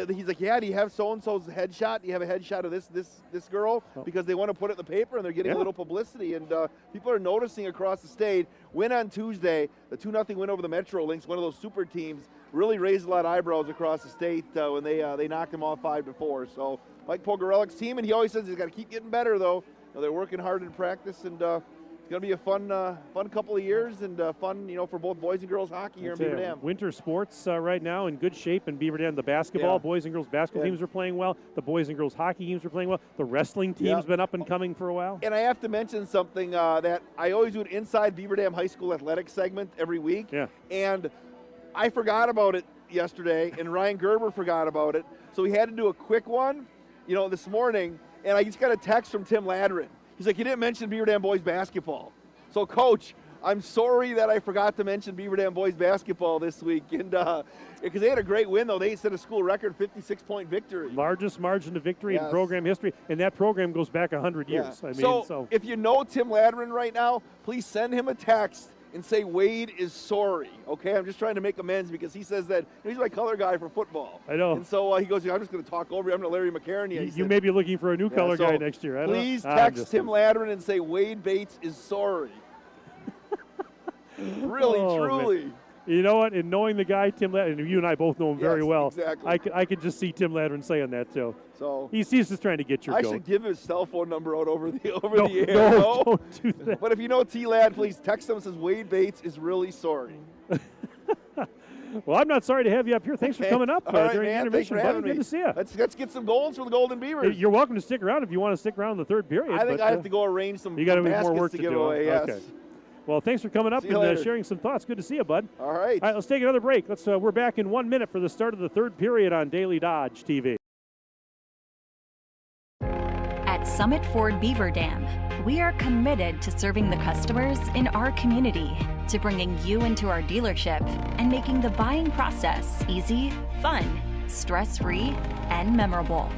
he's like, yeah. Do you have so and so's headshot? Do you have a headshot of this girl? Because they want to put it in the paper, and they're getting a little publicity, and people are noticing across the state. Win on Tuesday, the 2-0 win over the Metro Lynx, one of those super teams, really raised a lot of eyebrows across the state when they knocked them off 5-4. So Mike Pogorelic's team, and he always says he's got to keep getting better though. They're working hard in practice, and it's going to be a fun couple of years, and fun, for both boys and girls hockey here in Beaver Dam. Winter sports right now in good shape in Beaver Dam. The basketball, boys and girls basketball teams are playing well. The boys and girls hockey teams are playing well. The wrestling team's been up and coming for a while. And I have to mention something that I always do an Inside Beaver Dam High School Athletics segment every week. Yeah. And I forgot about it yesterday, and Ryan Gerber forgot about it. So we had to do a quick one, this morning, and I just got a text from Tim Ladrin. He's like, you didn't mention Beaver Dam boys basketball. So, Coach, I'm sorry that I forgot to mention Beaver Dam boys basketball this week. And because they had a great win, though. They set a school record 56-point victory. Largest margin of victory in program history. And that program goes back 100 years. So if you know Tim Ladrin right now, please send him a text and say Wade is sorry, okay? I'm just trying to make amends because he says that he's my color guy for football. I know. And so he goes, I'm just going to talk over you. I'm going to Larry McCartney. You may be looking for a new color guy next year. Please text Tim Ladrin and say Wade Bates is sorry. Really, truly. Man. You know what? In knowing the guy, Tim Ladrin, and you and I both know him very well, exactly. I could just see Tim Ladrin saying that too. So he's just trying to get your goat. I should give his cell phone number out over the air. No, don't do that. But if you know T-Lad, please text him and says Wade Bates is really sorry. Well, I'm not sorry to have you up here. Thanks for coming up during the intermission. Thanks for having me. Good to see you. Let's get some goals for the Golden Beavers. You're welcome to stick around if you want to stick around in the third period. I think I have to go arrange some you got baskets more work to give away. Yes. Okay. Well, thanks for coming up and sharing some thoughts. Good to see you, bud. All right. All right, let's take another break. We're back in 1 minute for the start of the third period on Daily Dodge TV. At Summit Ford Beaver Dam, we are committed to serving the customers in our community, to bringing you into our dealership and making the buying process easy, fun, stress-free, and memorable.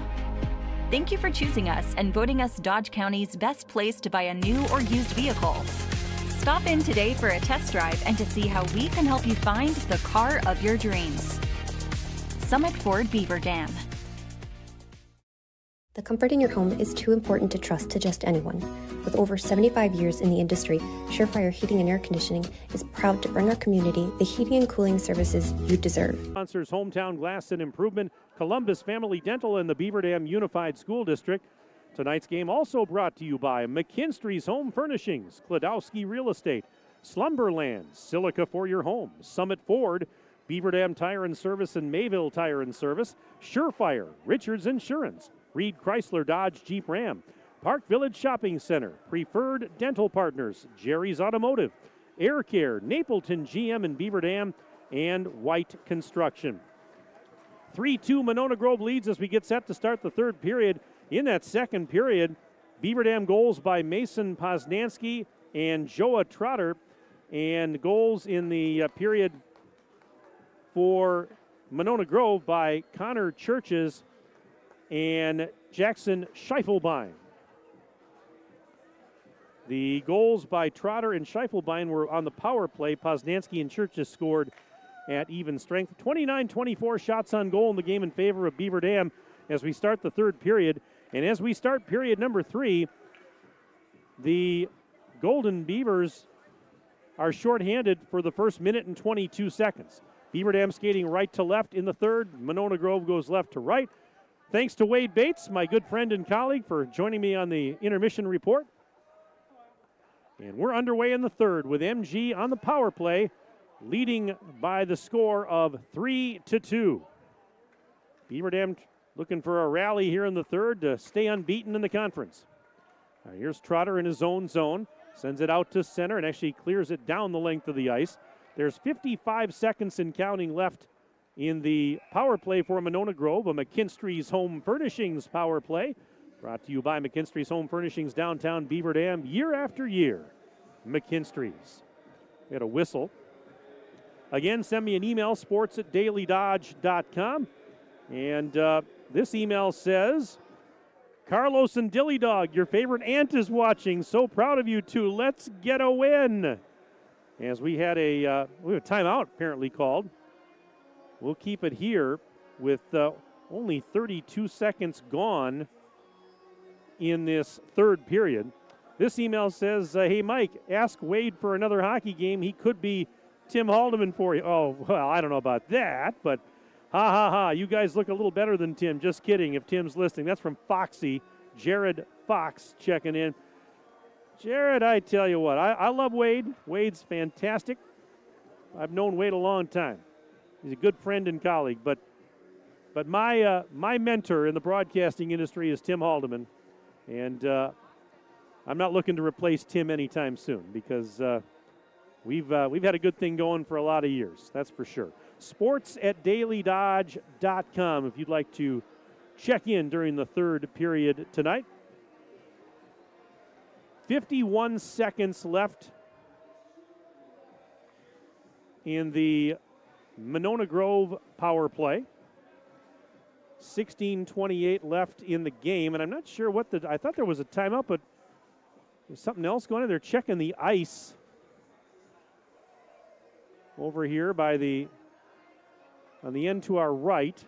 Thank you for choosing us and voting us Dodge County's best place to buy a new or used vehicle. Stop in today for a test drive and to see how we can help you find the car of your dreams. Summit Ford Beaver Dam. The comfort in your home is too important to trust to just anyone. With over 75 years in the industry, Surefire Heating and Air Conditioning is proud to bring our community the heating and cooling services you deserve. Sponsors Hometown Glass and Improvement, Columbus Family Dental, and the Beaver Dam Unified School District. Tonight's game also brought to you by McKinstry's Home Furnishings, Kladowski Real Estate, Slumberland, Silica for your home, Summit Ford, Beaver Dam Tire and Service and Mayville Tire and Service, Surefire, Richards Insurance, Reed Chrysler Dodge Jeep Ram, Park Village Shopping Center, Preferred Dental Partners, Jerry's Automotive, Air Care, Napleton GM and Beaver Dam, and White Construction. 3-2 Monona Grove leads as we get set to start the third period. In that second period, Beaver Dam goals by Mason Poznansky and Joa Trotter, and goals in the period for Monona Grove by Connor Churches and Jackson Scheifelbein. The goals by Trotter and Scheifelbein were on the power play. Poznansky and Churches scored at even strength. 29-24 shots on goal in the game in favor of Beaver Dam as we start the third period. And as we start period number 3, the Golden Beavers are shorthanded for the first minute and 22 seconds. Beaver Dam skating right to left in the third. Monona Grove goes left to right. Thanks to Wade Bates, my good friend and colleague, for joining me on the intermission report. And we're underway in the third with MG on the power play, leading by the score of 3-2. Beaver Dam looking for a rally here in the third to stay unbeaten in the conference. Here's Trotter in his own zone. Sends it out to center and actually clears it down the length of the ice. There's 55 seconds and counting left in the power play for Monona Grove, a McKinstry's Home Furnishings power play. Brought to you by McKinstry's Home Furnishings, downtown Beaver Dam, year after year. McKinstry's. We had a whistle. Again, send me an email, sports@dailydodge.com. And this email says, Carlos and Dilly Dog, your favorite aunt is watching. So proud of you two. Let's get a win. As we had a timeout apparently called. We'll keep it here with only 32 seconds gone in this third period. This email says, hey, Mike, ask Wade for another hockey game. He could be Tim Haldeman for you. Oh, well, I don't know about that, but ha, ha, ha. You guys look a little better than Tim. Just kidding if Tim's listening. That's from Foxy. Jared Fox checking in. Jared, I tell you what, I love Wade. Wade's fantastic. I've known Wade a long time. He's a good friend and colleague, but my mentor in the broadcasting industry is Tim Haldeman, and I'm not looking to replace Tim anytime soon because we've had a good thing going for a lot of years. That's for sure. Sports@dailydodge.com if you'd like to check in during the third period tonight. 51 seconds left in the Monona Grove power play. 16:28 left in the game, and I'm not sure what I thought there was a timeout, but there's something else going on. They're checking the ice over here on the end to our right.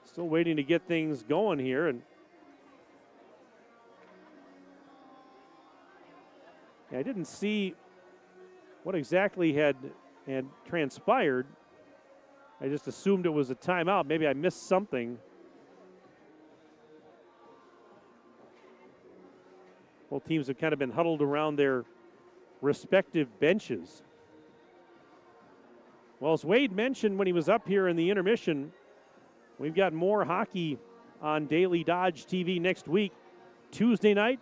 Still waiting to get things going here, and I didn't see what exactly had transpired. I just assumed it was a timeout. Maybe I missed something. Both teams have kind of been huddled around their respective benches. Well, as Wade mentioned when he was up here in the intermission, we've got more hockey on Daily Dodge TV next week. Tuesday night,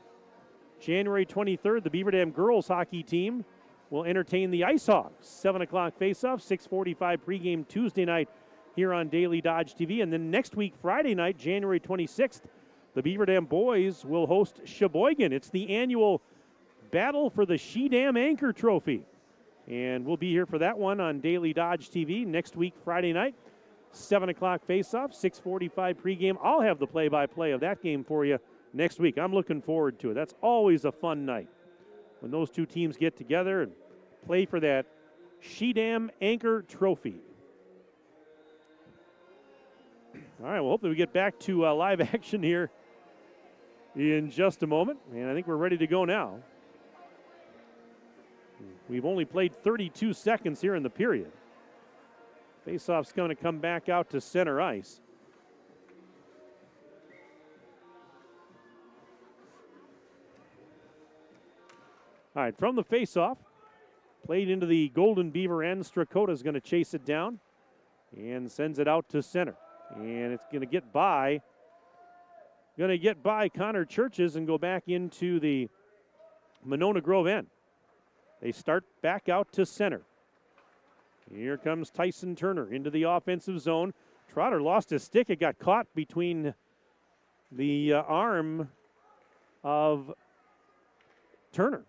January 23rd, the Beaver Dam girls hockey team will entertain the Ice Hawks. 7 o'clock face-off, 6:45 pregame Tuesday night here on Daily Dodge TV. And then next week, Friday night, January 26th, the Beaver Dam boys will host Sheboygan. It's the annual battle for the She Dam Anchor Trophy. And we'll be here for that one on Daily Dodge TV next week, Friday night. 7 o'clock face-off, 6:45 pregame. I'll have the play-by-play of that game for you next week. I'm looking forward to it. That's always a fun night when those two teams get together and play for that She Dam Anchor Trophy. All right, well, hopefully we get back to live action here in just a moment, and I think we're ready to go now. We've only played 32 seconds here in the period. Faceoff's going to come back out to center ice. All right, from the faceoff, played into the Golden Beaver end. Strakota's going to chase it down and sends it out to center. And it's going to get by. Connor Churches and go back into the Monona Grove end. They start back out to center. Here comes Tyson Turner into the offensive zone. Trotter lost his stick. It got caught between the arm of Turner.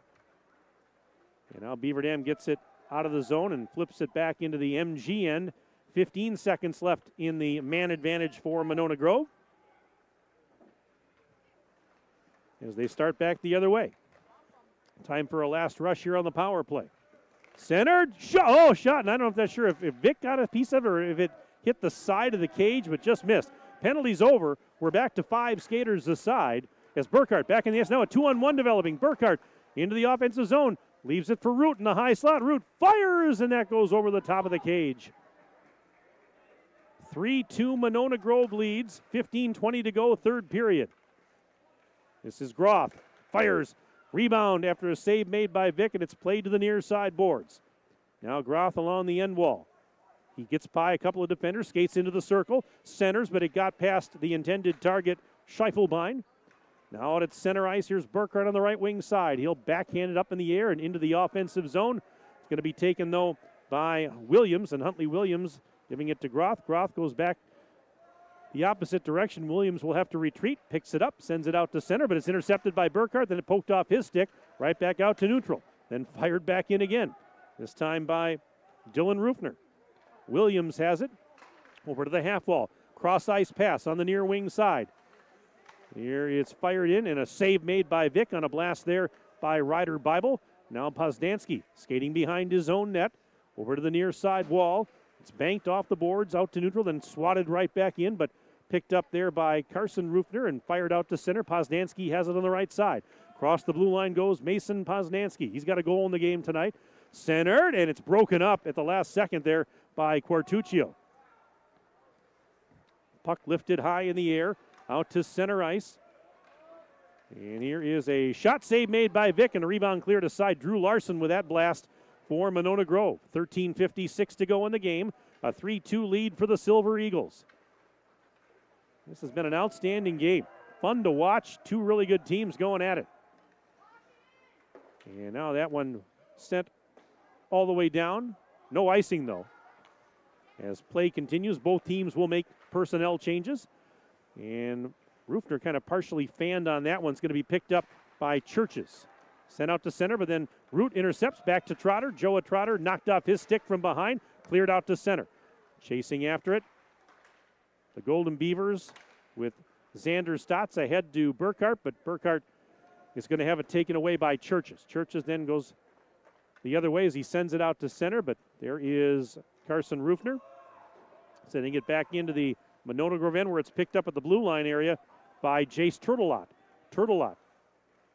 And now Beaver Dam gets it out of the zone and flips it back into the MG end. 15 seconds left in the man advantage for Monona Grove, as they start back the other way. Time for a last rush here on the power play. Centered, shot, and I don't know if that's sure if Vic got a piece of it or if it hit the side of the cage, but just missed. Penalty's over. We're back to 5 skaters aside as Burkhart back in the S. Now a 2-on-1 developing. Burkhart into the offensive zone, leaves it for Root in the high slot. Root fires, and that goes over the top of the cage. 3-2 Monona Grove leads, 15:20 to go, third period. This is Groff, fires, rebound after a save made by Vic, and it's played to the near side boards. Now Groff along the end wall. He gets by a couple of defenders, skates into the circle, centers, but it got past the intended target, Scheifelbein. Now out at center ice, here's Burkhart on the right wing side. He'll backhand it up in the air and into the offensive zone. It's going to be taken, though, by Williams, and Huntley Williams giving it to Groff. Groff goes back the opposite direction. Williams will have to retreat, picks it up, sends it out to center, but it's intercepted by Burkhart. Then it poked off his stick, right back out to neutral. Then fired back in again, this time by Dylan Rufner. Williams has it over to the half wall. Cross ice pass on the near wing side. Here it's fired in, and a save made by Vic on a blast there by Ryder Bible. Now Poznansky skating behind his own net over to the near side wall. It's banked off the boards out to neutral, then swatted right back in, but picked up there by Carson Rufner and fired out to center. Poznansky has it on the right side. Across the blue line goes Mason Poznansky. He's got a goal in the game tonight. Centered, and it's broken up at the last second there by Quartuccio. Puck lifted high in the air, out to center ice. And here is a shot save made by Vic, and a rebound cleared aside. Drew Larson with that blast for Monona Grove. 13:56 to go in the game. A 3-2 lead for the Silver Eagles. This has been an outstanding game. Fun to watch. Two really good teams going at it. And now that one sent all the way down. No icing, though. As play continues, both teams will make personnel changes. And Rufner kind of partially fanned on that one. It's going to be picked up by Churches. Sent out to center, but then Root intercepts back to Trotter. Joa Trotter knocked off his stick from behind, cleared out to center. Chasing after it, the Golden Beavers with Xander Stotts ahead to Burkhart, but Burkhart is going to have it taken away by Churches. Churches then goes the other way as he sends it out to center, but there is Carson Rufner sending it back into the Monona Grove end, where it's picked up at the blue line area by Jace Turtelot. Turtelot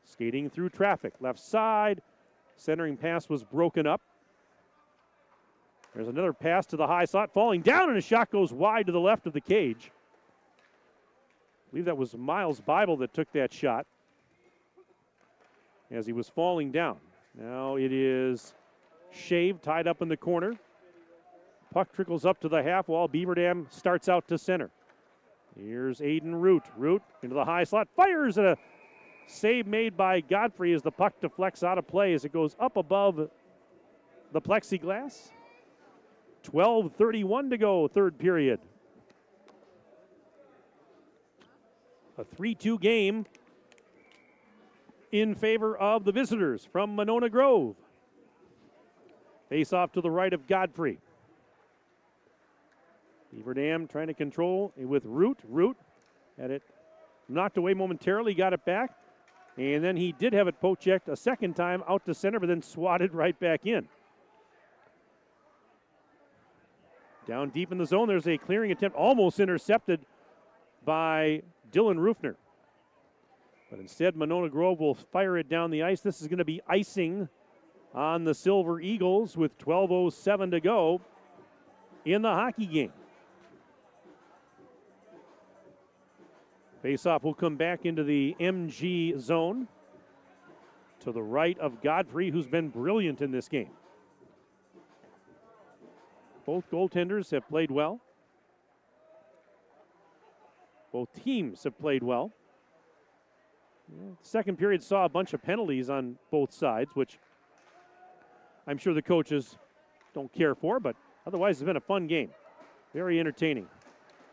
skating through traffic. Left side. Centering pass was broken up. There's another pass to the high slot. Falling down, and a shot goes wide to the left of the cage. I believe that was Miles Bible that took that shot as he was falling down. Now it is Shave tied up in the corner. Puck trickles up to the half wall. Beaver Dam starts out to center. Here's Aiden Root. Root into the high slot. Fires, and a save made by Godfrey as the puck deflects out of play as it goes up above the plexiglass. 12:31 to go, third period. A 3-2 game in favor of the visitors from Monona Grove. Face off to the right of Godfrey. Beaver Dam trying to control with Root. Root had it knocked away momentarily, got it back. And then he did have it poke checked a second time out to center, but then swatted right back in. Down deep in the zone, there's a clearing attempt, almost intercepted by Dylan Rufner. But instead, Monona Grove will fire it down the ice. This is going to be icing on the Silver Eagles with 12:07 to go in the hockey game. Faceoff will come back into the MG zone to the right of Godfrey, who's been brilliant in this game. Both goaltenders have played well. Both teams have played well. Second period saw a bunch of penalties on both sides, which I'm sure the coaches don't care for, but otherwise it's been a fun game. Very entertaining.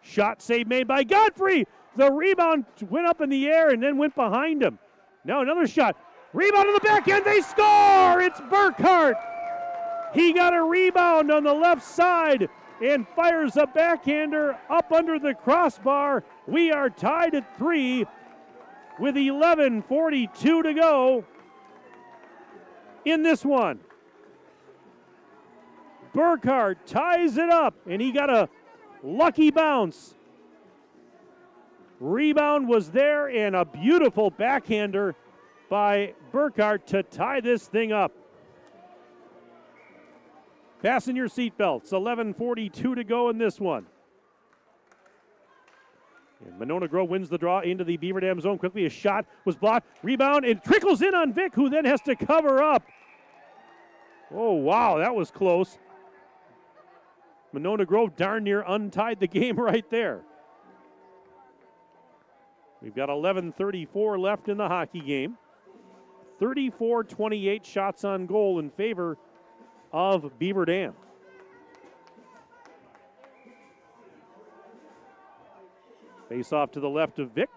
Shot save made by Godfrey. The rebound went up in the air and then went behind him. Now another shot. Rebound to the back end. They score. It's Burkhart. He got a rebound on the left side and fires a backhander up under the crossbar. We are tied at 3 with 11:42 to go in this one. Burkhart ties it up, and he got a lucky bounce. Rebound was there, and a beautiful backhander by Burkhart to tie this thing up. Fasten your seatbelts. 11:42 to go in this one. And Monona Grove wins the draw into the Beaver Dam zone. Quickly, a shot was blocked. Rebound, and trickles in on Vic, who then has to cover up. Oh, wow, that was close. Monona Grove darn near untied the game right there. We've got 11:34 left in the hockey game. 34-28 shots on goal in favor of Beaver Dam. Face off to the left of Vic.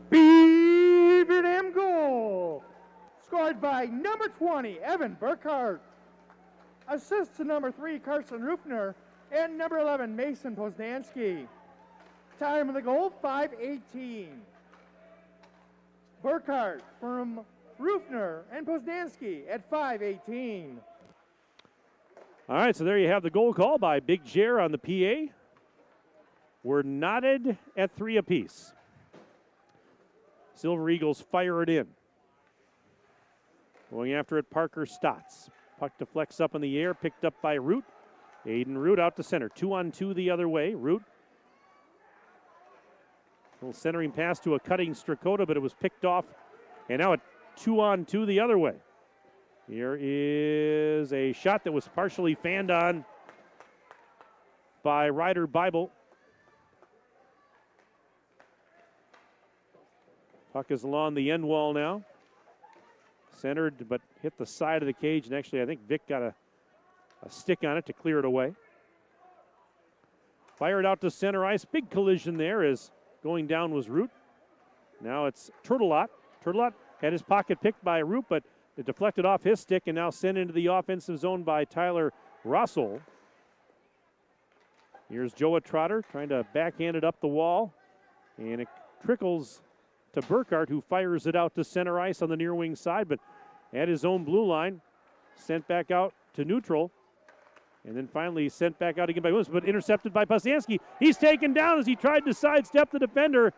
Beaver Dam goal. Scored by number 20, Evan Burkhart. Assist to number 3, Carson Rufner, and number 11, Mason Poznansky. Time of the goal, 5:18. Burkhart from Rufner and Poznansky at 5:18. All right, so there you have the goal call by Big Jer on the PA. We're knotted at 3 apiece. Silver Eagles fire it in. Going after it, Parker Stotts. Puck deflects up in the air, picked up by Root. Aiden Root out to center. 2-on-2 the other way. Root. Little centering pass to a cutting Strakota, but it was picked off. And now a 2-on-2 the other way. Here is a shot that was partially fanned on by Ryder Bible. Puck is along the end wall now. Centered, but hit the side of the cage. And actually, I think Vic got a stick on it to clear it away. Fired out to center ice. Big collision there as going down was Root. Now it's Turtelot. Turtelot had his pocket picked by Root, but it deflected off his stick and now sent into the offensive zone by Tyler Russell. Here's Joa Trotter trying to backhand it up the wall. And it trickles to Burkhart, who fires it out to center ice on the near wing side, but at his own blue line, sent back out to neutral, and then finally sent back out again by Williams, but intercepted by Poznansky. He's taken down as he tried to sidestep the defender,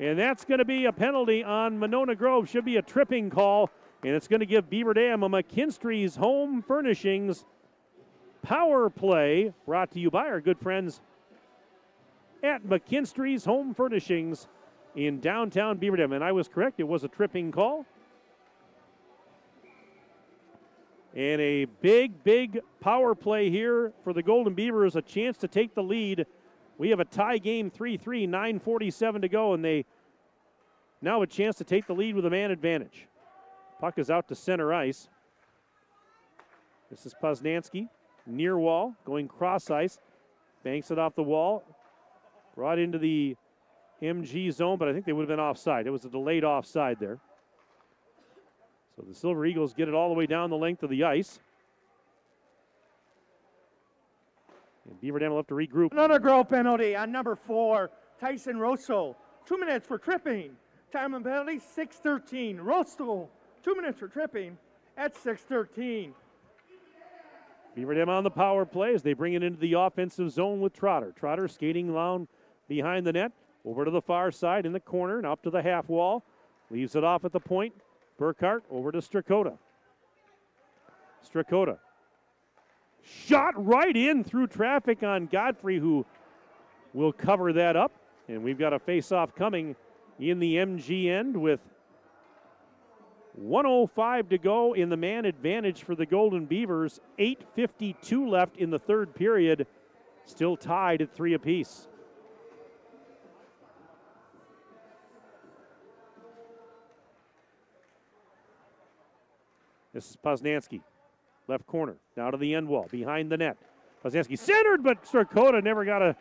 and that's going to be a penalty on Monona Grove. Should be a tripping call, and it's going to give Beaver Dam a McKinstry's Home Furnishings power play, brought to you by our good friends at McKinstry's Home Furnishings in downtown Beaver Dam. And I was correct, it was a tripping call. And a big power play here for the Golden Beavers, a chance to take the lead. We have a tie game, 3-3, 9:47 to go, and they now have a chance to take the lead with a man advantage. Puck is out to center ice. This is Poznansky, near wall, going cross ice, banks it off the wall, brought into the MG zone, but I think they would have been offside. It was a delayed offside there. So the Silver Eagles get it all the way down the length of the ice. And Beaver Dam will have to regroup. Another Grove penalty on number 4, Tyson Rosso. 2 minutes for tripping. Time of penalty, 6:13. Rosso, 2 minutes for tripping at 6:13. Beaver Dam on the power play as they bring it into the offensive zone with Trotter. Trotter skating down behind the net. Over to the far side in the corner and up to the half wall. Leaves it off at the point. Burkhart over to Strakota. Strakota. Shot right in through traffic on Godfrey, who will cover that up. And we've got a face-off coming in the MG end with 1:05 to go in the man advantage for the Golden Beavers. 8:52 left in the third period. Still tied at 3 apiece. This is Poznansky. Left corner. Now to the end wall. Behind the net. Poznansky centered, but Strakota never got a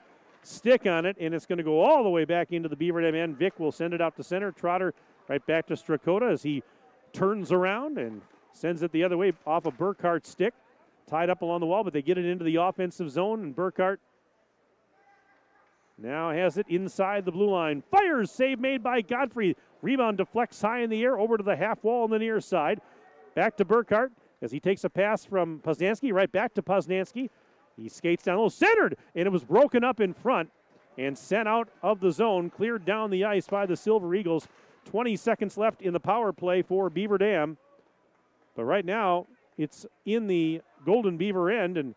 stick on it, and it's going to go all the way back into the Beaver Dam end. Vic will send it out to center. Trotter right back to Strakota as he turns around and sends it the other way off of Burkhart's stick. Tied up along the wall, but they get it into the offensive zone, and Burkhart now has it inside the blue line. Fires, save made by Godfrey. Rebound deflects high in the air over to the half wall on the near side. Back to Burkhart as he takes a pass from Poznansky, right back to Poznansky. He skates down low, centered, and it was broken up in front and sent out of the zone, cleared down the ice by the Silver Eagles. 20 seconds left in the power play for Beaver Dam. But right now, it's in the Golden Beaver end, and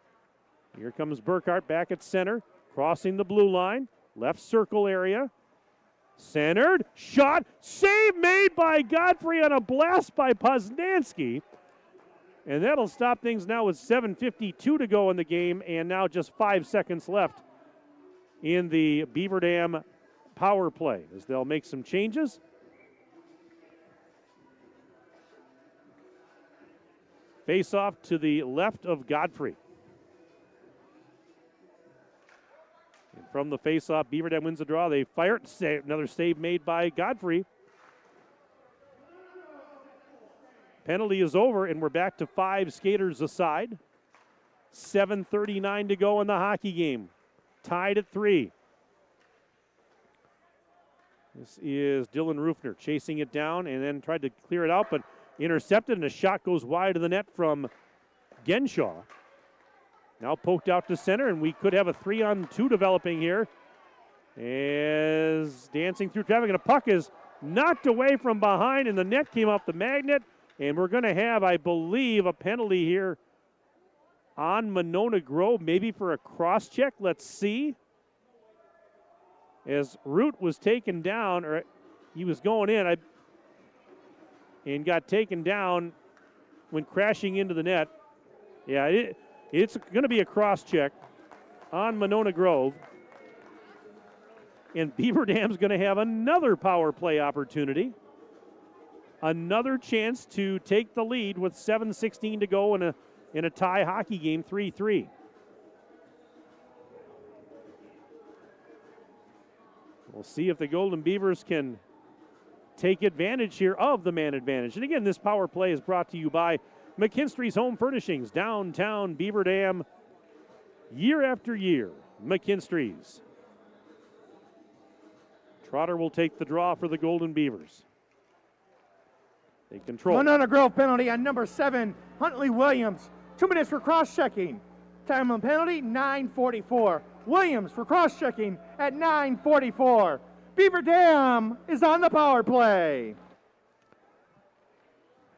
here comes Burkhart back at center, crossing the blue line, left circle area. Centered, shot, save made by Godfrey on a blast by Poznansky. And that'll stop things now with 7:52 to go in the game, and now just 5 seconds left in the Beaver Dam power play as they'll make some changes. Face off to the left of Godfrey. And from the face off, Beaver Dam wins the draw. They fire it. Another save made by Godfrey. Penalty is over, and we're back to 5 skaters aside. 7:39 to go in the hockey game. Tied at 3. This is Dylan Rufner chasing it down and then tried to clear it out, but intercepted, and a shot goes wide of the net from Genshaw. Now poked out to center, and we could have a 3-on-2 developing here. As dancing through traffic, and a puck is knocked away from behind, and the net came off the magnet. And we're going to have, I believe, a penalty here on Monona Grove, maybe for a cross-check. Let's see. As Root was taken down, or he was going in, and got taken down when crashing into the net. Yeah, it's going to be a cross-check on Monona Grove. And Beaver Dam's going to have another power play opportunity. Another chance to take the lead with 7:16 to go in a tie hockey game, 3-3. We'll see if the Golden Beavers can take advantage here of the man advantage. And again, this power play is brought to you by McKinstry's Home Furnishings, downtown Beaver Dam, year after year. McKinstry's. Trotter will take the draw for the Golden Beavers. They control. Monona Grove penalty on number 7, Huntley Williams. 2 minutes for cross-checking. Time on penalty, 9:44. Williams for cross-checking at 9:44. Beaver Dam is on the power play.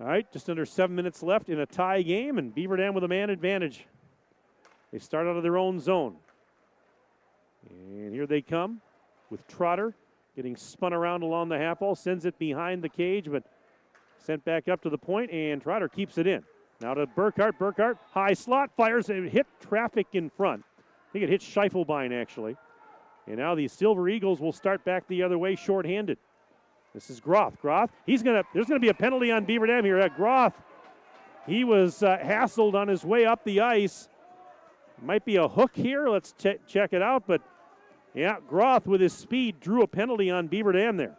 All right, just under 7 minutes left in a tie game, and Beaver Dam with a man advantage. They start out of their own zone. And here they come with Trotter getting spun around along the half wall, sends it behind the cage, but sent back up to the point, and Trotter keeps it in. Now to Burkhart. Burkhart, high slot, fires, it hit traffic in front. I think it hit Scheifelbein, actually. And now the Silver Eagles will start back the other way, shorthanded. This is Groth. Groth, there's going to be a penalty on Beaver Dam here. Groth, he was hassled on his way up the ice. Might be a hook here. Let's check it out. But, yeah, Groth with his speed drew a penalty on Beaver Dam there.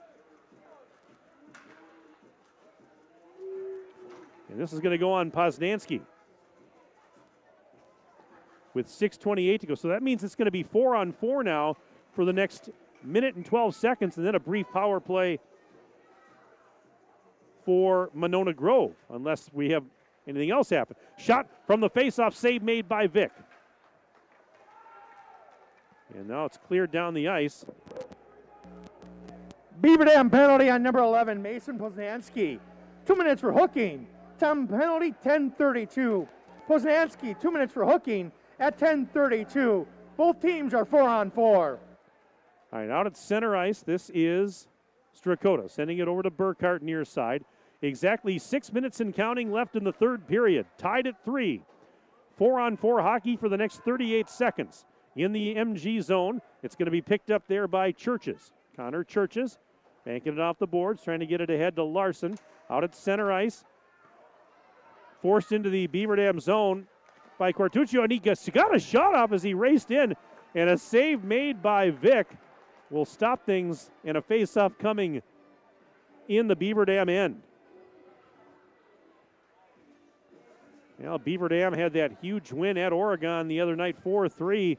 And this is going to go on Poznansky with 6:28 to go. So that means it's going to be 4-on-4 now for the next minute and 12 seconds, and then a brief power play for Monona Grove, unless we have anything else happen. Shot from the faceoff, save made by Vic. And now it's cleared down the ice. Beaver Dam penalty on number 11, Mason Poznansky. 2 minutes for hooking. Time penalty, 10:32. Poznansky, 2 minutes for hooking at 10:32. Both teams are 4-on-4. All right, out at center ice, this is Strakota sending it over to Burkhart near side. Exactly 6 minutes and counting left in the third period. Tied at 3. 4-on-4 hockey for the next 38 seconds. In the MG zone, it's going to be picked up there by Churches. Connor Churches banking it off the boards, trying to get it ahead to Larson. Out at center ice. forced into the Beaver Dam zone by Quartuccio, and he got a shot off as he raced in, and a save made by Vic will stop things, and a face-off coming in the Beaver Dam end. Well, Beaver Dam had that huge win at Oregon the other night, 4-3.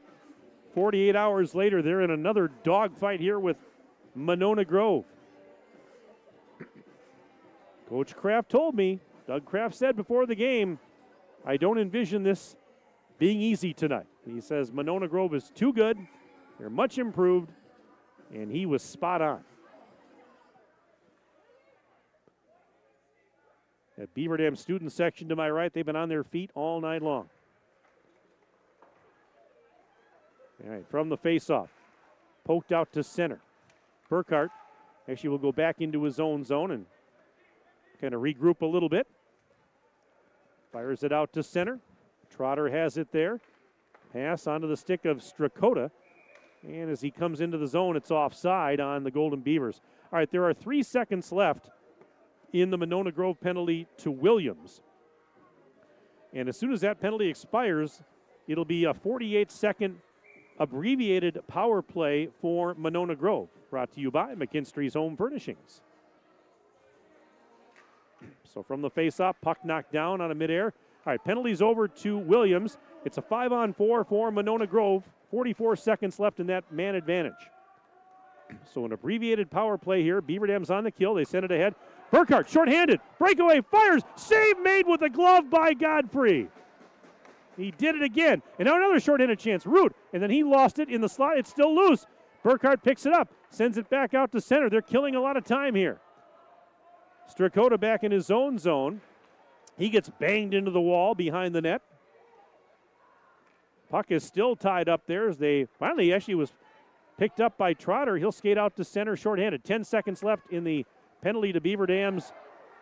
48 hours later, they're in another dogfight here with Monona Grove. Coach Kraft told me, Doug Kraft said before the game, I don't envision this being easy tonight. He says Monona Grove is too good, they're much improved, and he was spot on. That Beaver Dam student section to my right, they've been on their feet all night long. All right, from the faceoff, poked out to center. Burkhart actually will go back into his own zone and kind of regroup a little bit. Fires it out to center. Trotter has it there. Pass onto the stick of Strakota. And as he comes into the zone, it's offside on the Golden Beavers. All right, there are 3 seconds left in the Monona Grove penalty to Williams. And as soon as that penalty expires, it'll be a 48-second abbreviated power play for Monona Grove. Brought to you by McKinstry's Home Furnishings. So from the face-off, puck knocked down on a midair. All right, penalties over to Williams. It's a 5-on-4 for Monona Grove. 44 seconds left in that man advantage. So an abbreviated power play here. Beaver Dam's on the kill. They send it ahead. Burkhart, shorthanded, breakaway, fires, save made with a glove by Godfrey. He did it again. And now another shorthanded chance. Root, and then he lost it in the slot. It's still loose. Burkhart picks it up, sends it back out to center. They're killing a lot of time here. Strakota back in his own zone. He gets banged into the wall behind the net. Puck is still tied up there as they finally actually was picked up by Trotter. He'll skate out to center shorthanded. 10 seconds left in the penalty to Beaver Dam's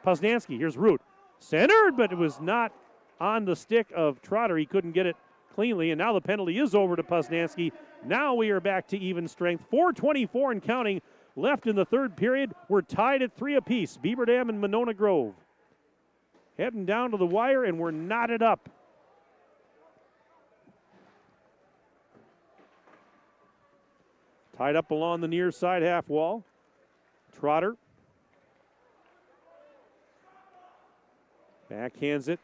Poznansky. Here's Root. Centered, but it was not on the stick of Trotter. He couldn't get it cleanly, and now the penalty is over to Poznansky. Now we are back to even strength. 4:24 and counting left in the third period. We're tied at 3 apiece. Beaver Dam and Monona Grove heading down to the wire, and we're knotted up. Tied up along the near side half wall. Trotter backhands it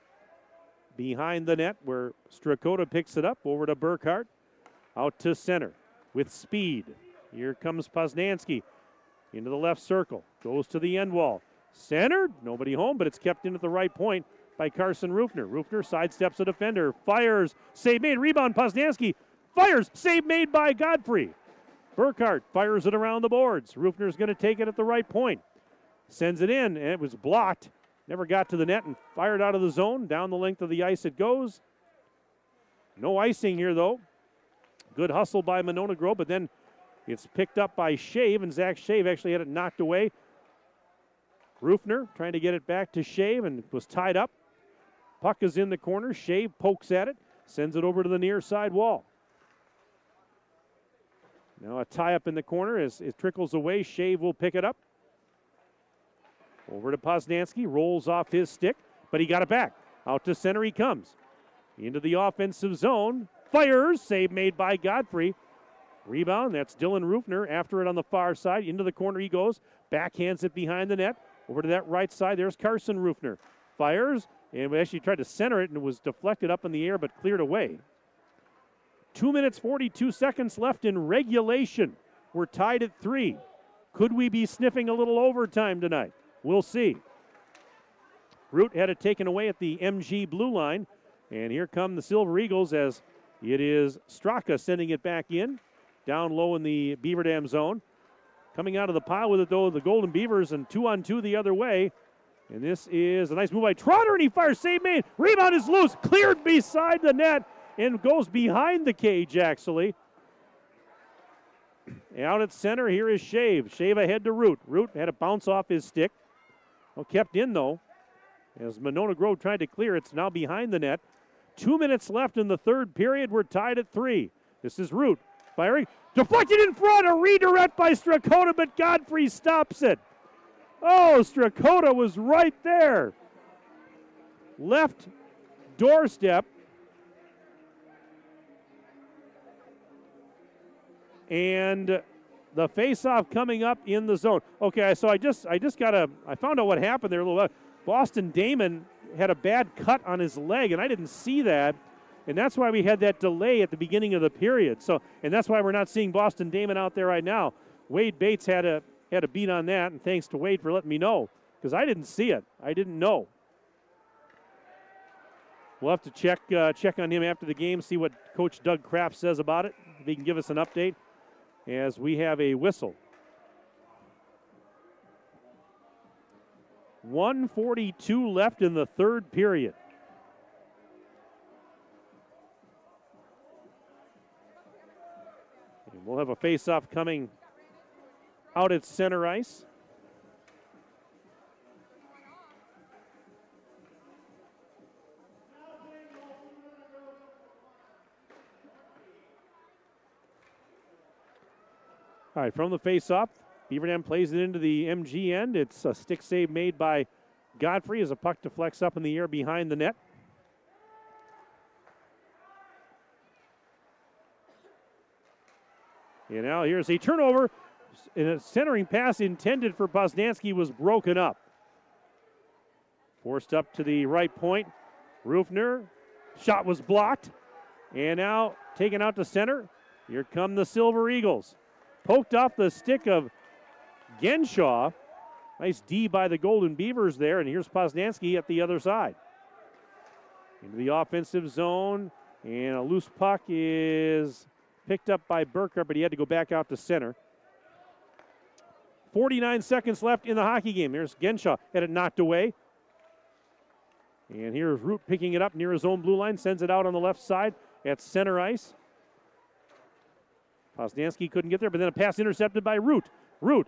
behind the net where Strakota picks it up over to Burkhart. Out to center with speed. Here comes Poznansky into the left circle. Goes to the end wall. Centered. Nobody home, but it's kept in at the right point by Carson Rufner. Rufner sidesteps a defender. Fires. Save made. Rebound. Poznansky. Fires. Save made by Godfrey. Burkhart fires it around the boards. Rufner's going to take it at the right point. Sends it in, and it was blocked. Never got to the net and fired out of the zone. Down the length of the ice it goes. No icing here, though. Good hustle by Monona Grove, but then it's picked up by Shave, and Zach Shave actually had it knocked away. Rufner trying to get it back to Shave and was tied up. Puck is in the corner. Shave pokes at it, sends it over to the near side wall. Now a tie-up in the corner as it trickles away. Shave will pick it up. Over to Poznansky, rolls off his stick, but he got it back. Out to center he comes. Into the offensive zone. Fires, save made by Godfrey. Rebound, that's Dylan Rufner after it on the far side. Into the corner he goes. Backhands it behind the net. Over to that right side, there's Carson Rufner. Fires, and we actually tried to center it and it was deflected up in the air but cleared away. 2 minutes, 42 seconds left in regulation. We're tied at 3. Could we be sniffing a little overtime tonight? We'll see. Root had it taken away at the MG blue line. And here come the Silver Eagles as it is Straka sending it back in. Down low in the Beaver Dam zone. Coming out of the pile with it, though, the Golden Beavers, and 2-on-2 the other way. And this is a nice move by Trotter, and he fires. Save made. Rebound is loose. Cleared beside the net and goes behind the cage, actually. Out at center, here is Shave. Shave ahead to Root. Root had to bounce off his stick. Well, kept in, though. As Monona Grove tried to clear, it's now behind the net. 2 minutes left in the third period. We're tied at 3. This is Root firing. Deflected in front. A redirect by Strakota, but Godfrey stops it. Oh, Strakota was right there. left doorstep. And the face-off coming up in the zone. Okay, so I found out what happened there a little bit. Boston Damon had a bad cut on his leg, and I didn't see that. And that's why we had that delay at the beginning of the period. And that's why we're not seeing Boston Damon out there right now. Wade Bates had a beat on that, and thanks to Wade for letting me know, because I didn't see it. I didn't know. We'll have to check on him after the game, see what Coach Doug Kraft says about it, if he can give us an update, as we have a whistle. 1:42 left in the third period. And we'll have a face-off coming out at center ice. All right, from the face-off, Beaver Dam plays it into the MG end. It's a stick save made by Godfrey as a puck deflects up in the air behind the net. And now here's a turnover, and a centering pass intended for Posnanski was broken up. Forced up to the right point. Rufner, shot was blocked, and now taken out to center. Here come the Silver Eagles. Poked off the stick of Genshaw. Nice D by the Golden Beavers there, and here's Posnanski at the other side. Into the offensive zone, and a loose puck is picked up by Burkhardt, but he had to go back out to center. 49 seconds left in the hockey game. There's Genshaw, had it knocked away. And here's Root picking it up near his own blue line, sends it out on the left side at center ice. Posnanski couldn't get there, but then a pass intercepted by Root. Root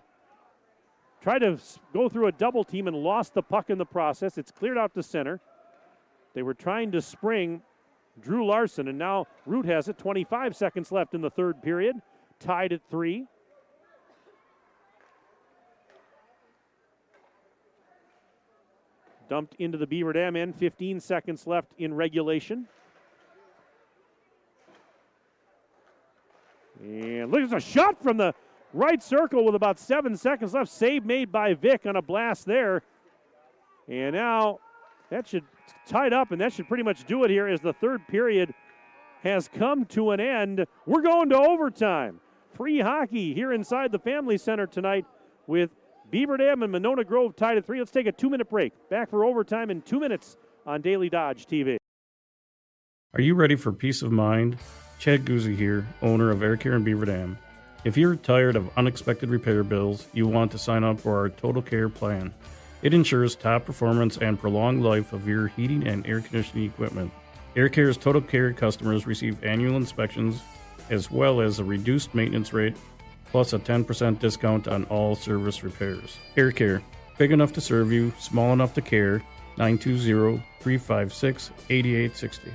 tried to go through a double team and lost the puck in the process. It's cleared out to center. They were trying to spring Drew Larson, and now Root has it. 25 seconds left in the third period. Tied at 3. Dumped into the Beaver Dam end. 15 seconds left in regulation. And look, there's a shot from the right circle with about 7 seconds left. Save made by Vick on a blast there. And now that should tied up, and that should pretty much do it here as the third period has come to an end. We're going to overtime. Free hockey here inside the Family Center tonight with Beaver Dam and Monona Grove tied at 3. Let's take a 2-minute break. Back for overtime in 2 minutes on Daily Dodge TV. Are you ready for peace of mind? Chad Guzzi here, owner of Air Care in Beaver Dam. If you're tired of unexpected repair bills, you want to sign up for our Total Care plan. It ensures top performance and prolonged life of your heating and air conditioning equipment. Air Care's Total Care customers receive annual inspections as well as a reduced maintenance rate plus a 10% discount on all service repairs. Air Care, big enough to serve you, small enough to care. 920-356-8860.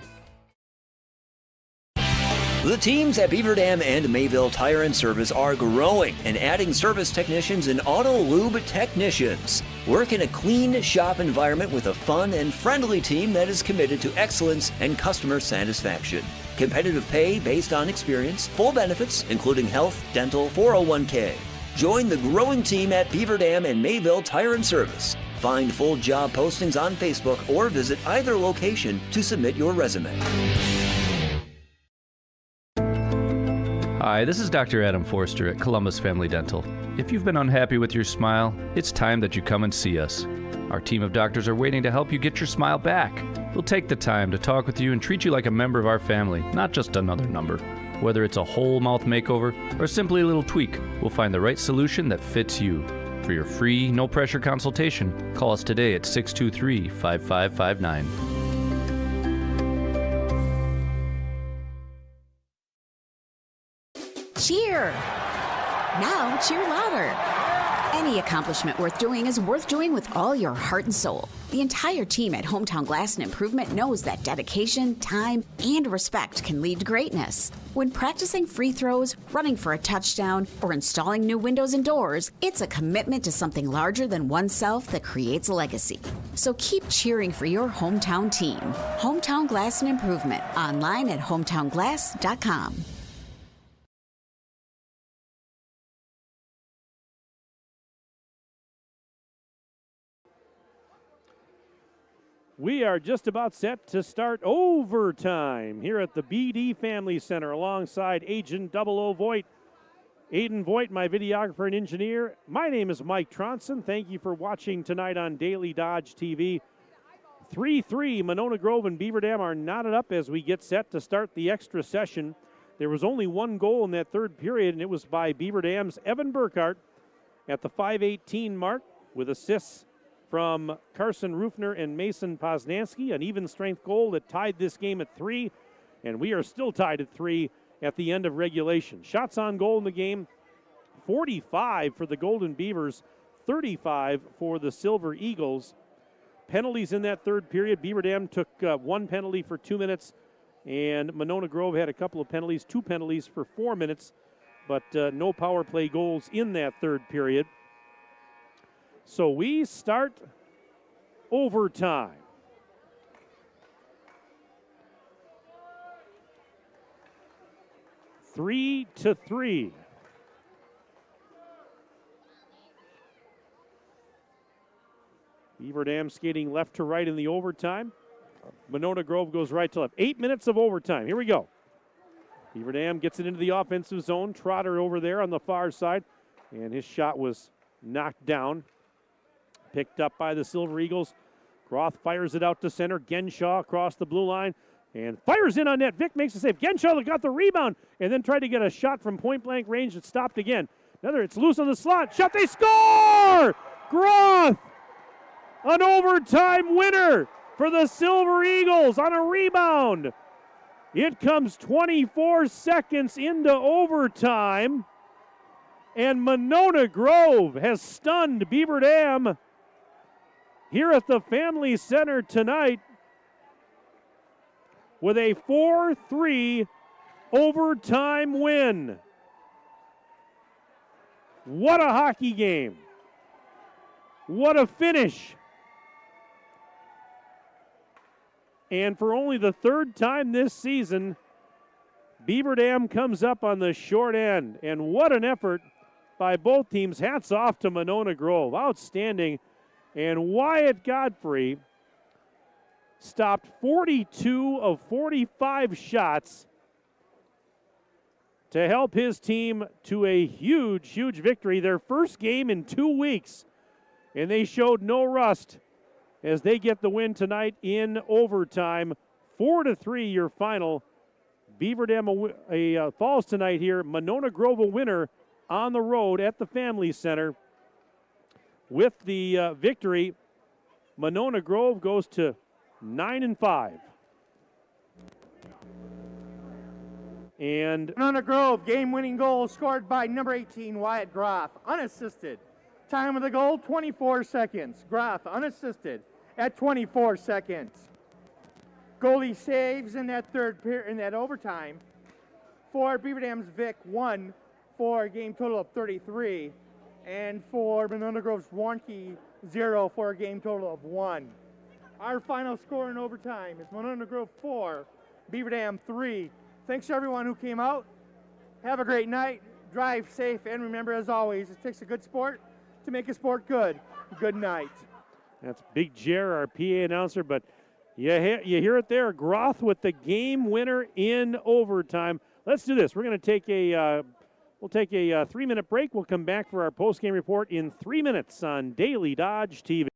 The teams at Beaver Dam and Mayville Tire and Service are growing and adding service technicians and auto lube technicians. Work in a clean shop environment with a fun and friendly team that is committed to excellence and customer satisfaction. Competitive pay based on experience, full benefits, including health, dental, 401k. Join the growing team at Beaver Dam and Mayville Tire and Service. Find full job postings on Facebook or visit either location to submit your resume. Hi, this is Dr. Adam Forster at Columbus Family Dental. If you've been unhappy with your smile, it's time that you come and see us. Our team of doctors are waiting to help you get your smile back. We'll take the time to talk with you and treat you like a member of our family, not just another number. Whether it's a whole mouth makeover or simply a little tweak, we'll find the right solution that fits you. For your free, no-pressure consultation, call us today at 623-5559. Cheer! Now cheer louder. Any accomplishment worth doing is worth doing with all your heart and soul. The entire team at Hometown Glass and Improvement knows that dedication, time, and respect can lead to greatness. When practicing free throws, running for a touchdown, or installing new windows and doors, it's a commitment to something larger than oneself that creates a legacy. So keep cheering for your hometown team. Hometown Glass and Improvement, online at hometownglass.com. We are just about set to start overtime here at the BD Family Center alongside Agent 00 Voigt. Aiden Voigt, my videographer and engineer. My name is Mike Tronson. Thank you for watching tonight on Daily Dodge TV. 3-3, Monona Grove and Beaver Dam are knotted up as we get set to start the extra session. There was only one goal in that third period, and it was by Beaver Dam's Evan Burkhart at the 5:18 mark with assists from Carson Rufner and Mason Poznansky, an even strength goal that tied this game at 3, and we are still tied at 3 at the end of regulation. Shots on goal in the game, 45 for the Golden Beavers, 35 for the Silver Eagles. Penalties in that third period. Beaver Dam took one penalty for 2 minutes, and Monona Grove had a couple of penalties, 2 penalties for 4 minutes, but no power play goals in that third period. So we start overtime. Three to 3. Beaver Dam skating left to right in the overtime. Monona Grove goes right to left. 8 minutes of overtime. Here we go. Beaver Dam gets it into the offensive zone. Trotter over there on the far side, and his shot was knocked down. Picked up by the Silver Eagles. Groth fires it out to center. Genshaw across the blue line and fires in on net. Vic makes the save. Genshaw got the rebound and then tried to get a shot from point-blank range that stopped again. It's loose on the slot. Shot, they score! Groth! An overtime winner for the Silver Eagles on a rebound. It comes 24 seconds into overtime, and Monona Grove has stunned Beaver Dam here at the Family Center tonight with a 4-3 overtime win. What a hockey game. What a finish. And for only the third time this season, Beaver Dam comes up on the short end. And what an effort by both teams. Hats off to Monona Grove. Outstanding. And Wyatt Godfrey stopped 42 of 45 shots to help his team to a huge, huge victory. Their first game in 2 weeks. And they showed no rust as they get the win tonight in overtime. 4-3 your final. Beaver Dam falls tonight here. Monona Grove a winner on the road at the Family Center. With the victory, Monona Grove goes to 9-5. And Monona Grove, game-winning goal scored by number 18, Wyatt Groff, unassisted. Time of the goal, 24 seconds. Groff, unassisted at 24 seconds. Goalie saves in that overtime for Beaver Dam's Vic, 1 for a game total of 33. And for Monona Grove's Warnke, 0 for a game total of 1. Our final score in overtime is Monona Grove 4, Beaver Dam 3. Thanks to everyone who came out. Have a great night. Drive safe, and remember, as always, it takes a good sport to make a sport good. Good night. That's Big Jer, our PA announcer, but you hear it there. Groth with the game winner in overtime. Let's do this. We're going to take a 3-minute break. We'll come back for our post-game report in 3 minutes on Daily Dodge TV.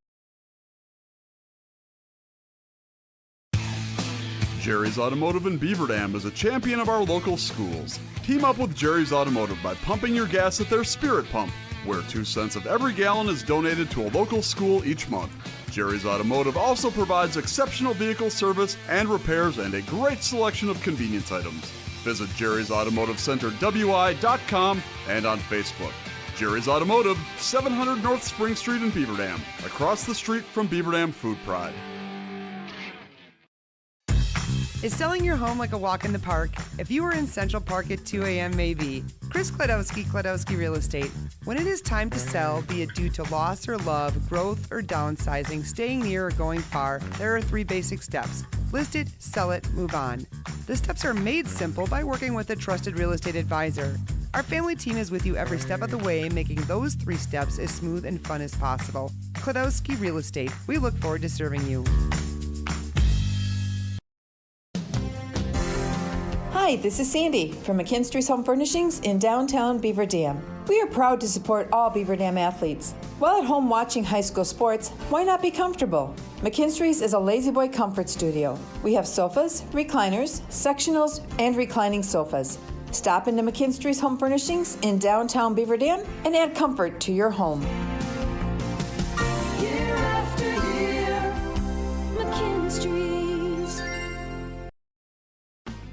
Jerry's Automotive in Beaver Dam is a champion of our local schools. Team up with Jerry's Automotive by pumping your gas at their Spirit Pump, where 2 cents of every gallon is donated to a local school each month. Jerry's Automotive also provides exceptional vehicle service and repairs and a great selection of convenience items. Visit Jerry's Automotive Center, WI.com, and on Facebook. Jerry's Automotive, 700 North Spring Street in Beaver Dam, across the street from Beaver Dam Food Pride. Is selling your home like a walk in the park? If you were in Central Park at 2 a.m. maybe. Chris Kladowski Real Estate. When it is time to sell, be it due to loss or love, growth or downsizing, staying near or going far, there are 3 basic steps. List it, sell it, move on. The steps are made simple by working with a trusted real estate advisor. Our family team is with you every step of the way, making those 3 steps as smooth and fun as possible. Kladowski Real Estate. We look forward to serving you. Hi, this is Sandy from McKinstry's Home Furnishings in downtown Beaver Dam. We are proud to support all Beaver Dam athletes. While at home watching high school sports, why not be comfortable? McKinstry's is a lazy boy comfort studio. We have sofas, recliners, sectionals, and reclining sofas. Stop into McKinstry's Home Furnishings in downtown Beaver Dam and add comfort to your home. Year after year, McKinstry's.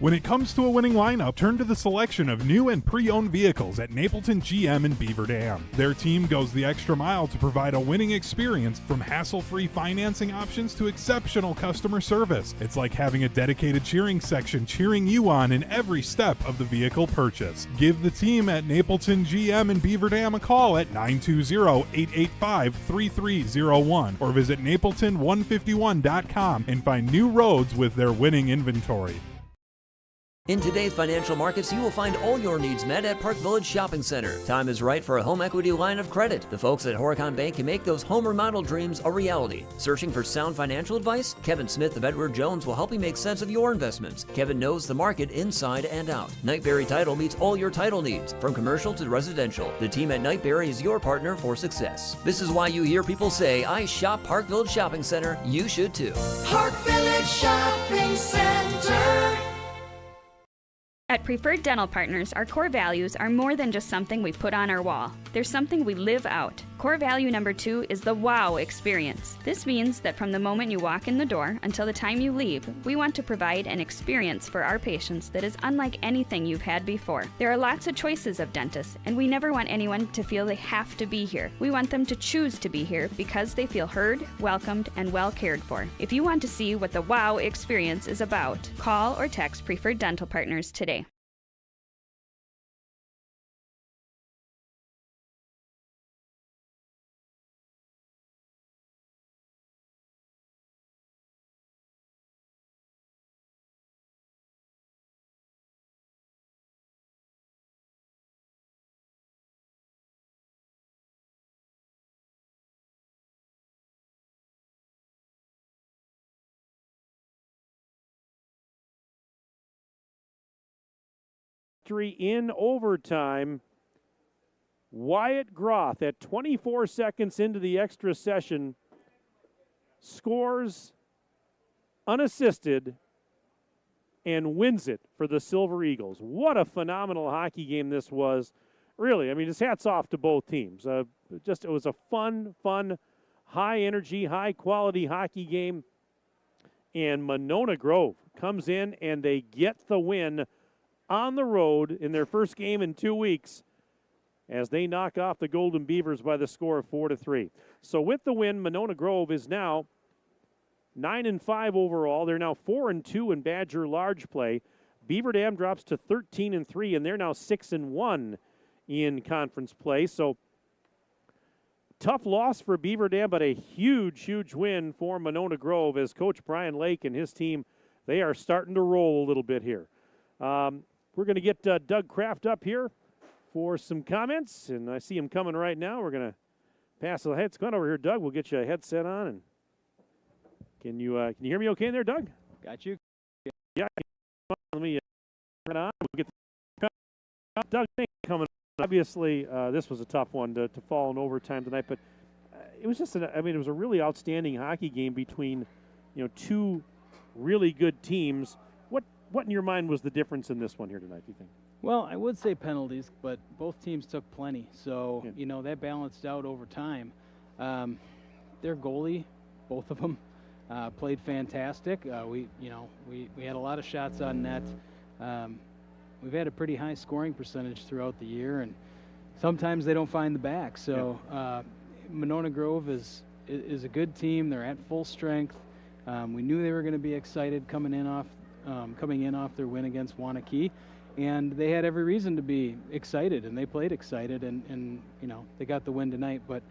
When it comes to a winning lineup, turn to the selection of new and pre-owned vehicles at Napleton GM in Beaver Dam. Their team goes the extra mile to provide a winning experience, from hassle-free financing options to exceptional customer service. It's like having a dedicated cheering section cheering you on in every step of the vehicle purchase. Give the team at Napleton GM in Beaver Dam a call at 920-885-3301 or visit napleton151.com and find new roads with their winning inventory. In today's financial markets, you will find all your needs met at Park Village Shopping Center. Time is right for a home equity line of credit. The folks at Horicon Bank can make those home remodel dreams a reality. Searching for sound financial advice? Kevin Smith of Edward Jones will help you make sense of your investments. Kevin knows the market inside and out. Knightberry Title meets all your title needs, from commercial to residential. The team at Knightberry is your partner for success. This is why you hear people say, I shop Park Village Shopping Center. You should too. Park Village Shopping Center. At Preferred Dental Partners, our core values are more than just something we put on our wall. They're something we live out. Core value number 2 is the wow experience. This means that from the moment you walk in the door until the time you leave, we want to provide an experience for our patients that is unlike anything you've had before. There are lots of choices of dentists, and we never want anyone to feel they have to be here. We want them to choose to be here because they feel heard, welcomed, and well cared for. If you want to see what the wow experience is about, call or text Preferred Dental Partners today. In overtime. Wyatt Groth at 24 seconds into the extra session scores unassisted and wins it for the Silver Eagles. What a phenomenal hockey game this was. Really, I mean, just hats off to both teams. It was a fun, high energy, high quality hockey game. And Monona Grove comes in and they get the win on the road in their first game in 2 weeks as they knock off the Golden Beavers by the score of 4-3. So with the win, Monona Grove is now 9-5 overall. They're now 4-2 in Badger large play. Beaver Dam drops to 13-3, and they're now 6-1 in conference play. So tough loss for Beaver Dam, but a huge win for Monona Grove as Coach Brian Lake and his team, they are starting to roll a little bit here. We're going to get Doug Kraft up here for some comments, and I see him coming right now. We're going to pass the heads. Come on over here, Doug. We'll get you a headset on. And can you hear me okay in there, Doug? Got you. Yeah. Let me turn it on. We'll get Doug coming. Obviously, this was a tough one to fall in overtime tonight, but it was just it was a really outstanding hockey game between two really good teams. What in your mind was the difference in this one here tonight, do you think? Well, I would say penalties, but both teams took plenty. So, that balanced out over time. Their goalie, both of them, played fantastic. We had a lot of shots on net. We've had a pretty high scoring percentage throughout the year, and sometimes they don't find the back. So Monona Grove is a good team. They're at full strength. We knew they were going to be excited coming in off coming in off their win against Wanakee, and they had every reason to be excited, and they played excited, and they got the win tonight. But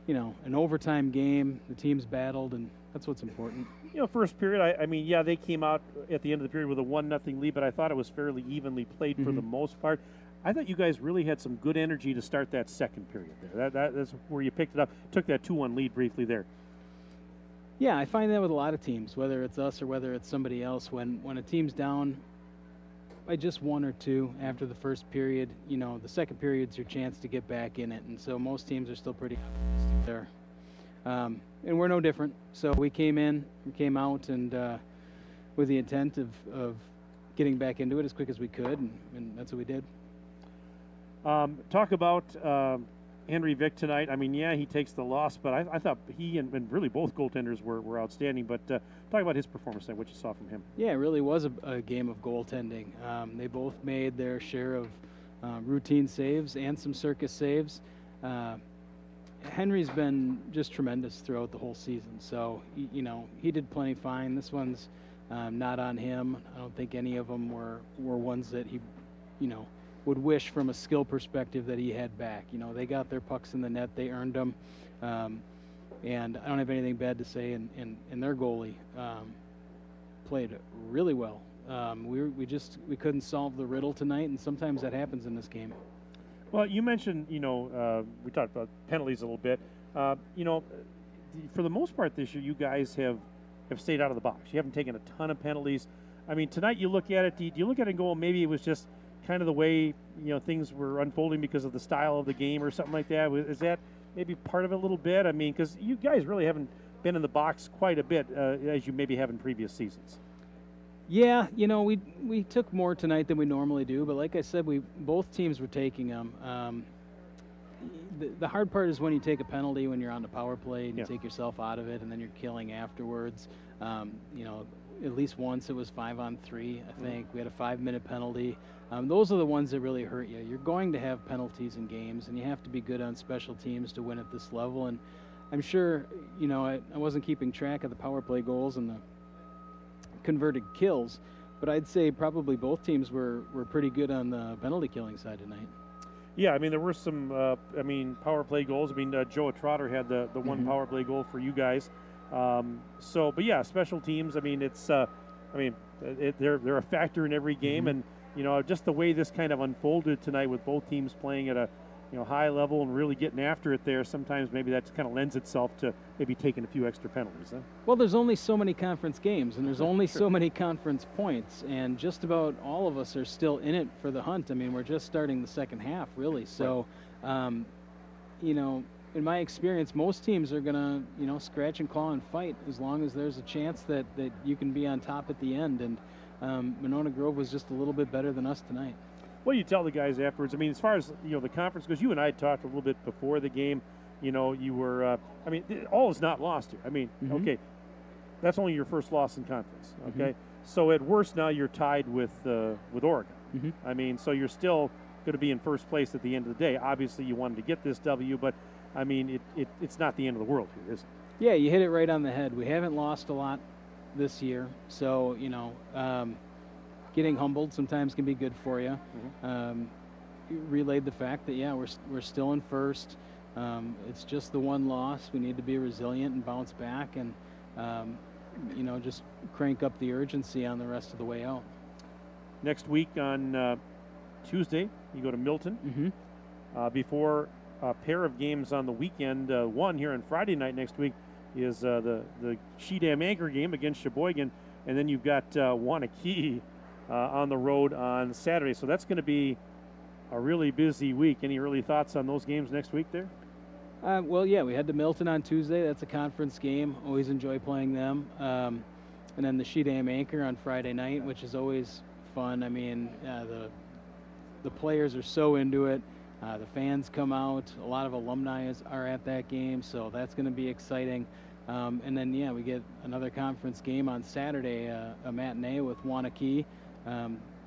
an overtime game, the teams battled, and that's what's important. First period, I mean, they came out at the end of the period with a 1-0 lead, but I thought it was fairly evenly played for the most part. I thought you guys really had some good energy to start that second period there. That's where you picked it up, took that 2-1 lead briefly there. Yeah, I find that with a lot of teams, whether it's us or whether it's somebody else. When a team's down by just 1 or 2 after the first period, the second period's your chance to get back in it, and so most teams are still pretty optimistic there. And we're no different. So we came out, and with the intent of getting back into it as quick as we could, and that's what we did. Talk about Henry Vick tonight. I mean, he takes the loss, but I thought he and really both goaltenders were outstanding. But talk about his performance and what you saw from him. Yeah, it really was a game of goaltending. They both made their share of routine saves and some circus saves. Henry's been just tremendous throughout the whole season. So, he did plenty fine. This one's not on him. I don't think any of them were ones that he, would wish from a skill perspective that he had back. They got their pucks in the net. They earned them. And I don't have anything bad to say. And their goalie played really well. We couldn't solve the riddle tonight, and sometimes that happens in this game. Well, you mentioned, we talked about penalties a little bit. For the most part this year, you guys have stayed out of the box. You haven't taken a ton of penalties. I mean, tonight you look at it, do you look at it and go, well, maybe it was just kind of the way, things were unfolding because of the style of the game or something like that? Is that maybe part of it a little bit? I mean, because you guys really haven't been in the box quite a bit as you maybe have in previous seasons. Yeah, we took more tonight than we normally do, but like I said, both teams were taking them. The hard part is when you take a penalty when you're on the power play and you take yourself out of it, and then you're killing afterwards. At least once it was 5-on-3, I think. We had a 5-minute penalty. Those are the ones that really hurt you. You're going to have penalties in games, and you have to be good on special teams to win at this level. And I'm sure, I wasn't keeping track of the power play goals and the converted kills, but I'd say probably both teams were pretty good on the penalty killing side tonight. Yeah, I mean, there were some, power play goals. I mean, Joe Trotter had the one power play goal for you guys. But yeah, special teams, I mean, it's, they're a factor in every game. And, just the way this kind of unfolded tonight with both teams playing at a, high level and really getting after it there, sometimes maybe that kind of lends itself to maybe taking a few extra penalties. Huh? Well, there's only so many conference games, and there's only so many conference points, and just about all of us are still in it for the hunt. I mean, we're just starting the second half, really. So, in my experience, most teams are going to, scratch and claw and fight as long as there's a chance that you can be on top at the end. And Monona Grove was just a little bit better than us tonight. What do you tell the guys afterwards? I mean, as far as, the conference goes, you and I talked a little bit before the game. You were, all is not lost here. I mean, okay, that's only your first loss in conference, okay? So at worst now you're tied with Oregon. I mean, so you're still going to be in first place at the end of the day. Obviously you wanted to get this W, but, I mean, it's not the end of the world here, is it? Yeah, you hit it right on the head. We haven't lost a lot this year, so, getting humbled sometimes can be good for you. Relayed the fact that, we're still in first. It's just the one loss. We need to be resilient and bounce back and, just crank up the urgency on the rest of the way out. Next week on Tuesday, you go to Milton. Before a pair of games on the weekend, one here on Friday night next week is the She-Dam Anchor game against Sheboygan, and then you've got Wanakee on the road on Saturday. So that's going to be a really busy week. Any early thoughts on those games next week there? We head to Milton on Tuesday. That's a conference game. Always enjoy playing them. And then the She-Dam Anchor on Friday night, which is always fun. I mean, the players are so into it. The fans come out. A lot of alumni are at that game, so that's going to be exciting. And then, we get another conference game on Saturday, a matinee with Wanakee.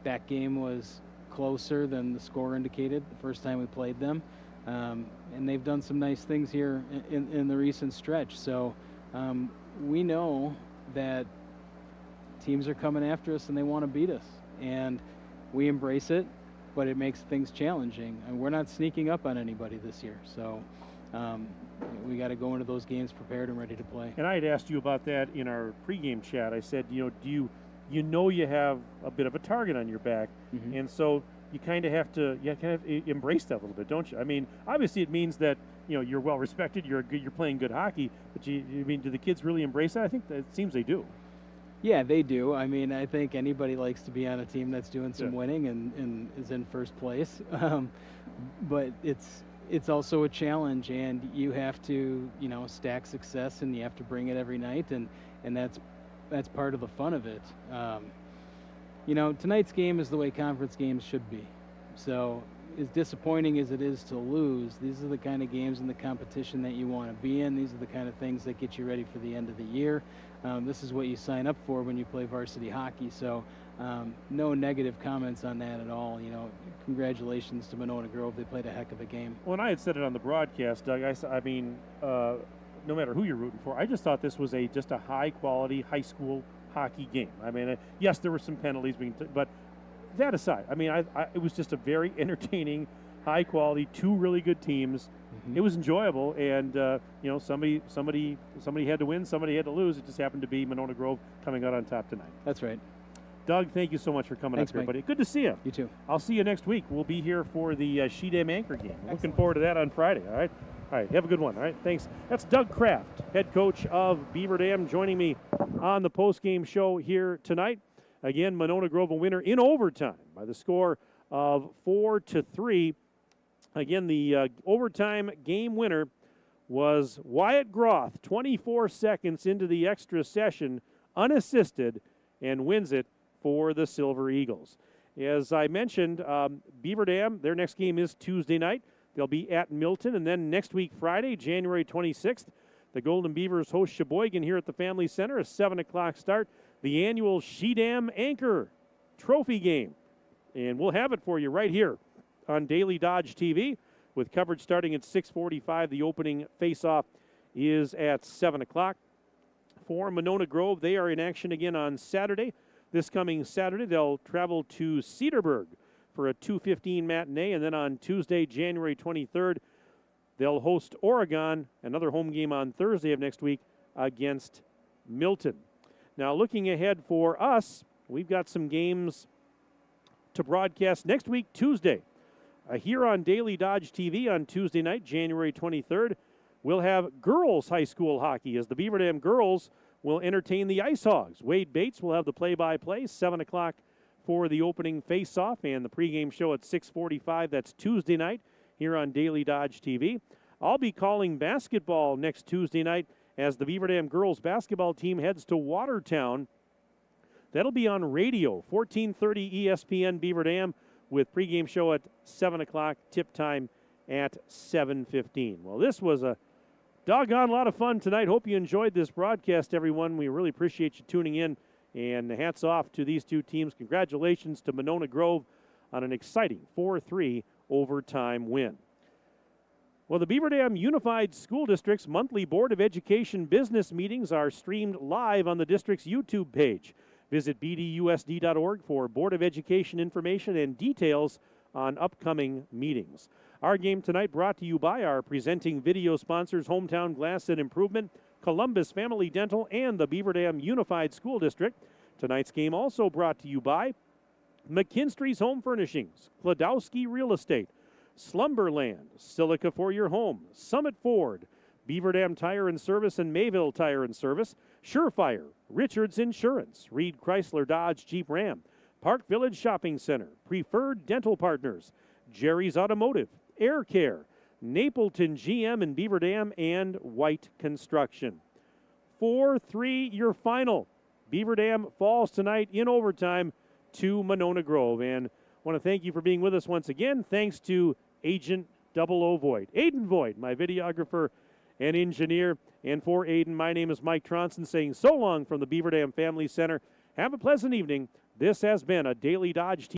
That game was closer than the score indicated the first time we played them. And they've done some nice things here in the recent stretch. So we know that teams are coming after us and they want to beat us. And we embrace it, but it makes things challenging. And we're not sneaking up on anybody this year. So we got to go into those games prepared and ready to play. And I had asked you about that in our pregame chat. I said, do you you have a bit of a target on your back, and so you kind of have to embrace that a little bit, don't you? I mean, obviously it means that you're well respected, you're playing good hockey, but do the kids really embrace that? I think that it seems they do. Yeah, they do. I mean, I think anybody likes to be on a team that's doing some winning and is in first place, but it's also a challenge, and you have to stack success, and you have to bring it every night, and that's part of the fun of it. Tonight's game is the way conference games should be. So as disappointing as it is to lose, these are the kind of games in the competition that you want to be in. These are the kind of things that get you ready for the end of the year. This is what you sign up for when you play varsity hockey. So no negative comments on that at all. Congratulations to Monona Grove. They played a heck of a game. Well, and I had said it on the broadcast, Doug. No matter who you're rooting for, I just thought this was just a high-quality high school hockey game. I mean, yes, there were some penalties, but that aside, it was just a very entertaining, high-quality, two really good teams. It was enjoyable, and somebody had to win, somebody had to lose. It just happened to be Monona Grove coming out on top tonight. That's right. Doug, thank you so much for coming up here, Mike. buddy. Good to see you. You too. I'll see you next week. We'll be here for the She Dam Anchor game. Looking forward to that on Friday. All right. Have a good one. All right, thanks. That's Doug Kraft, head coach of Beaver Dam, joining me on the postgame show here tonight. Again, Monona Grove a winner in overtime by the score of 4-3. Again, the overtime game winner was Wyatt Groth, 24 seconds into the extra session, unassisted, and wins it for the Silver Eagles. As I mentioned, Beaver Dam, their next game is Tuesday night. They'll be at Milton, and then next week, Friday, January 26th, the Golden Beavers host Sheboygan here at the Family Center, a 7 o'clock start, the annual She Dam Anchor Trophy game. And we'll have it for you right here on Daily Dodge TV with coverage starting at 6:45. The opening face-off is at 7 o'clock. For Monona Grove, they are in action again on Saturday. This coming Saturday, they'll travel to Cedarburg for a 2:15 matinee, and then on Tuesday, January 23rd, they'll host Oregon, another home game on Thursday of next week against Milton. Now, looking ahead for us, we've got some games to broadcast next week, Tuesday. Here on Daily Dodge TV on Tuesday night, January 23rd, we'll have girls high school hockey as the Beaver Dam girls will entertain the Ice Hogs. Wade Bates will have the play-by-play, 7 o'clock for the opening face-off, and the pregame show at 6:45. That's Tuesday night here on Daily Dodge TV. I'll be calling basketball next Tuesday night as the Beaver Dam girls basketball team heads to Watertown. That'll be on radio, 1430 ESPN Beaver Dam, with pregame show at 7 o'clock, tip time at 7:15. Well, this was a doggone lot of fun tonight. Hope you enjoyed this broadcast, everyone. We really appreciate you tuning in. And hats off to these two teams. Congratulations to Monona Grove on an exciting 4-3 overtime win. Well, the Beaver Dam Unified School District's monthly Board of Education business meetings are streamed live on the district's YouTube page. Visit bdusd.org for Board of Education information and details on upcoming meetings. Our game tonight brought to you by our presenting video sponsors, Hometown Glass and Improvement, Columbus Family Dental, and the Beaver Dam Unified School District. Tonight's game also brought to you by McKinstry's Home Furnishings, Kladowski Real Estate, Slumberland, Silica for Your Home, Summit Ford, Beaver Dam Tire and Service and Mayville Tire and Service, Surefire, Richards Insurance, Reed Chrysler Dodge Jeep Ram, Park Village Shopping Center, Preferred Dental Partners, Jerry's Automotive, Air Care, Napleton GM in Beaver Dam, and White Construction. 4-3 your final. Beaver Dam falls tonight in overtime to Monona Grove. And I want to thank you for being with us once again. Thanks to Agent 00 Void, Aiden Void, my videographer and engineer. And for Aiden, my name is Mike Tronson saying so long from the Beaver Dam Family Center. Have a pleasant evening. This has been a Daily Dodge